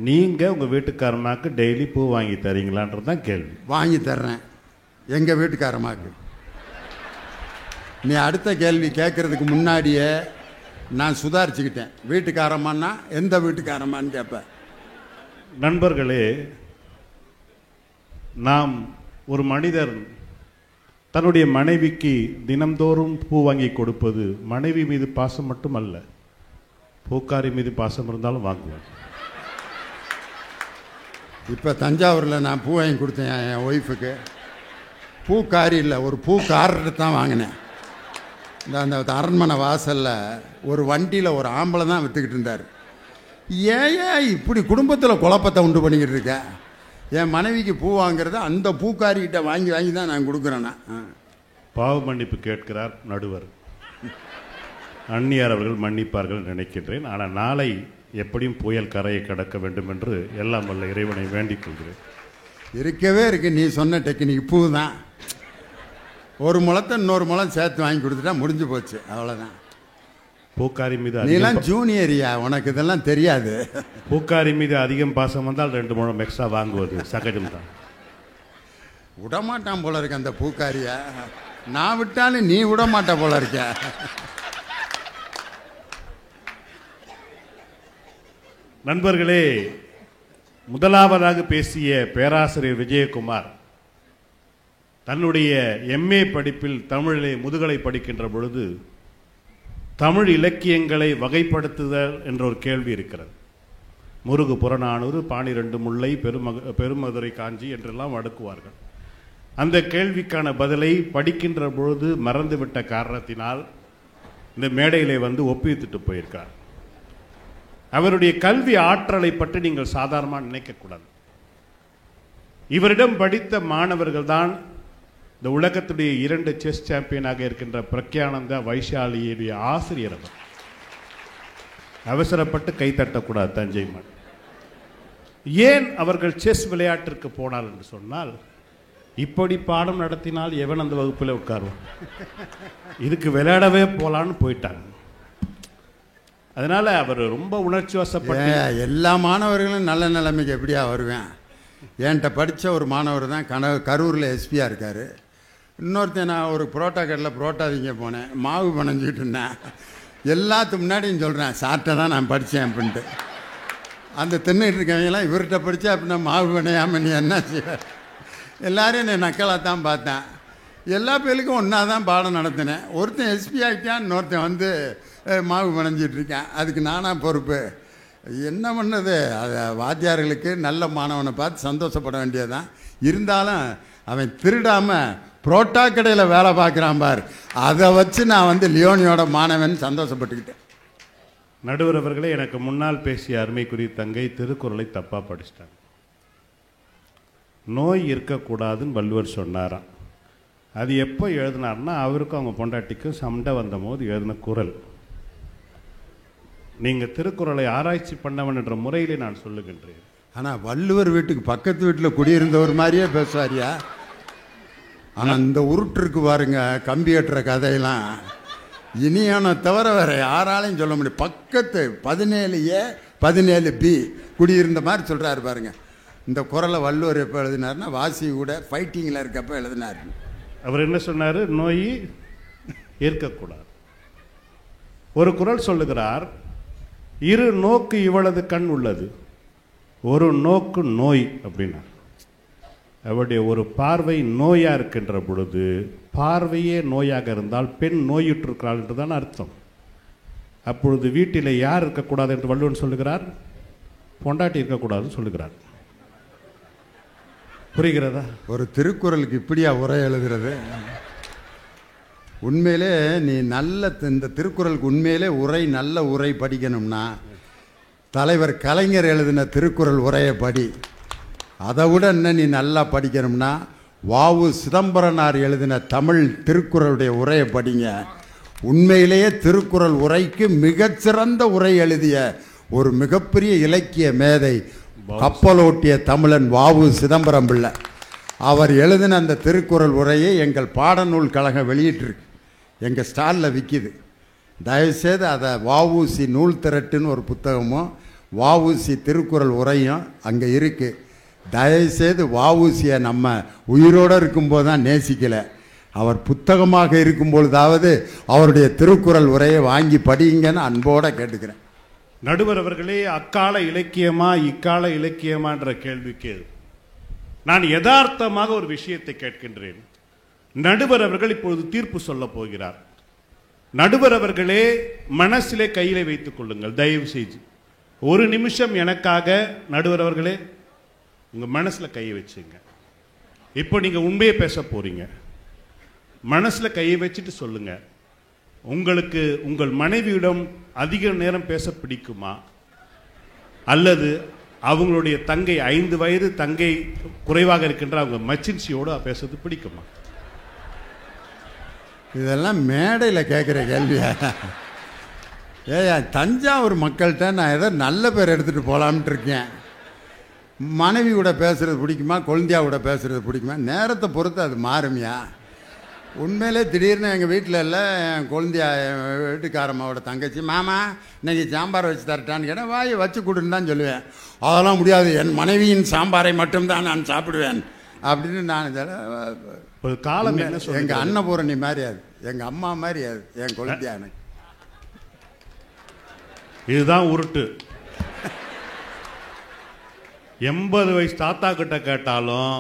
Speaker 5: நீங்கள் உங்கள் வீட்டுக்காரமாக்கு டெய்லி பூ வாங்கி தரீங்களான்றது தான் கேள்வி.
Speaker 1: வாங்கி தர்றேன் எங்கள் வீட்டுக்காரமாக்கு. நீ அடுத்த கேள்வி கேட்குறதுக்கு முன்னாடியே நான் சுதாரிச்சுக்கிட்டேன். வீட்டுக்காரமானா எந்த வீட்டுக்காரமான்னு கேட்பேன்.
Speaker 5: நண்பர்களே, நாம் ஒரு மனிதர் தன்னுடைய மனைவிக்கு தினம்தோறும் பூ வாங்கி கொடுப்பது மனைவி மீது பாசம் மட்டும் அல்ல, பூக்காரி மீது பாசம் இருந்தாலும் வாங்குவார்.
Speaker 1: இப்போ தஞ்சாவூரில் நான் பூ வாங்கி கொடுத்தேன் என் ஒய்ஃபுக்கு. பூக்காரி இல்லை, ஒரு பூக்காரர்கிட்ட தான் வாங்கினேன். அந்த அரண்மனை வாசலில் ஒரு வண்டியில் ஒரு ஆம்பளை தான் விற்றுக்கிட்டு இருந்தார். ஏன் இப்படி குடும்பத்தில் குழப்பத்தை உண்டு பண்ணிக்கிட்டு இருக்க? என் மனைவிக்கு பூ வாங்குறத அந்த பூக்காரிகிட்ட வாங்கி வாங்கி தான் நான் கொடுக்குறேன்னா.
Speaker 5: பாவ மன்னிப்பு கேட்கிறார் நடுவர். அந்நியார் அவர்கள் மன்னிப்பார்கள் நினைக்கின்றேன். ஆனால் நாளை எப்படியும் புயல் கரையை கடக்க வேண்டும் என்று எல்லாம் வல்ல இறைவனை வேண்டிக் கொள்கிறேன்.
Speaker 1: இருக்கவே இருக்கு. நீ சொன்ன டெக்னிக் பூ தான். ஒரு முளத்தை இன்னொரு முளம் சேர்த்து வாங்கி கொடுத்துட்டா முடிஞ்சு போச்சு, அவ்வளோதான்.
Speaker 5: பூக்காரி மீது
Speaker 1: நீலாம் ஜூனியரியா, உனக்கு இதெல்லாம் தெரியாது.
Speaker 5: பூக்காரி மீது அதிகம் பாசம் வந்தால் 2 முழம் எக்ஸ்ட்ரா வாங்குவது சகஜம்தான்.
Speaker 1: விடமாட்டான் போல இருக்க அந்த பூக்காரிய. நான் விட்டாலும் நீ விடமாட்ட போல இருக்க.
Speaker 5: நண்பர்களே, முதலாவதாக பேசிய பேராசிரியர் விஜயகுமார் தன்னுடைய எம்ஏ படிப்பில் தமிழிலே முதுகலை படிக்கின்ற பொழுது தமிழ் இலக்கியங்களை வகைப்படுத்துதல் என்ற ஒரு கேள்வி இருக்கிறது. முருகு புறநானூறு, பாணிரெண்டு முல்லை, பெருமதுரை காஞ்சி என்றெல்லாம் அடுக்குவார்கள். அந்த கேள்விக்கான பதிலை படிக்கின்ற பொழுது மறந்துவிட்ட காரணத்தினால் இந்த மேடையிலே வந்து ஒப்பித்துட்டு போயிருக்கார். அவருடைய கல்வி ஆற்றலை பற்றி நீங்கள் சாதாரணமாக நினைக்கக்கூடாது. இவரிடம் படித்த மாணவர்கள் தான் இந்த உலகத்துடைய 2 செஸ் சாம்பியனாக இருக்கின்ற பிரக்யானந்தா வைஷாலியுடைய ஆசிரியர். அவசரப்பட்டு கைத்தட்டக்கூடாது தஞ்சை மண். ஏன் அவர்கள் செஸ் விளையாட்டிற்கு போனார் என்று சொன்னால், இப்படி பாடம் நடத்தினால் எவன் அந்த வகுப்பில் உட்காருவான், இதுக்கு விளையாடவே போலான்னு போயிட்டாங்க. அதனால அவர் ரொம்ப உணர்ச்சி வசப்பட்டு
Speaker 1: எல்லா மாணவர்களும் நல்ல நிலைமைக்கு எப்படியா வருவேன். என்கிட்ட படித்த ஒரு மாணவர் தான் கரூரில் எஸ்பியாக இருக்கார். இன்னொருத்தன் நான் ஒரு புரோட்டா கடையில் புரோட்டா திங்க போனேன், மாவு பணஞ்சிக்கிட்டு இருந்தேன். எல்லாத்துக்கு முன்னாடியும் சொல்கிறேன், சாப்பிட்ட தான் நான் படித்தேன் அப்படின்ட்டு. அந்த தின்னுட்டு இருக்கவங்களாம் இவர்கிட்ட படித்தா அப்படின்னா மாவு பணையாமல் நீ என்ன செய்ய. எல்லோரும் என்னை நக்கலாக தான் பார்த்தேன். எல்லா பேருக்கும் ஒன்றா தான் பாடம் நடத்தினேன். ஒருத்தன் எஸ்பி ஆகிட்டான், இன்னொருத்தன் வந்து மாவு பணைஞ்சிட்ருக்கேன். அதுக்கு நானாக பொறுப்பு. என்ன பண்ணது, அது வாத்தியார்களுக்கு நல்ல மாணவனை பார்த்து சந்தோஷப்பட வேண்டியதுதான். இருந்தாலும் அவன் திருடாமல் புரோட்டா கடையில் வேலை பார்க்குறான் பார், அதை வச்சு நான் வந்து லியோனியோட மாணவன் சந்தோஷப்பட்டுக்கிட்டேன்.
Speaker 5: நடுவர் அவர்களே, எனக்கு முன்னால் பேசிய அருமைக்குரிய தங்கை திருக்குறளை தப்பாக படிச்சிட்டாங்க. நோய் இருக்கக்கூடாதுன்னு வள்ளுவர் சொன்னாராம். அது எப்போ எழுதினார்னா, அவருக்கும் அவங்க பொண்டாட்டிக்கும் சண்டை வந்த போது எழுதின குறள். நீங்கள் திருக்குறளை ஆராய்ச்சி பண்ணவன் என்ற முறையிலே நான் சொல்லுகின்றேன்.
Speaker 1: ஆனால் வள்ளுவர் வீட்டுக்கு பக்கத்து வீட்டில் குடியிருந்தவர் மாதிரியே பேசுவாரியா. ஆனால் இந்த உருட்டுருக்கு பாருங்க, கம்பி கட்டுற கதையெல்லாம் இனியான தவிர வேற யாராலையும் சொல்ல முடியும். பக்கத்து 17A 17B குடியிருந்த மாதிரி சொல்கிறாரு பாருங்க. இந்த குறளை வள்ளுவர் எப்போ எழுதினார்னா, வாசி கூட ஃபைட்டிங்கில் இருக்கப்போ எழுதினார்.
Speaker 5: அவர் என்ன சொன்னார்? நோய் இருக்கக்கூடாது. ஒரு குறள் சொல்லுகிறார், இரு நோக்கு இவளது கண் உள்ளது, ஒரு நோக்கு நோய் அப்படின்னா. அவருடைய ஒரு பார்வை நோயாக இருக்கின்ற பொழுது, பார்வையே நோயாக இருந்தால் பெண் நோயுற்றிருக்கிறாள் என்று தான் அர்த்தம். அப்பொழுது வீட்டில் யார் இருக்கக்கூடாது என்று வள்ளுவன் சொல்லுகிறார்? பொண்டாட்டி இருக்கக்கூடாதுன்னு சொல்லுகிறார். புரிகிறதா?
Speaker 1: ஒரு திருக்குறளுக்கு இப்படியா உரை எழுதுறது? உண்மையிலே நீ நல்ல இந்த திருக்குறளுக்கு உண்மையிலே உரை, நல்ல உரை படிக்கணும்னா தலைவர் கலைஞர் எழுதின திருக்குறள் உரையை படி. அதை விட என்ன நீ நல்லா படிக்கணும்னா வாவு சிதம்பரனார் எழுதின தமிழ் திருக்குறளுடைய உரையை படிங்க. உண்மையிலேயே திருக்குறள் உரைக்கு மிகச்சிறந்த உரை எழுதிய ஒரு மிகப்பெரிய இலக்கிய மேதை கப்பலோட்டிய தமிழன் வாவு சிதம்பரம் பிள்ளை. அவர் எழுதின அந்த திருக்குறள் உரையை எங்கள் பாடநூல் கழகம் வெளியிட்டிருக்கு, எங்கள் ஸ்டாலில் விற்கிது. தயவுசெய்து அதை வஉசி நூல் திரட்டுன்னு ஒரு புத்தகமும் வஉசி திருக்குறள் உரையும் அங்கே இருக்குது. தயவுசெய்து வஉசியை நம்ம உயிரோடு இருக்கும்போது தான் நேசிக்கலை, அவர் புத்தகமாக இருக்கும்பொழுதாவது அவருடைய திருக்குறள் உரையை வாங்கி படிங்கன்னு அன்போடு கேட்டுக்கிறேன்.
Speaker 5: நடுவர் அவர்களே, அக்கால இலக்கியமா இக்கால இலக்கியமான்ற கேள்விக்கு நான் யதார்த்தமாக ஒரு விஷயத்தை கேட்கின்றேன். நடுவர் அவர்கள் இப்பொழுது தீர்ப்பு சொல்ல போகிறார். நடுவர் அவர்களே, மனசிலே கையிலே வைத்துக் கொள்ளுங்கள் தயவு செய்து. ஒரு நிமிஷம் எனக்காக நடுவர் அவர்களே உங்க மனசுல கையை வச்சுங்க. இப்போ நீங்க உண்மையை பேச போறீங்க. மனசுல கையை வச்சுட்டு சொல்லுங்க, உங்களுக்கு உங்கள் மனைவியிடம் அதிக நேரம் பேச பிடிக்குமா, அல்லது அவங்களுடைய தங்கை 5 வயது தங்கை குறைவாக இருக்கின்ற அவங்க மச்சின்சியோடு பேசுறது பிடிக்குமா?
Speaker 1: இதெல்லாம் மேடையில் கேட்குற கேள்வியா? ஏயா, தஞ்சாவூர் மக்கள்கிட்ட நான் ஏதோ நல்ல பேர் எடுத்துகிட்டு போகலாம்ட்டு இருக்கேன். மனைவி கூட பேசுகிறது பிடிக்குமா, குழந்தையா கூட பேசுகிறது பிடிக்குமா? நேரத்தை பொறுத்து அது மாறுமையா? உண்மையிலே திடீர்னு எங்கள் வீட்டில் இல்லை, என் குழந்தையா என் வீட்டுக்காரம்மாவோட தங்கச்சி, மாமா இன்னைக்கு சாம்பார் வச்சு தரட்டான்னு கேட்டால் வாயை வச்சு கொடுன்னு தான் சொல்லுவேன். அதெல்லாம் முடியாது, என் மனைவியின் சாம்பாரை மட்டும்தான் நான் சாப்பிடுவேன் அப்படின்னு நான்
Speaker 5: ஒரு காலம் என்ன சொல்ல,
Speaker 1: எங்கள் அன்னபூரணி மாதிரி அது, எங்கள் அம்மா மாதிரி அது என் குழந்தையா எனக்கு.
Speaker 5: இதுதான் உருட்டு. 80 வயசு தாத்தா கிட்ட கேட்டாலும்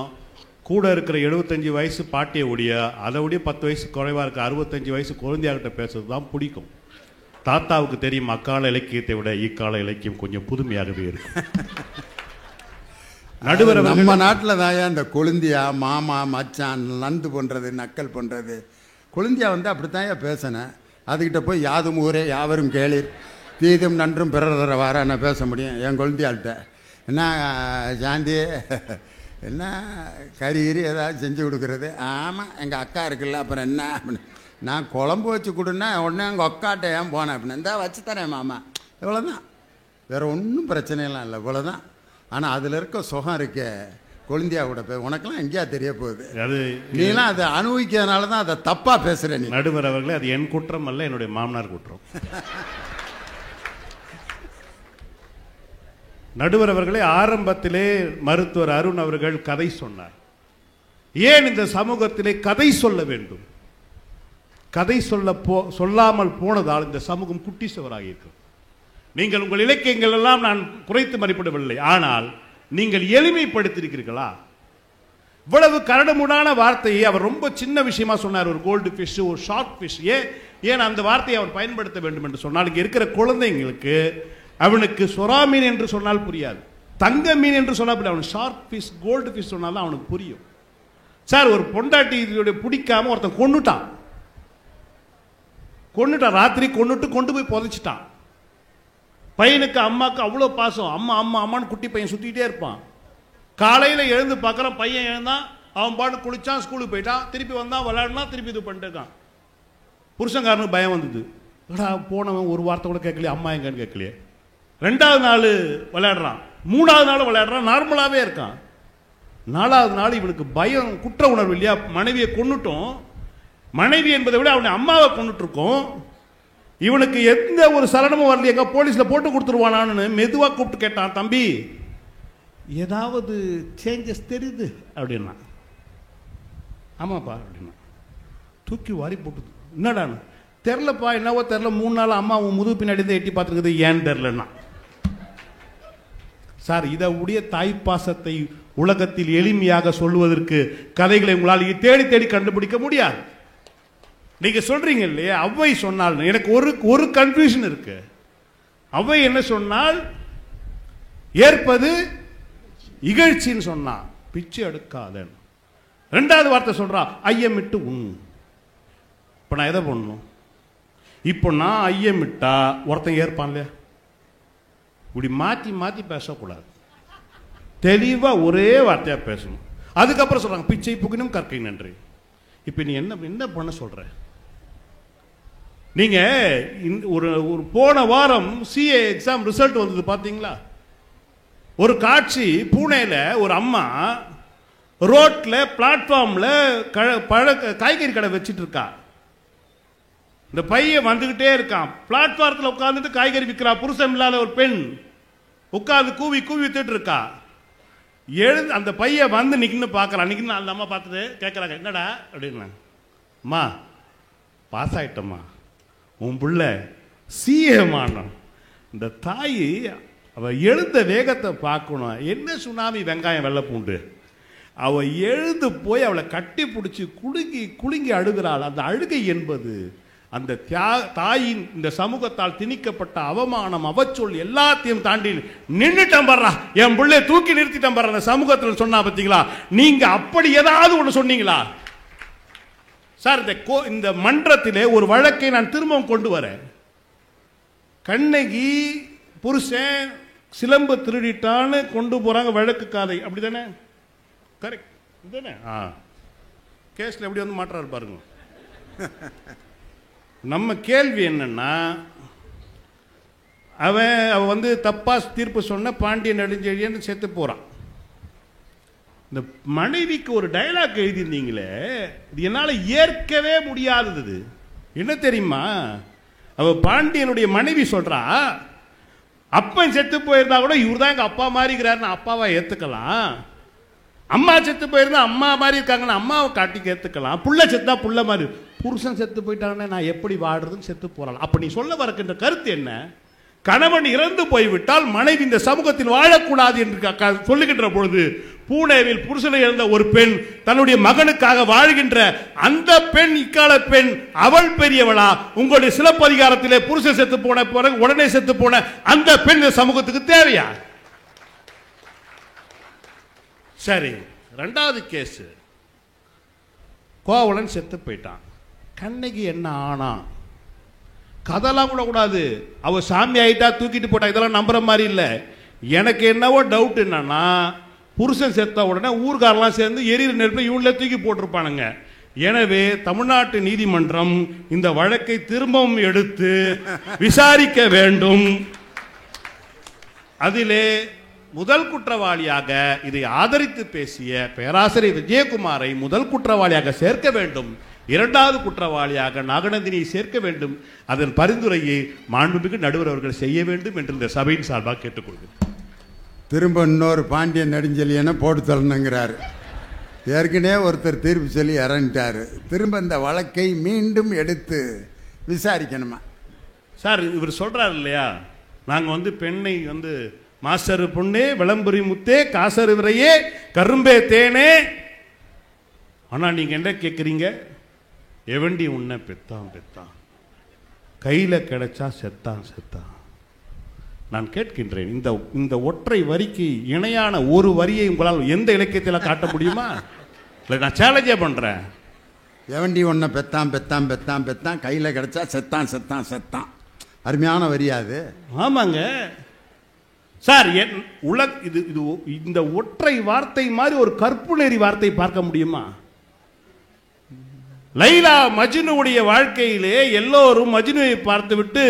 Speaker 5: கூட இருக்கிற 75 வயசு பாட்டியை உடைய, அதை விட 10 வயசு குறைவா இருக்க 65 வயசு குழந்தையாகிட்ட பேசுறது தான் பிடிக்கும். தாத்தாவுக்கு தெரியும் அக்கால இலக்கியத்தை விட இக்கால இலக்கியம் கொஞ்சம் புதுமையாகவே இருக்கும். நடுவர்
Speaker 1: நம்ம நாட்டில் தான் இந்த கொழுந்தியா மாமா மச்சான் நந்து பண்ணுறது நக்கல் பண்ணுறது. கொழுந்தியா வந்து அப்படித்தான் பேசினேன். அதுக்கிட்ட போய் யாதும் ஊரே யாவரும் கேளீர் தீதும் நன்றும் பிறர வார நான் பேச முடியும் என் கொழுந்தியாள்கிட்ட. என்ன சாந்தி, என்ன கறி ஏதாவது செஞ்சு கொடுக்குறது? ஆமாம் எங்கள் அக்கா இருக்குல்ல, அப்புறம் என்ன அப்படின்னு. நான் குழம்பு வச்சு கொடுன்னா உடனே எங்கள் அக்காட்ட ஏன் போனேன் அப்படின்னு, இந்தா வச்சு தரேன் மாமா, இவ்வளோதான், வேறு ஒன்றும் பிரச்சனையெல்லாம் இல்லை, இவ்வளோதான். ஆனால் அதில் இருக்க சுகம் இருக்கே கொழுந்தியாவோட உனக்கெல்லாம் எங்கேயா தெரிய போகுது? அது நீலாம் அதை அனுபவிக்கிறதுனால தான் அதை தப்பாக பேசுகிறேன். நீ
Speaker 5: நடுவர் அவர்களே, அது என் குற்றம் அல்ல, என்னுடைய மாமனார் குற்றம். நடுவர் அவர்களே, ஆரம்பத்திலே மருத்துவர் அருண் அவர்கள் கதை சொன்னார். ஏன் இந்த சமூகத்திலே கதை சொல்ல வேண்டும்? கதை சொல்லாமல் போனதால் இந்த சமூகம் குட்டி சுவராக இருக்கும். நீங்கள் உங்கள் இலக்கியங்கள் எல்லாம் நான் குறைத்து மதிப்பிடவில்லை, ஆனால் நீங்கள் எளிமைப்படுத்தியிருக்கிறீர்களா? இவ்வளவு கரடுமுடான வார்த்தையை அவர் ரொம்ப சின்ன விஷயமா சொன்னார். ஒரு கோல்டு ஃபிஷ், ஒரு ஷார்க் ஃபிஷ். ஏன் அந்த வார்த்தையை அவர் பயன்படுத்த வேண்டும் என்று சொன்னால், இங்கே இருக்கிற குழந்தைங்களுக்கு அவனுக்கு சொரா மீன் என்று சொன்னால் புரியாது, தங்க மீன் என்று சொன்னால் புரியாது. அவனுக்கு ஷார்க் ஃபிஷ், கோல்டு ஃபிஷ் சொன்னாலும் அவனுக்கு புரியும். சார், ஒரு பொண்டாட்டி பிடிக்காம ஒருத்தன் கொண்டுட்டான், ராத்திரி கொண்டு போய் புதைச்சிட்டான். பையனுக்கு அம்மாவுக்கு அவ்வளோ பாசம், அம்மா அம்மா அம்மான்னு குட்டி பையன் சுற்றிக்கிட்டே இருப்பான். காலையில் எழுந்து பார்க்குறான், பையன் எழுந்தான், அவன் பாட்டு குளிச்சான், ஸ்கூலுக்கு போயிட்டான், திருப்பி வந்தான், விளையாடுனா, திருப்பி இது பண்ணிட்டு இருக்கான். புருஷன்காரனுக்கு பயம் வந்தது, போனவன் ஒரு வார்த்தை கூட கேட்கலையே, அம்மா எங்கன்னு கேட்கலையே. 2வது நாள் விளையாடுறான், 3வது நாள் விளையாடுறான், நார்மலாகவே இருக்கான். 4வது நாள் இவனுக்கு பயம், குற்ற உணர்வு இல்லையா, மனைவியை கொண்டுட்டோம், மனைவி என்பதை விட அவனை அம்மாவை கொண்டுட்டு இருக்கோம். இவனுக்கு எந்த ஒரு சலனமும் வரல, எங்க போலீஸ்ல போட்டு கொடுத்துருவானான்னு மெதுவா கூப்பிட்டு கேட்டான், தம்பி ஏதாவது சேஞ்சஸ் தெரியுது அப்படின்னா. ஆமாப்பா அப்படின்னா. தூக்கி வாரி போட்டுது. என்னடான்னு தெரிலப்பா, என்னவோ தெரில, 3 நாள் அம்மா உன் முதுகு பின்னாடி தான் எட்டி பார்த்துருக்குது, ஏன்னு தெரிலன்னா. சார், இதை உடைய தாய்ப்பாசத்தை உலகத்தில் எளிமையாக சொல்வதற்கு கதைகளை உங்களால் தேடி தேடி கண்டுபிடிக்க முடியாது. நீங்க சொல்றீங்க இல்லையா, அவ்வை சொன்னால், எனக்கு ஒரு கன்ஃபியூஷன் இருக்கு. அவ்வை என்ன சொன்னால், ஏற்பது இகழ்ச்சின்னு சொன்னா, பிச்சை எடுக்காதன். 2வது வார்த்தை சொல்றா, ஐயமிட்டு உண். இப்ப நான் எதை பண்ணணும்? இப்போ நான் ஐயமிட்டா ஒருத்தன் ஏற்பான் இல்லையா? இப்படி மாற்றி மாற்றி பேசக்கூடாது, தெளிவா ஒரே வார்த்தையா பேசணும். அதுக்கப்புறம் சொல்றாங்க, பிச்சை புகினும் கற்கை நன்றி. இப்ப நீ என்ன பண்ண சொல்ற? நீங்க ஒரு போன வாரம் சிஏ எக்ஸாம் ரிசல்ட் வந்தது பாத்தீங்களா? ஒரு காட்சி, பூனேல ஒரு அம்மா ரோட்ல பிளாட்ஃபார்ம்ல காய்கறி கடை வச்சிட்டு இருக்கா. இந்த பையன் வந்துகிட்டே இருக்கான், பிளாட்ஃபார்ம்ல உட்கார்ந்துட்டு காய்கறி விற்கிறா. புருஷன் இல்லாத ஒரு பெண் உட்கார்ந்து கூவி கூவி வித்துட்டு இருக்கா. எழுந்து அந்த பையன் வந்து நிக்கின்னு பார்க்கறான். நிக்கின்னு அந்த அம்மா பார்த்துட்டு கேட்கறாங்க, என்னடா அப்படின்னா. அம்மா பாஸ் ஆயிட்டம்மா, உன் புள்ள சிஏமானம். இந்த தாய் அவ எழுந்த வேகத்தை பார்க்கணும். என்ன சுனாமி வெங்காயம் வெள்ளை பூண்டு. அவ எழுந்து போய் அவளை கட்டி பிடிச்சி குலுங்கி குலுங்கி அழுகிறாள். அந்த அழுகை என்பது அந்த தாயின் இந்த சமூகத்தால் திணிக்கப்பட்ட அவமானம், அவச்சொல் எல்லாத்தையும் தாண்டி நின்றுட்டம் படுறா, என் பிள்ளை தூக்கி நிறுத்திட்டம் படுற அந்த சமூகத்தில் சொன்னா பார்த்தீங்களா? நீங்க அப்படி ஏதாவது ஒன்று சொன்னீங்களா சார்? இந்த மன்றத்திலே ஒரு வழக்கை நான் திரும்பவும் கொண்டு வரேன். கண்ணகி புருஷன் சிலம்பு திருடிட்டான்னு கொண்டு போறாங்க வழக்கு காதை, அப்படிதானே? கரெக்ட் இதுதானே? கேஸ்ல எப்படி வந்து மாற்றாரு பாருங்க. நம்ம கேள்வி என்னன்னா, அவன் வந்து தப்பா தீர்ப்பு சொன்ன பாண்டியன் நெடுஞ்செழியன் செத்து போறான். இந்த மனைவிக்கு ஒரு டயலாக் எழுதியிருந்தீங்களே, இது என்னால் ஏற்கவே முடியாதது. என்ன தெரியுமா? அவ பாண்டியனுடைய மனைவி சொல்றா, அப்பன் செத்து போயிருந்தா கூட இவர் தான் எங்க அப்பா மாதிரி இருக்கிறாருன்னு அப்பாவை ஏத்துக்கலாம், அம்மா செத்து போயிருந்தா அம்மா மாதிரி இருக்காங்கன்னு அம்மாவை காட்டிக்கு ஏத்துக்கலாம், புள்ள செத்தா புள்ள மாதிரி, புருஷன் செத்து போயிட்டாங்கன்னா நான் எப்படி வாடுறதுன்னு செத்து போறாள். அப்ப நீ சொல்ல வரக்கின்ற கருத்து என்ன? கணவன் இறந்து போய்விட்டால் மனைவி இந்த சமூகத்தில் வாழக்கூடாது என்று சொல்லுகின்ற பொழுது, பூனேவில் புருஷனை இழந்த ஒரு பெண் தன்னுடைய மகனுக்காக வாழ்கின்ற அந்த பெண் இக்கால பெண், அவள் பெரியவளா? உங்களுடைய சிலப்பதிகாரத்திலே புருஷன் செத்து போன பிறகு உடனே செத்து போன அந்த பெண் இந்த சமூகத்துக்கு தேவையா? சரி, ரெண்டாவது கேஸ், கோவலன் செத்து போயிட்டான். கண்ணகி என்ன ஆனா? கதெல்லாம் கூட கூடாது, அவ சாமி ஆயிட்டா தூக்கிட்டு போட்டா, இதெல்லாம் நம்புற மாதிரி இல்லை. எனக்கு என்னவோ டவுட் என்னன்னா, புருஷன் செத்த உடனே ஊர்காரெல்லாம் சேர்ந்து எரியிற நெருப்பை இவங்களே தூக்கி போட்டிருப்பானுங்க. எனவே தமிழ்நாட்டு நீதிமன்றம் இந்த வழக்கை திரும்பவும் எடுத்து விசாரிக்க வேண்டும். அதிலே முதல் குற்றவாளியாக இதை ஆதரித்து பேசிய பேராசிரியர் விஜயகுமாரை முதல் குற்றவாளியாக சேர்க்க வேண்டும், இரண்டாவது குற்றவாளியாக நாகநந்தினியை சேர்க்க வேண்டும். அதன் பரிந்துரையை மாண்புமிகு நடுவர் அவர்கள் செய்ய வேண்டும் என்று இந்த சபையின் சார்பாக கேட்டுக்கொள்கிறேன்.
Speaker 1: திரும்ப இன்னொரு பாண்டியன் நெடுஞ்செழியனை போட்டு தள்ளணுங்கிறாரு. ஏற்கனவே ஒருத்தர் தீர்ப்பு சொல்லி இறந்துட்டாரு. திரும்ப இந்த வழக்கை மீண்டும் எடுத்து விசாரிக்கணுமா?
Speaker 5: சார், இவர் சொல்றாரு இல்லையா, நாங்கள் பெண்ணை மாஸ்டர் பொண்ணே, விளம்புரி முத்தே, காசரு விரையே, கரும்பே தேனே. ஆனால் நீங்கள் என்ன கேட்குறீங்க? எவண்டி உன்னை பெத்தான் பெத்தான், கையில் கிடைச்சா செத்தான் செத்தான். நான் கேட்கின்றேன், இந்த ஒற்றை வரிக்கு இணையான ஒரு வரியை உங்களால் எந்த இலக்கியத்தில் காட்ட முடியுமா? இல்லை, நான் சேலஞ்சே பண்ணுறேன்.
Speaker 1: எவண்டி ஒன்றை பெத்தான் பெத்தான் பெத்தான் பெத்தான், கையில் கிடைச்சா செத்தான் செத்தான் செத்தான். அருமையான வரியாது.
Speaker 5: ஆமாங்க சார். இது இந்த ஒற்றை வார்த்தை மாதிரி ஒரு கற்புணரி வார்த்தை பார்க்க முடியுமா? லைலா மஜ்னுவுடைய வாழ்க்கையிலே எல்லோரும் மஜ்னுவை பார்த்துவிட்டு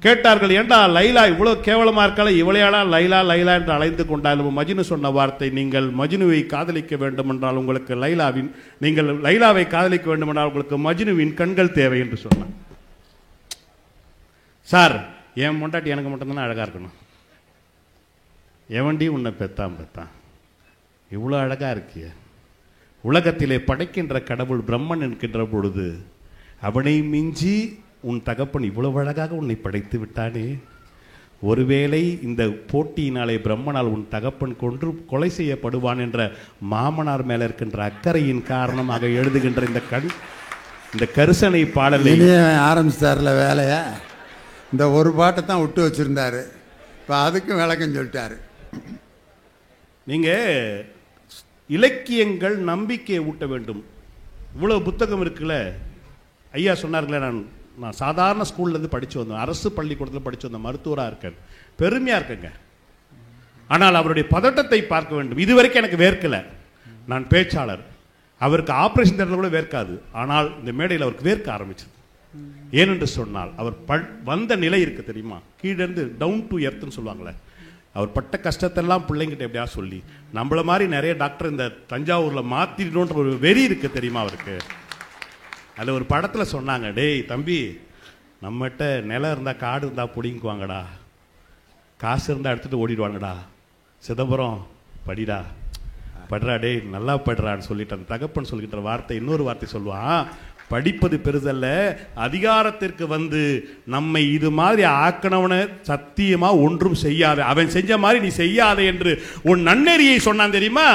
Speaker 5: கேட்டார்கள், ஏண்டா லைலா இவ்வளவு கேவலமா இருக்கல, இவளையாடா லைலா லைலா என்று அழைத்து கொண்டால். மஜ்னு சொன்ன வார்த்தை, நீங்கள் மஜ்னுவை காதலிக்க வேண்டும் என்றால் உங்களுக்கு நீங்கள் லைலாவை காதலிக்க வேண்டும் என்றால் உங்களுக்கு மஜ்னுவின் கண்கள் தேவை என்று சொன்னார். சார், என் பொண்டாட்டி எனக்கு மட்டும்தானே அழகா இருக்கணும். எவண்டி உன்னை பெத்தான் பெத்தான், இவ்வளோ அழகா இருக்கிய. உலகத்திலே படைக்கின்ற கடவுள் பிரம்மன் என்கின்ற பொழுது அவனை மிஞ்சி உன் தகப்பன் இவ்வளவு அழகாக உன்னை படைத்து விட்டானே. ஒருவேளை இந்த போட்டியினாலே பிரம்மனால் உன் தகப்பன் கொலை செய்யப்படுவான் என்ற மாமனார் மேல இருக்கின்ற அக்கறையின் காரணமாக எழுதுகின்ற இந்த கரிசனை பாடலை
Speaker 1: ஆரம்பிச்சார்ல வேலைய. இந்த ஒரு பாட்டை தான் விட்டு வச்சிருந்தாரு, இப்போ அதுக்கும் விளக்கம் சொல்லிட்டாரு.
Speaker 5: நீங்க இலக்கியங்கள் நம்பிக்கையை ஊட்ட வேண்டும். இவ்வளவு புத்தகம் இருக்குல்ல, ஐயா சொன்னார்களே, நான் சாதாரண ஸ்கூல்லேருந்து படித்து வந்தேன், அரசு பள்ளிக்கூடத்தில் படித்து வந்தேன், மருத்துவராக இருக்கேன், பெருமையாக இருக்கேங்க. ஆனால் அவருடைய பதட்டத்தை பார்க்க வேண்டும். இதுவரைக்கும் எனக்கு வேர்க்கலை, நான் பேச்சாளர். அவருக்கு ஆப்ரேஷன் தேட்டரில் கூட வேர்க்காது, ஆனால் இந்த மேடையில் அவருக்கு வேர்க்க ஆரம்பிச்சது. ஏனென்று சொன்னால் அவர் வந்த நிலை இருக்கு தெரியுமா, கீழேருந்து டவுன் டு எர்த்னு சொல்லுவாங்களே, அவர் பட்ட கஷ்டத்தெல்லாம் பிள்ளைங்கிட்ட எப்படியா சொல்லி, நம்மள மாதிரி நிறைய டாக்டர் இந்த தஞ்சாவூரில் மாற்றிடணுன்ற ஒரு வெறி இருக்கு தெரியுமா அவருக்கு. அதில் ஒரு படத்தில் சொன்னாங்க, டேய் தம்பி, நம்மகிட்ட நிலம் இருந்தால் காடு இருந்தால் பிடிங்குவாங்கடா, காசு இருந்தால் எடுத்துகிட்டு ஓடிடுவாங்கடா, சிதம்பரம் படிடா, படுறா டேய் நல்லா படுறான்னு சொல்லிட்டு அந்த தகப்பன் சொல்லிக்கிற வார்த்தை இன்னொரு வார்த்தை சொல்லுவான், படிப்பது பெருதல்ல, அதிகாரத்திற்கு நம்மை இது மாதிரி ஆக்கணவன சத்தியமா ஒன்றும் செய்யாத, அவன் செஞ்ச மாதிரி நீ செய்யாத என்று உன் நன்னெறியை சொன்னான் தெரியுமா.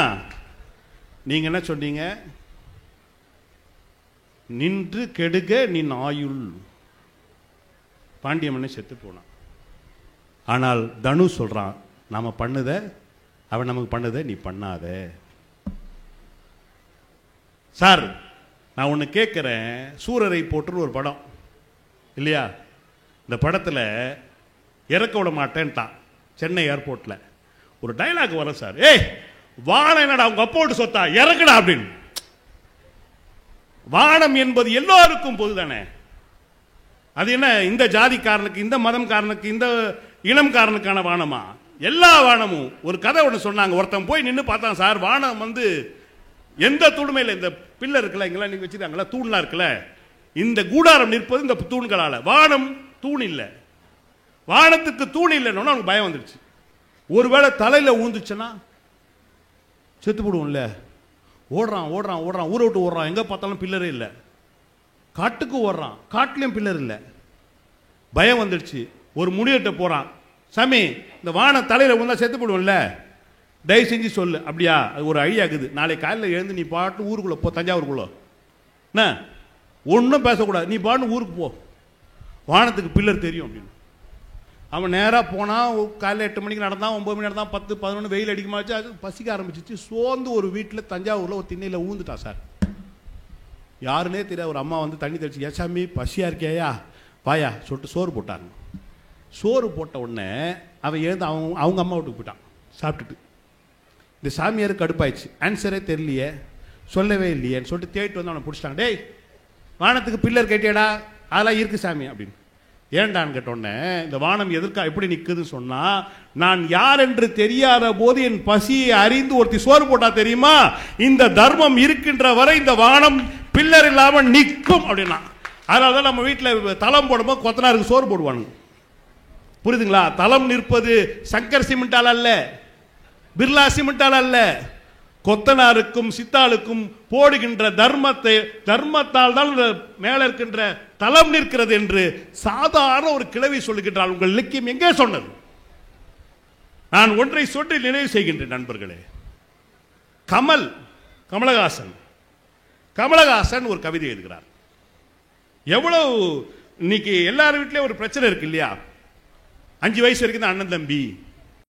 Speaker 5: நீங்க என்ன சொன்னீங்க? நின்று கெடுக நின் ஆயுள். பாண்டியம்மனை செத்து போனான். ஆனால் தனு சொல்றான், நாம பண்ணுத அவன் நமக்கு பண்ணுத நீ பண்ணாத. சார், நான் ஒன்று கேட்குறேன், சூரரை போட்டு ஒரு படம் இல்லையா, இந்த படத்தில் இறக்க விட மாட்டேன்ட்டான் சென்னை ஏர்போர்ட்டில். ஒரு டைலாக் வரும் சார், ஏய் வானம் என்னடா உங்க அப்போட்டு சொத்தா, இறக்குடா அப்படின்னு. வானம் என்பது எல்லோருக்கும் பொதுதானே. அது என்ன இந்த ஜாதிக்காரனுக்கு, இந்த மதம்காரனுக்கு, இந்த இனம்காரனுக்கான வானமா? எல்லா வானமும் ஒரு கதை ஒன்று சொன்னாங்க. ஒருத்தன் போய் நின்று பார்த்தான் சார், வானம் வந்து எந்த தூணுமே இல்லை. இந்த பிள்ளை இருக்குல்ல, இங்கெல்லாம் நீங்கள் வச்சுருக்காங்களா, தூண்லாம் இருக்குல்ல, இந்த கூடாரம் நிற்பது இந்த தூண்களால். வானம் தூண் இல்லை, வானத்துக்கு தூண் இல்லைன்னு அவனுக்கு பயம் வந்துடுச்சு. ஒருவேளை தலையில் ஊந்துச்சுன்னா செத்து போடுவோம்ல. ஓடுறான் ஓடுறான் ஓடுறான், ஊரை விட்டு ஓடுறான், எங்கே பார்த்தாலும் பில்லரே இல்லை. காட்டுக்கு ஓடுறான், காட்டுலையும் பில்லர் இல்லை. பயம் வந்துடுச்சு. ஒரு முடிவெட்ட போகிறான். சாமி, இந்த வானம் தலையில் ஊந்தா செத்து போடுவோம்ல, தயவு செஞ்சு சொல்லு. அப்படியா, அது ஒரு ஐடியா இருக்குது. நாளை காலையில் எழுந்து நீ பாட்டு ஊருக்குள்ளே போ, தஞ்சாவூருக்குள்ளே என்ன ஒன்றும் பேசக்கூடாது, நீ பாட்டு ஊருக்கு போ, வானத்துக்கு பில்லர் தெரியும் அப்படின்னு. அவன் நேராக போனால் காலையில் 8 மணிக்கு நடந்தான், 9 மணி நடந்தான், 10, 11 வெயில் அடிக்குமாச்சு. அது பசிக்க ஆரம்பிச்சிச்சு. சோர்ந்து ஒரு வீட்டில் தஞ்சாவூரில் ஒரு திண்ணையில் ஊந்துட்டான் சார். யாருன்னே தெரியாது. ஒரு அம்மா வந்து தண்ணி தெளிச்சு, ஏசாமி பசியாக இருக்கியா வாயா சொல்லிட்டு சோறு போட்டாங்க. சோறு போட்ட உடனே அவன் எழுந்து அவங்க அம்மா வீட்டுக்கு போயிட்டான் சாப்பிட்டுட்டு. இந்த சாமியாருக்கு கடுப்பாயிடுச்சு. ஆன்சரே தெரியலையே, சொல்லவே இல்லையேன்னு சொல்லிட்டு தேடிட்டு வந்து அவனை பிடிச்சிட்டாங்க. டேய், வானத்துக்கு பில்லர் கேட்டியாடா? அதெல்லாம் இருக்கு சாமி அப்படின்னு. ஏண்டான்னு கேட்டோடனே, இந்த வானம் எதற்கா எப்படி நிற்குதுன்னு சொன்னா, நான் யார் என்று தெரியாத போது என் பசியை அறிந்து ஒருத்தி சோறு போட்டா தெரியுமா, இந்த தர்மம் இருக்கின்ற வரை இந்த வானம் பில்லர் இல்லாம நிற்கும் அப்படின்னா. அதனாலதான் நம்ம வீட்டில் தளம் போடும்போது கொத்தனாருக்கு சோறு போடுவானுங்க. புரியுதுங்களா? தளம் நிற்பது சங்கர் சிமெண்டால் அல்ல, பிர்லா சிமெண்டால் அல்ல, கொத்தனாருக்கும் சித்தாளுக்கும் போடுகின்ற தர்மத்தால் தான் மேல இருக்கின்ற தளம் நிற்கிறது என்று சாதாரண ஒரு கிழவி சொல்லுகின்றால் உங்கள் இலக்கியம் எங்கே சொன்னது? நான் ஒன்றை சொல்லி நினைவு செய்கின்றேன் நண்பர்களே. கமலஹாசன் ஒரு கவிதை எழுதுகிறார். எவ்வளவு இன்னைக்கு எல்லார் வீட்லயும் ஒரு பிரச்சனை இருக்கு இல்லையா? 5 வயசு வரைக்கும் தான் அண்ணன் தம்பி,